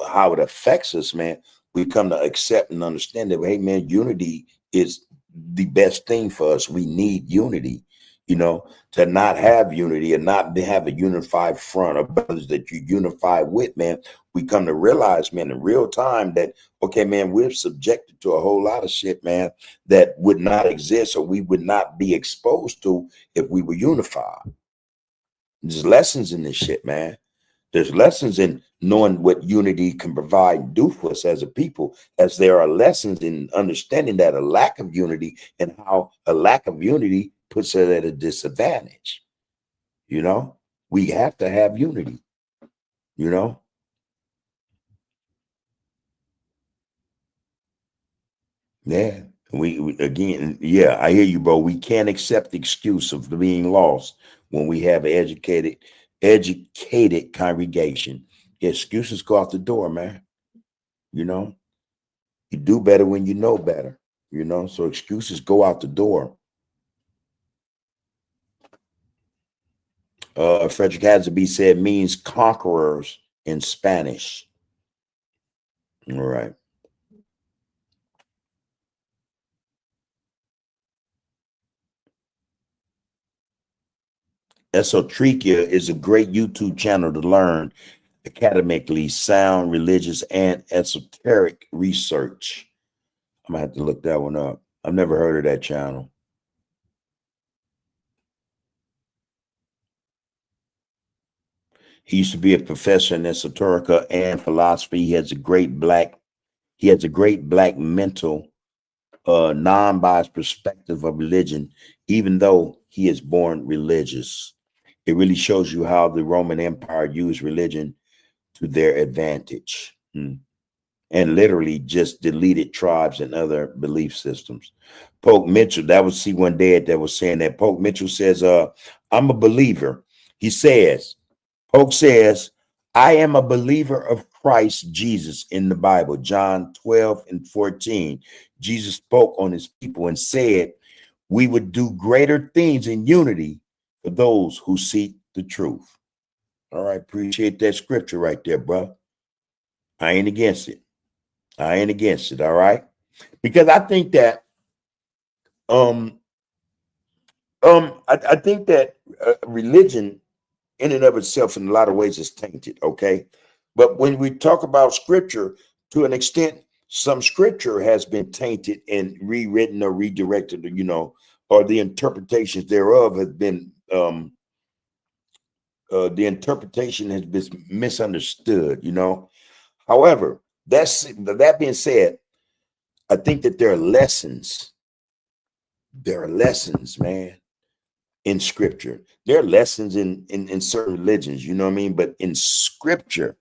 how it affects us, man, we come to accept and understand that, hey, man, unity is the best thing for us. We need unity, to not have unity and not have a unified front of brothers that you unify with, man. We come to realize, man, in real time that, okay, man, we're subjected to a whole lot of shit, man, that would not exist or we would not be exposed to if we were unified. There's lessons in this shit, man. There's lessons in knowing what unity can provide and do for us as a people, as there are lessons in understanding that a lack of unity and how a lack of unity puts us at a disadvantage. You know, we have to have unity, you know. Yeah. We again, yeah, I hear you, bro. We can't accept the excuse of being lost when we have an educated congregation. Excuses go out the door, man. You know, you do better when you know better, you know, so excuses go out the door. Frederick Hadsby said means conquerors in Spanish. All right. Esotricia is a great YouTube channel to learn academically sound religious and esoteric research. I'm gonna have to look that one up. I've never heard of that channel. He used to be a professor in esoterica and philosophy. He has a great black mental non-biased perspective of religion, even though he is born religious. It really shows you how the Roman Empire used religion to their advantage. And literally just deleted tribes and other belief systems. Pope Mitchell, that was C1 Dead that was saying that. Pope Mitchell says, I'm a believer. He says, Pope says, I am a believer of Christ Jesus in the Bible. John 12:14. Jesus spoke on his people and said, we would do greater things in unity for those who seek the truth. All right, appreciate that scripture right there, bro. I ain't against it. I ain't against it, all right? Because I think that um I think that religion in and of itself in a lot of ways is tainted, okay? But when we talk about scripture, to an extent, some scripture has been tainted and rewritten or redirected, you know, or the interpretations thereof has been the interpretation has been misunderstood, you know. However, that being said, I think that there are lessons. There are lessons, man, in scripture. There are lessons in certain religions, you know what I mean? But in scripture,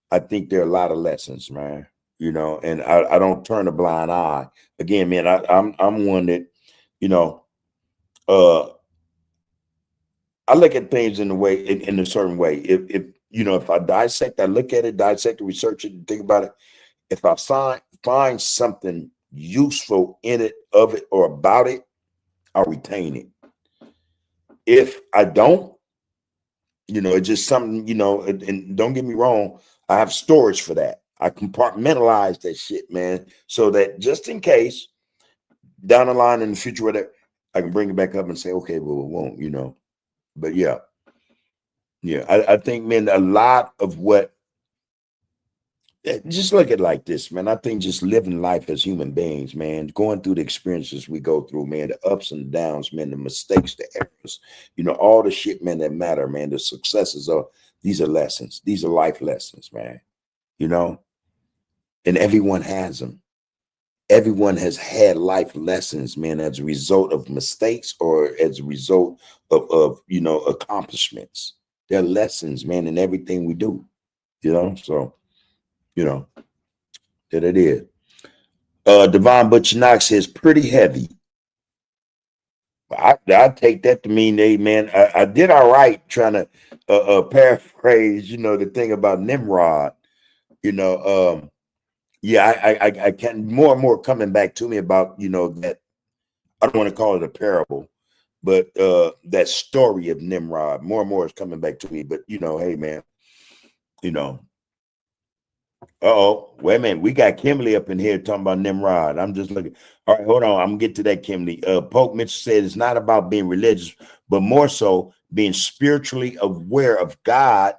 I think there are a lot of lessons, man. You know, and I don't turn a blind eye. Again, man, I'm one that, you know, uh I look at things in a way in a certain way. If you know, if I dissect, I look at it, dissect it, research it, and think about it. If I find something useful in it, of it, or about it, I'll retain it. If I don't, you know, it's just something, you know, and don't get me wrong, I have storage for that. I compartmentalize that shit, man, so that just in case down the line in the future, whatever, I can bring it back up and say, okay, well, it won't, you know. But yeah, yeah, I think, man, a lot of what just look at it like this, man. I think just living life as human beings, man, going through the experiences we go through, man, the ups and downs, man, the mistakes, the errors, you know, all the shit, man, that matter, man, the successes are, these are lessons. These are life lessons, man, you know, and everyone has them. Everyone has had life lessons, man, as a result of mistakes or as a result of you know, accomplishments. There are lessons, man, in everything we do, you know, so, you know, that it is. Devon Butcher Knox says pretty heavy. I take that to mean, hey man, I did all right trying to paraphrase, you know, the thing about Nimrod. You know, yeah, I can more and more coming back to me about, you know, that I don't want to call it a parable, but that story of Nimrod. More and more is coming back to me. But you know, hey man, you know, oh, wait a minute. We got Kimberly up in here talking about Nimrod. I'm just looking. All right, hold on. I'm gonna get to that, Kimberly. Pope Mitchell said it's not about being religious, but more so being spiritually aware of God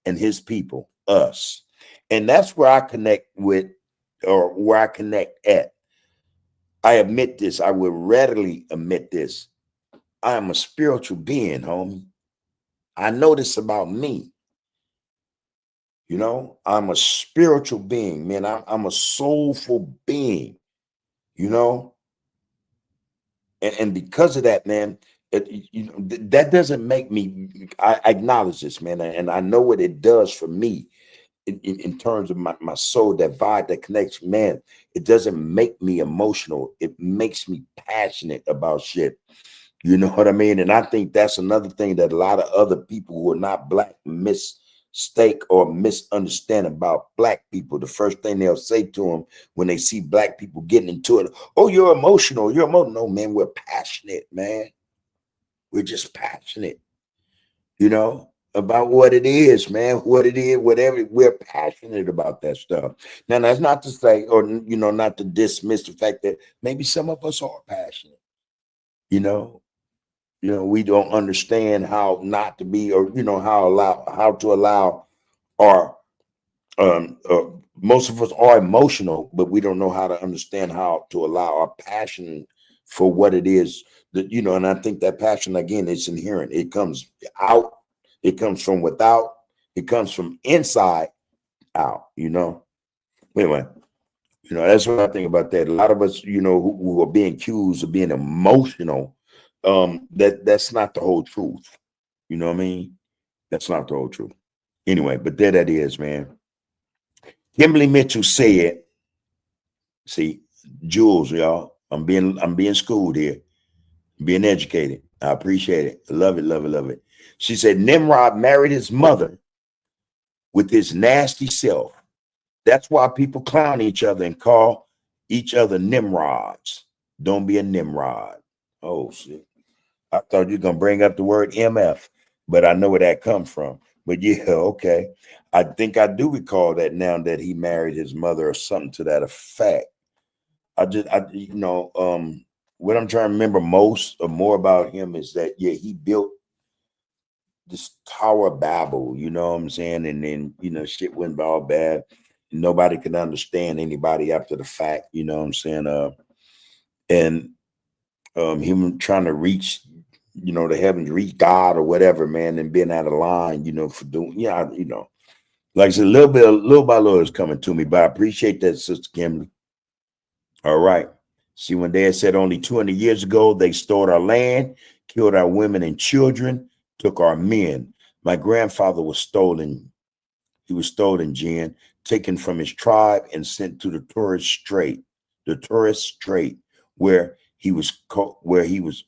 and his people, us. And that's where I connect with, or where I connect at. I admit this. I will readily admit this. I am a spiritual being, homie. I know this about me. You know, I'm a spiritual being, man. I'm a soulful being, you know, and because of that, man, that doesn't make me. I acknowledge this, man, and I know what it does for me in terms of my soul, that vibe that connects. Man, it doesn't make me emotional. It makes me passionate about shit. You know what I mean? And I think that's another thing that a lot of other people who are not black mistake or misunderstand about black people. The first thing they'll say to them when they see black people getting into it, oh, you're emotional. You're emotional. No, man, we're passionate, man. We're just passionate, you know, about what it is, man, what it is, whatever. We're passionate about that stuff. Now, that's not to say, or, you know, not to dismiss the fact that maybe some of us are passionate, you know. You know, we don't understand how not to be, or how to allow our most of us are emotional, but we don't know how to understand how to allow our passion for what it is that, you know. And I think that passion, again, it's inherent. It comes out, it comes from without, it comes from inside out, you know. Anyway, you know, that's what I think about that. A lot of us, you know, who are being accused of being emotional, that's not the whole truth. You know what I mean? That's not the whole truth. Anyway, but there that is, man. Kimberly Mitchell said, see, Jules, y'all, I'm being schooled here, being educated. I appreciate it. I love it, love it, love it. She said Nimrod married his mother with his nasty self. That's why people clown each other and call each other Nimrods. Don't be a Nimrod. Oh shit. I thought you were gonna bring up the word MF, but I know where that comes from. But yeah, okay. I think I do recall that now, that he married his mother or something to that effect. What I'm trying to remember most or more about him is that, yeah, he built this Tower of Babel, you know what I'm saying? And then, you know, shit went all bad. Nobody could understand anybody after the fact, you know what I'm saying? And him trying to reach, you know, the heavens, reach God or whatever, man, and being out of line, you know, for doing, yeah, you know, like I said, little by little is coming to me, but I appreciate that, Sister Kimberly. All right. See, when Dad said only 200 years ago, they stole our land, killed our women and children, took our men. My grandfather was stolen. He was stolen, Jen, taken from his tribe and sent to the Torres Strait, where he was where he was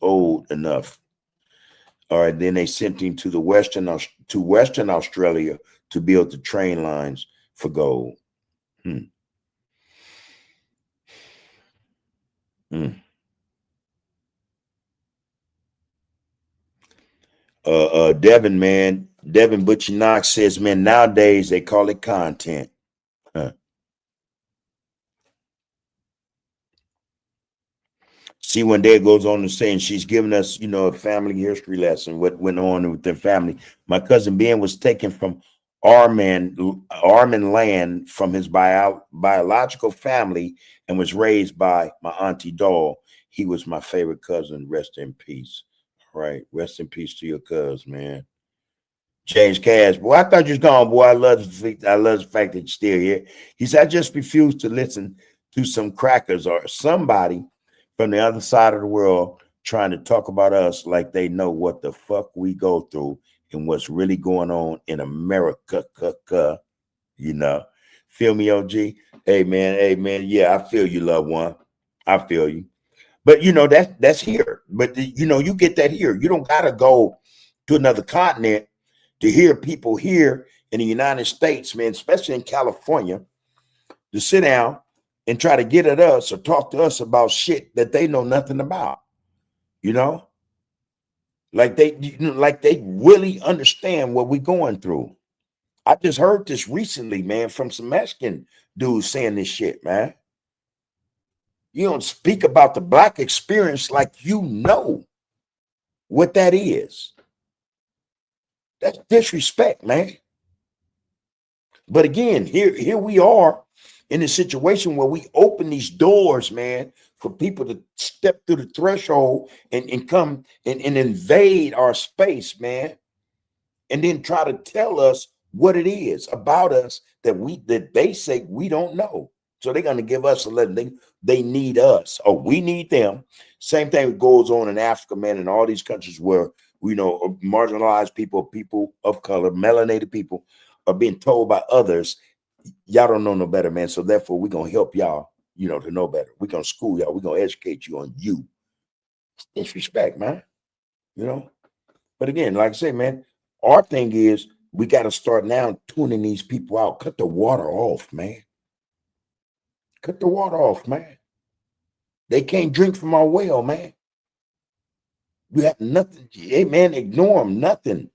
old enough. All right, then they sent him to Western Australia to build the train lines for gold. Hmm. Hmm. Devin, man, Devin Butchie Knox says, man, nowadays they call it content. Huh. See, when Dad goes on to say, and she's giving us, you know, a family history lesson, what went on with their family. My cousin Ben was taken from Armin land from his biological family and was raised by my auntie Doll. He was my favorite cousin. Rest in peace. All right. Rest in peace to your cousin, man. James Cash, boy, I thought you was gone, boy. I love the fact that you're still here. He said, I just refuse to listen to some crackers or somebody from the other side of the world trying to talk about us like they know what the fuck we go through and what's really going on in America. You know, feel me, OG? Hey man, yeah, I feel you, loved one. I feel you. But you know, that's here. But you know, you get that here. You don't gotta go to another continent to hear people here in the United States, man, especially in California, to sit down and try to get at us or talk to us about shit that they know nothing about. You know, like they really understand what we're going through. I just heard this recently, man, from some Mexican dudes saying this shit, man. You don't speak about the black experience like you know what that is. That's disrespect, man. But again, here we are in a situation where we open these doors, man, for people to step through the threshold and come and invade our space, man. and then try to tell us what it is about us that they say we don't know. So they're going to give us a lesson. They need us, or we need them. Same thing goes on in Africa, man, in all these countries where we know marginalized people, people of color, melanated people are being told by others, y'all don't know no better, man. So therefore, we're going to help y'all, to know better. We're going to school y'all. We're going to educate you on you. Disrespect, man. But again, like I say, man, our thing is we got to start now tuning these people out. Cut the water off, man. Cut the water off, man. They can't drink from our well, man. You have nothing. Hey, man, ignore them. Nothing.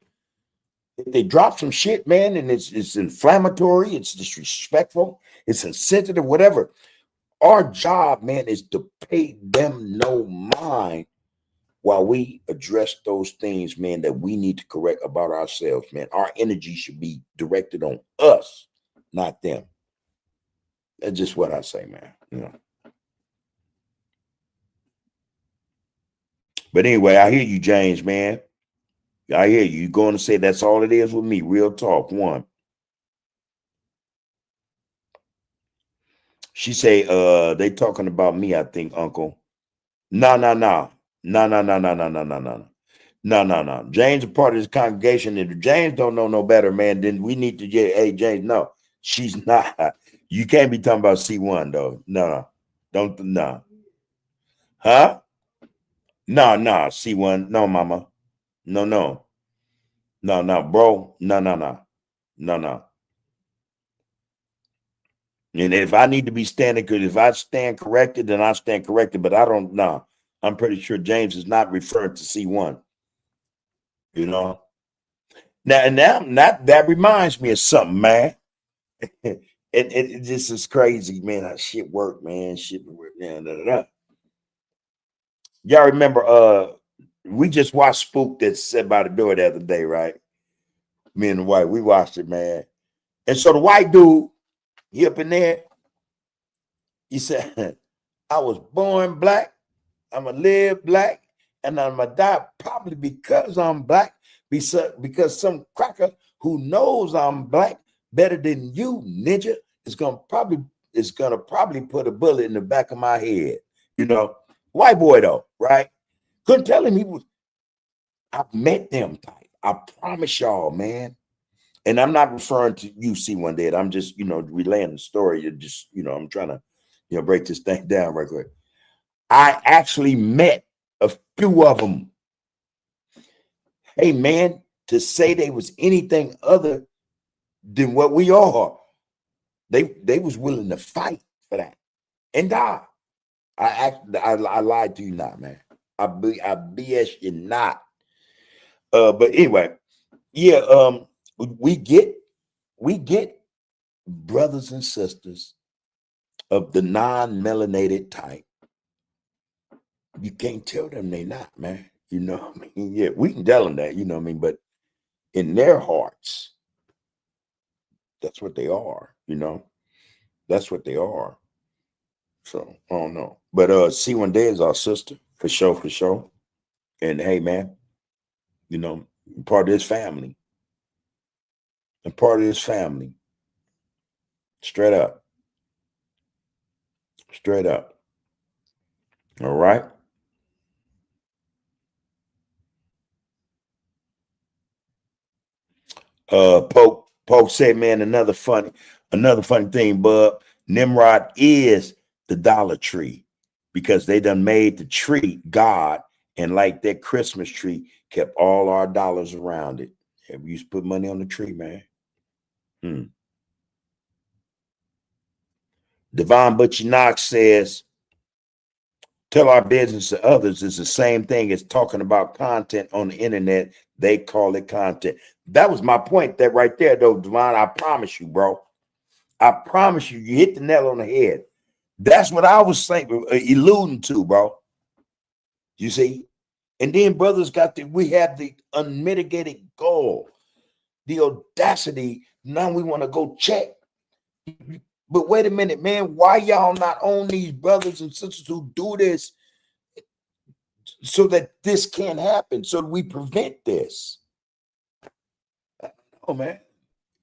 If they drop some shit, man, and it's inflammatory, it's disrespectful, it's insensitive, whatever. Our job, man, is to pay them no mind while we address those things, man, that we need to correct about ourselves, man. Our energy should be directed on us, not them. That's just what I say, man. But anyway, I hear you, James, man. I hear you. You're going to say that's all it is with me. Real talk. One. She say, they talking about me, I think, Uncle. No. No. James is part of this congregation. And if James don't know no better, man, then we need to get, hey, James, no, she's not. You can't be talking about C1, though. No. Don't, no. Huh? No, C1. No, mama. No, bro. No. And if I need to be standing, because if I stand corrected, then I stand corrected. But I don't know. I'm pretty sure James is not referring to C1. Now that reminds me of something, man. It just is crazy, man. How shit work, man. Shit work. Y'all remember? We just watched Spook that sat by the door the other day, right? Me and the white, we watched it, man. And so the white dude, he up in there. He said, I was born black, I'm going to live black, and I'm going to die probably because I'm black, because some cracker who knows I'm black better than you, ninja, is going to probably put a bullet in the back of my head. White boy though, right? Couldn't tell him I've met them type. I promise y'all, man. And I'm not referring to you, C1 Dead. I'm just, relaying the story. I'm trying to, break this thing down right quick. I actually met a few of them. Hey, man, to say they was anything other than what we are, they was willing to fight for that and die. I lied to you not, man. I BS you not. But anyway, yeah, we get brothers and sisters of the non-melanated type. You can't tell them they not, man. You know what I mean? Yeah, we can tell them that, you know what I mean? But in their hearts, that's what they are, That's what they are. So I don't know. But C1 Day is our sister, for sure. And hey, man, part of his family. And part of his family. Straight up. All right. Pope said, man, another funny thing, bub. Nimrod is the Dollar Tree because they done made the tree God, and like that Christmas tree kept all our dollars around it. Yeah, we used to put money on the tree, man. Devon Butchie Knox says, tell our business to others is the same thing as talking about content on the internet. They call it content. That was my point there right there, though, Devon. I promise you, bro. I promise you, you hit the nail on the head. That's what I was saying, alluding to, bro. You see? And then brothers we have the unmitigated goal, the audacity. Now we want to go check. But wait a minute, man. Why y'all not on these brothers and sisters who do this so that this can't happen, so that we prevent this? Oh man,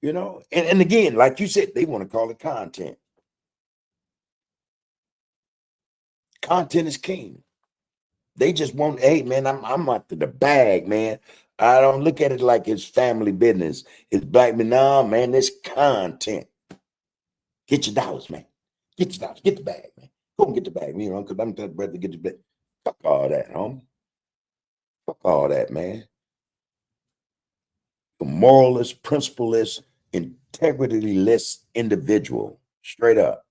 and again, like you said, they want to call it content. Content is king. They just want, hey man, I'm out to the bag, man. I don't look at it like it's family business. It's black man. No, man, this content. Get your dollars, man. Get your dollars. Get the bag, man. Go and get the bag, because I'm ready to get the bag. Fuck all that, homie. Fuck all that, man. A moralist, principleless, integrity-less individual. Straight up.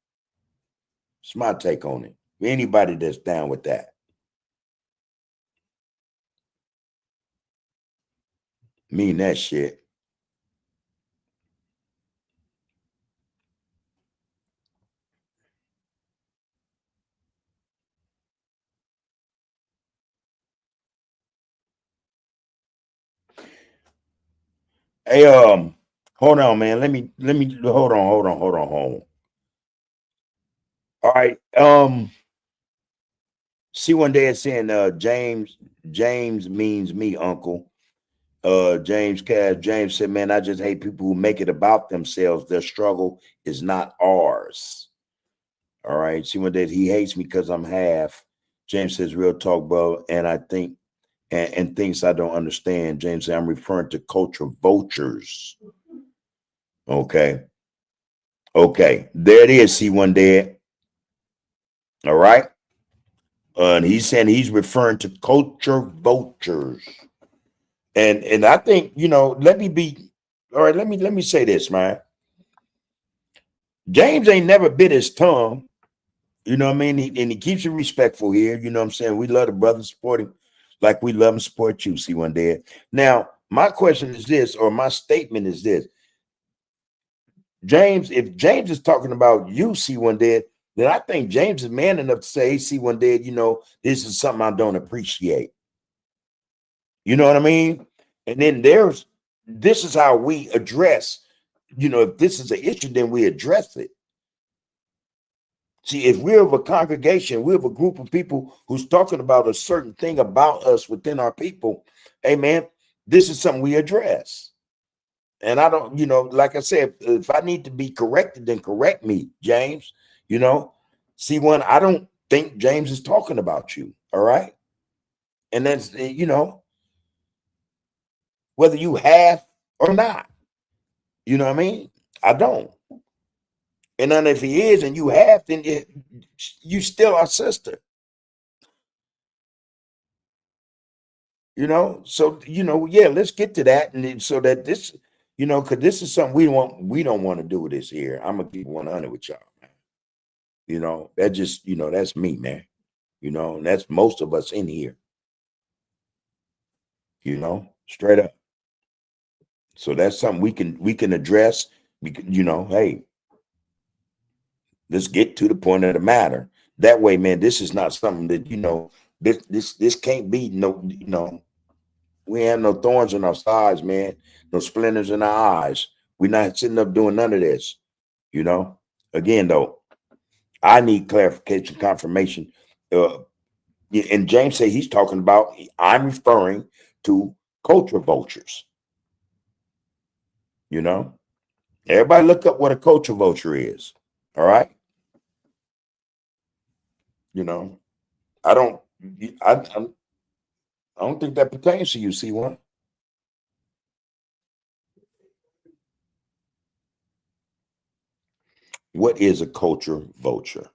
It's my take on it. Anybody that's down with that. Mean that shit. Hey, hold on, man. Let me hold on. All right. See one day it's saying James means me, uncle. James said, man, I just hate people who make it about themselves. Their struggle is not ours. All right. See one day he hates me because I'm half. James says, real talk, bro. And I think and things I don't understand. James said, I'm referring to culture vultures. Okay. Okay. There it is. See one day. All right. And he's saying he's referring to culture vultures. And I think, let me say this, man. James ain't never bit his tongue. You know what I mean? And he keeps it respectful here. You know what I'm saying? We love the brother, support him like we love and support you, see one day. Now, my question is this, or my statement is this. James, if James is talking about you, see one day, then I think James is man enough to say, hey, see one day, this is something I don't appreciate. You know what I mean? And then this is how we address, if this is an issue, then we address it. See, if we're of a congregation, we're of a group of people who's talking about a certain thing about us within our people, hey man, this is something we address. And I don't, like I said, if I need to be corrected, then correct me, James. See one, I don't think James is talking about you. All right. And that's, whether you have or not. You know what I mean? I don't. And then if he is and you have, then you still our sister. So yeah, let's get to that. And then, so that this, because this is something we don't want to do with this here. I'm gonna keep 100 with y'all, man. That just, that's me, man. And that's most of us in here. Straight up. So that's something we can address. We can, hey, let's get to the point of the matter. That way, man, this is not something that, this can't be we have no thorns in our sides, man, no splinters in our eyes. We're not sitting up doing none of this, Again, though, I need clarification, confirmation. And James said he's talking about, I'm referring to culture vultures. Everybody look up what a culture vulture is. All right. I don't think that pertains to you, C1. What is a culture vulture?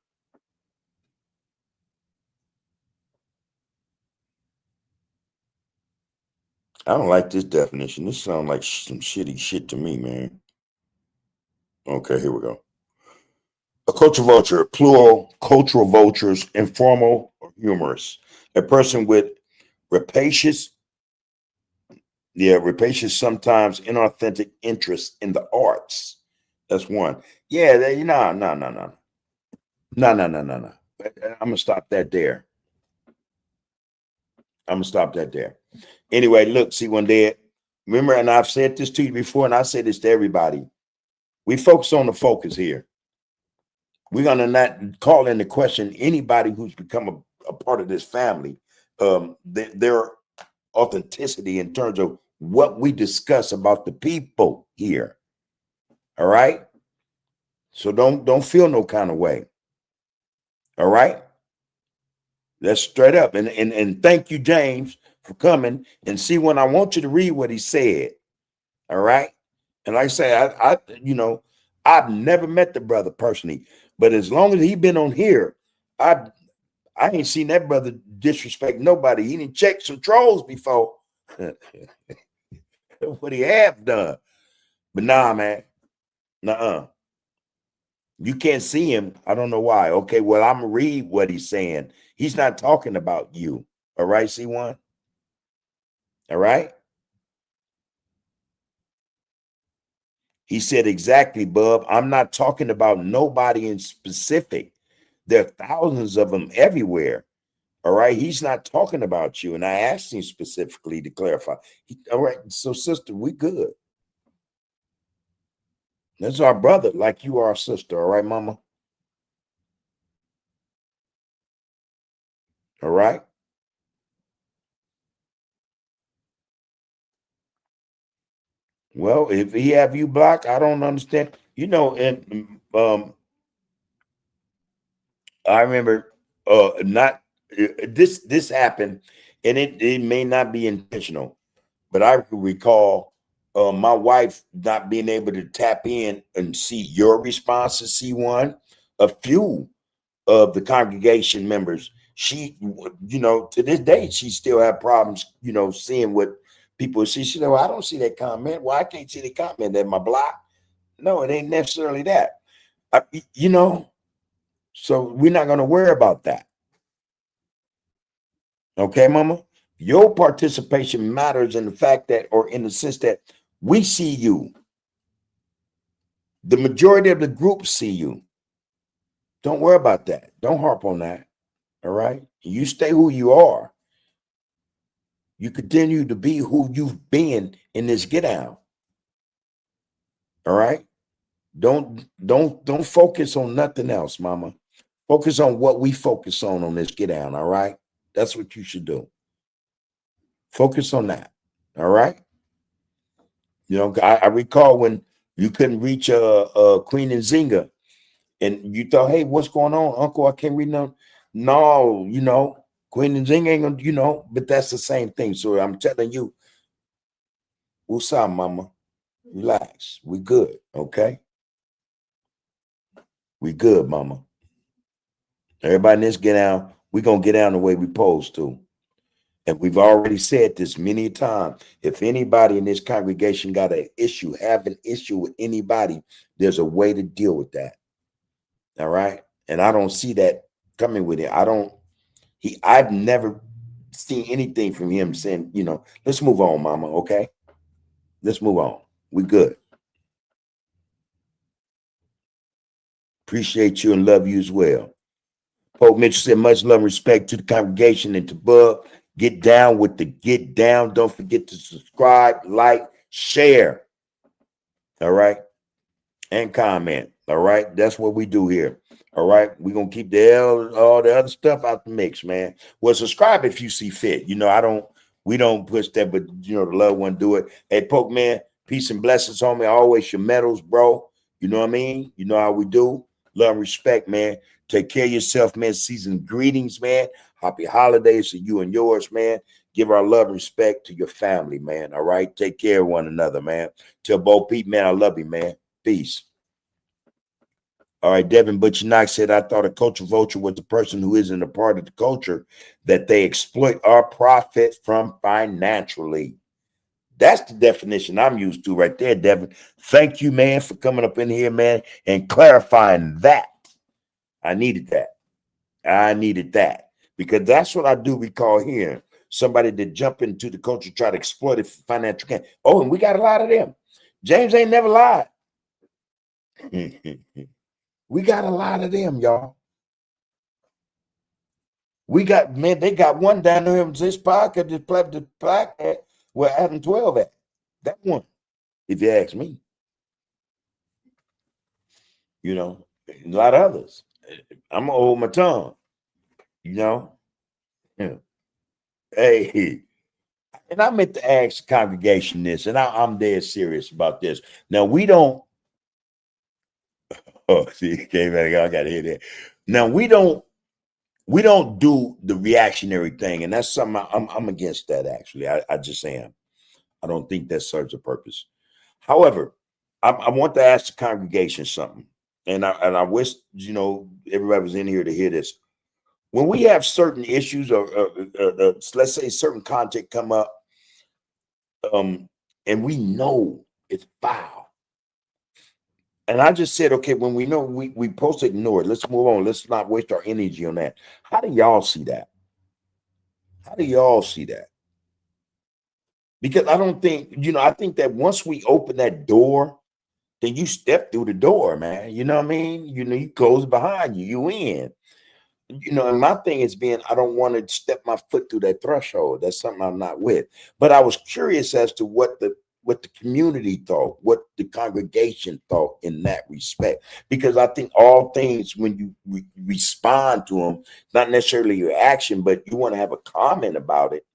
I don't like this definition. This sounds like some shitty shit to me, man. Okay, here we go. A culture vulture, plural, cultural vultures, informal or humorous. A person with rapacious, sometimes inauthentic interest in the arts. That's one. Yeah, no. I'm gonna stop that there. Anyway, look, see one day. Remember, and I've said this to you before, and I say this to everybody. We focus on the focus here. We're gonna not call into question anybody who's become a part of this family, their authenticity in terms of what we discuss about the people here. All right. So don't feel no kind of way. All right. That's straight up. And thank you, James, for coming. And see, when I want you to read what he said. All right. And like I say, I I've never met the brother personally, but as long as he been on here, I ain't seen that brother disrespect nobody. He didn't check some trolls before. What he have done. But nah, man. Nuh-uh. You can't see him. I don't know why. Okay, well, I'm gonna read what he's saying. He's not talking about you. All right, C1? All right. He said, exactly, Bub. I'm not talking about nobody in specific. There are thousands of them everywhere. All right. He's not talking about you. And I asked him specifically to clarify. All right. So, sister, we good. That's our brother, like you are our sister. All right, mama. All right. Well, if he have you blocked, I don't understand. And I remember not this happened, and it may not be intentional, but I could recall my wife not being able to tap in and see your response to C1. A few of the congregation members, she, to this day, she still have problems, seeing what people see. She said, well, I don't see that comment. Well, I can't see the comment in my block. No, it ain't necessarily that. I, you know, so we're not going to worry about that. Okay, mama? Your participation matters in the fact that, or in the sense that we see you. The majority of the group see you. Don't worry about that. Don't harp on that. All right? You stay who you are. You continue to be who you've been in this get out. All right? Don't focus on nothing else, mama. Focus on what we focus on this get out. All right? That's what you should do. Focus on that. All right? I recall when you couldn't reach Queen and Zinga, and you thought, hey, what's going on, Uncle? I can't read nothing. No, Queen and Zinga ain't gonna, but that's the same thing. So I'm telling you, what's up, mama? Relax. We good, okay? We good, mama. Everybody in this get down, we gonna get down the way we supposed to. And we've already said this many times. If anybody in this congregation got an issue, have an issue with anybody, there's a way to deal with that. All right. And I don't see that coming with it. I've never seen anything from him saying, let's move on, mama. Okay. Let's move on. We good. Appreciate you and love you as well. Pope Mitchell said, much love and respect to the congregation and to Bub. Get down with the get down. Don't forget to subscribe, like, share. All right. And comment. All right. That's what we do here. All right. We're going to keep all the other stuff out the mix, man. Well, subscribe if you see fit. We don't push that, but the loved one do it. Hey, Poke man, peace and blessings, homie. Always your medals, bro. You know what I mean? You know how we do. Love and respect, man. Take care of yourself, man. Season greetings, man. Happy holidays to you and yours, man. Give our love and respect to your family, man. All right. Take care of one another, man. Tell Bo Pete, man, I love you, man. Peace. All right, Devin Butcher Knox said, I thought a culture vulture was the person who isn't a part of the culture that they exploit or profit from financially. That's the definition I'm used to right there, Devin. Thank you, man, for coming up in here, man, and clarifying that. I needed that because that's what I do recall hearing. Somebody that jump into the culture, try to exploit it for financial gain. Oh, and we got a lot of them. James ain't never lied. We got a lot of them, y'all. They got one down there in this pocket, the plaque where Adam 12 at. That one, if you ask me. A lot of others. I'm gonna hold my tongue, Yeah. Hey, And I meant to ask the congregation this, and I'm dead serious about this. Now we don't. Oh, see, came back. I got to hear that. Now we don't. We don't do the reactionary thing, and that's something I'm against. That actually, I just am. I don't think that serves a purpose. However, I want to ask the congregation something, and I wish everybody was in here to hear this. When we have certain issues, or let's say certain content come up, and we know it's foul, and I just said, okay, when we know we supposed to ignore it, let's move on. Let's not waste our energy on that. How do y'all see that? How do y'all see that? Because I don't think, I think that once we open that door, then you step through the door, man. You know what I mean? You close it behind you, you in. And my thing is I don't want to step my foot through that threshold. That's something I'm not with. But I was curious as to what the community thought, what the congregation thought in that respect. Because I think all things, when you respond to them, not necessarily your action, but you want to have a comment about it,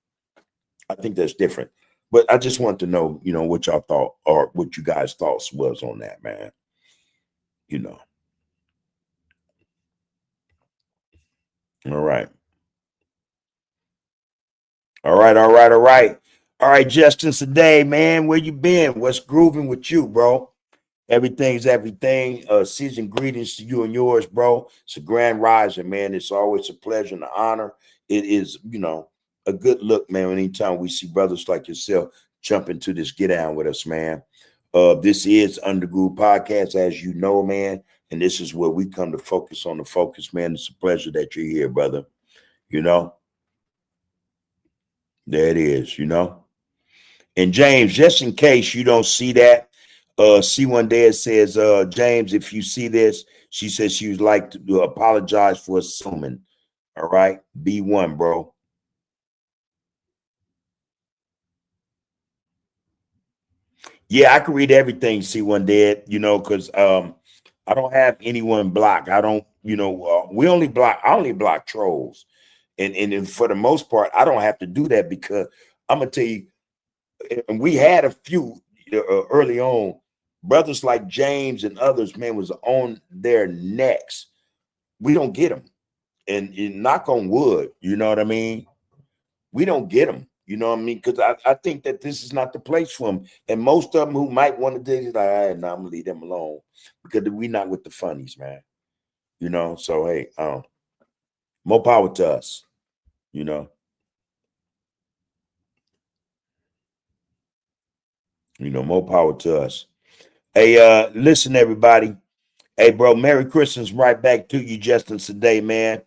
I think that's different. But I just want to know, what y'all thought or what you guys' thoughts was on that, man. All right. All right, all right, all right. All right, Justin, today, man, where you been? What's grooving with you, bro? Everything's everything. Season greetings to you and yours, bro. It's a grand rising, man. It's always a pleasure and an honor. It is, a good look, man. Anytime we see brothers like yourself jump into this get down with us, man. This is Undergroove Podcast, as you know, man. And this is where we come to focus on the focus, man. It's a pleasure that you're here, brother. There it is, And James, just in case you don't see that, C1 Dead says, James, if you see this, she says she would like to apologize for assuming. All right. B1, bro. Yeah, I can read everything, C1 Dead, because I don't have anyone blocked. I don't, I only block trolls. And for the most part, I don't have to do that because I'm gonna tell you, and we had a few early on, brothers like James and others, man, was on their necks. We don't get them, and knock on wood, you know what I mean? We don't get them, you know what I mean? Because I think that this is not the place for them, and most of them who might want to do it, like, all right, now I'm gonna leave them alone because we're not with the funnies, man. So hey, more power to us, you know. More power to us. Hey, listen, everybody. Hey, bro, Merry Christmas right back to you, Justin, today, man.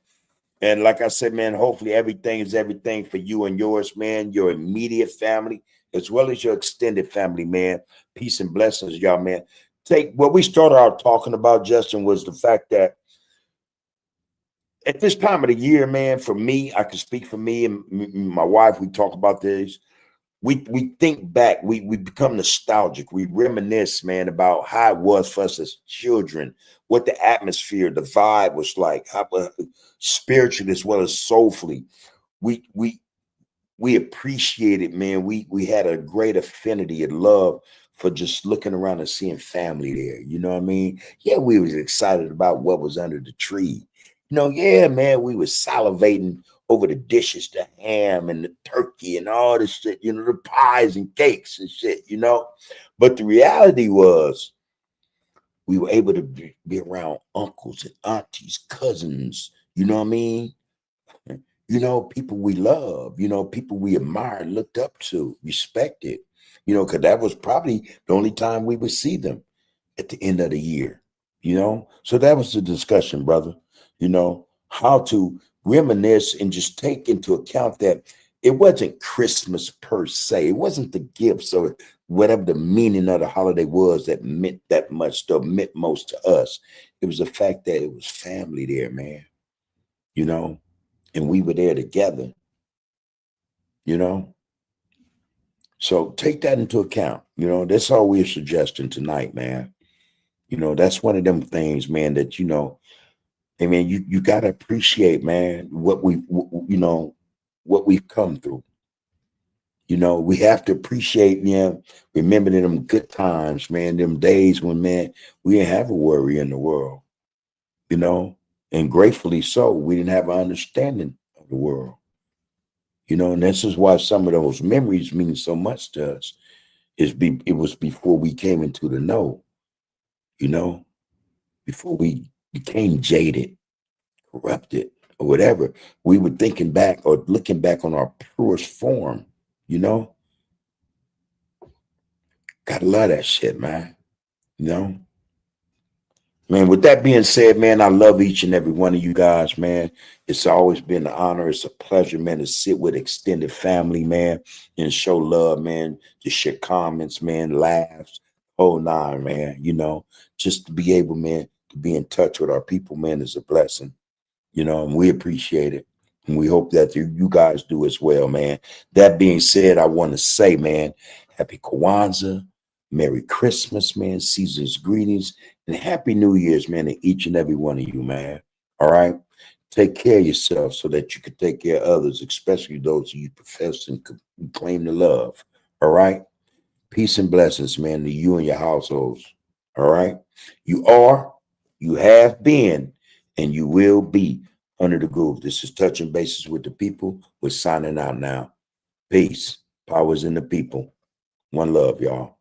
And like I said, man, hopefully everything is everything for you and yours, man, your immediate family, as well as your extended family, man. Peace and blessings, y'all, man. Take what we started out talking about, Justin, was the fact that at this time of the year, man, for me, I can speak for me and my wife, we talk about this. We think back, we become nostalgic, we reminisce, man, about how it was for us as children, what the atmosphere, the vibe was like, how spiritually as well as soulfully. We appreciate it, man. We had a great affinity and love for just looking around and seeing family there. You know what I mean? Yeah, we was excited about what was under the tree. Yeah, man, we was salivating over the dishes, the ham and the turkey and all this shit, the pies and cakes and shit. But the reality was we were able to be around uncles and aunties, cousins, you know what I mean? People we love, people we admired, looked up to, respected, because that was probably the only time we would see them at the end of the year. So that was the discussion, brother, how to reminisce and just take into account that it wasn't Christmas per se. It wasn't the gifts or whatever the meaning of the holiday was that meant that much, or meant most to us. It was the fact that it was family there, man, you know and we were there together, you know. So take that into account. That's all we're suggesting tonight, man. That's one of them things, man, that I mean, you gotta appreciate, man, what we've come through. You know, we have to appreciate, remembering them good times, man, them days when, man, we didn't have a worry in the world, and gratefully so, we didn't have an understanding of the world, and this is why some of those memories mean so much to us. It was before we came into the know, before we became jaded, corrupted, or whatever. We were thinking back or looking back on our purest form, Gotta love that shit, man. Man, with that being said, man, I love each and every one of you guys, man. It's always been an honor. It's a pleasure, man, to sit with extended family, man, and show love, man, to share comments, man, laughs, whole nine, man, just to be able, man, to be in touch with our people, man, is a blessing, and we appreciate it. And we hope that you guys do as well, man. That being said, I want to say, man, happy Kwanzaa, Merry Christmas, man, season's greetings, and Happy New Year's, man, to each and every one of you, man. All right? Take care of yourself so that you can take care of others, especially those you profess and claim to love. All right? Peace and blessings, man, to you and your households. All right? You are, you have been, and you will be under the groove. This is Touching Bases with the People. We're signing out now. Peace. Powers in the people. One love, y'all.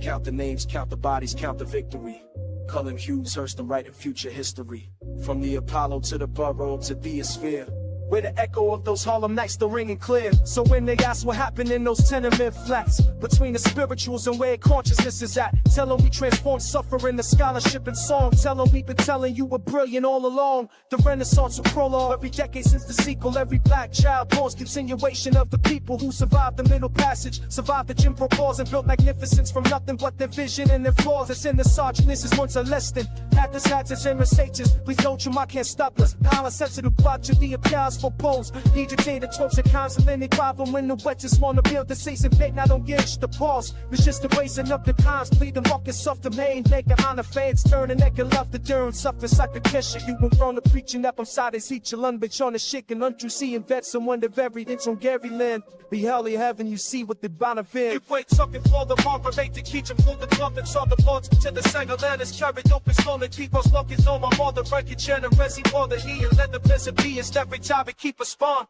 Count the names, count the bodies, count the victory. Cullen Hughes, Hurst, and writing future history. From the Apollo to the Borough to the Sphere, where the echo of those Harlem nights still ringing clear. So when they ask what happened in those tenement flats, between the spirituals and where consciousness is at, tell them we transform suffering to scholarship and song. Tell them we've been telling you we're brilliant all along. The Renaissance will prologue every decade since the sequel. Every black child born's continuation of the people who survived the Middle Passage, survived the Jim Crow laws, and built magnificence from nothing but their vision and their flaws. That's in the Sarge. This is once a less than Hatters, hats, and Mercedes. Please don't you, I can't stop us. Power sensitive, watch the applause for polls. Need your data, tropes, and counsel, any problem when the wet just wanna build the seats and bait. Now don't get the pause. It's just the raising up the times, plead the markets off the main, make it honor fans, turn and neck and love the durn, suffers like a kisher. You went from the preaching up on side is each alone, bitch on the shit and untrue seeing vets and one the very inch on Gary Land. Be hell in heaven, you see what the banner fin. You wait talking for the marker, make the key to pull the trumpets on the boards to the singer land is carried open slowly. Keep us looking on my mother, break your generosity for the he and let the blessed be and every time we keep a spawn.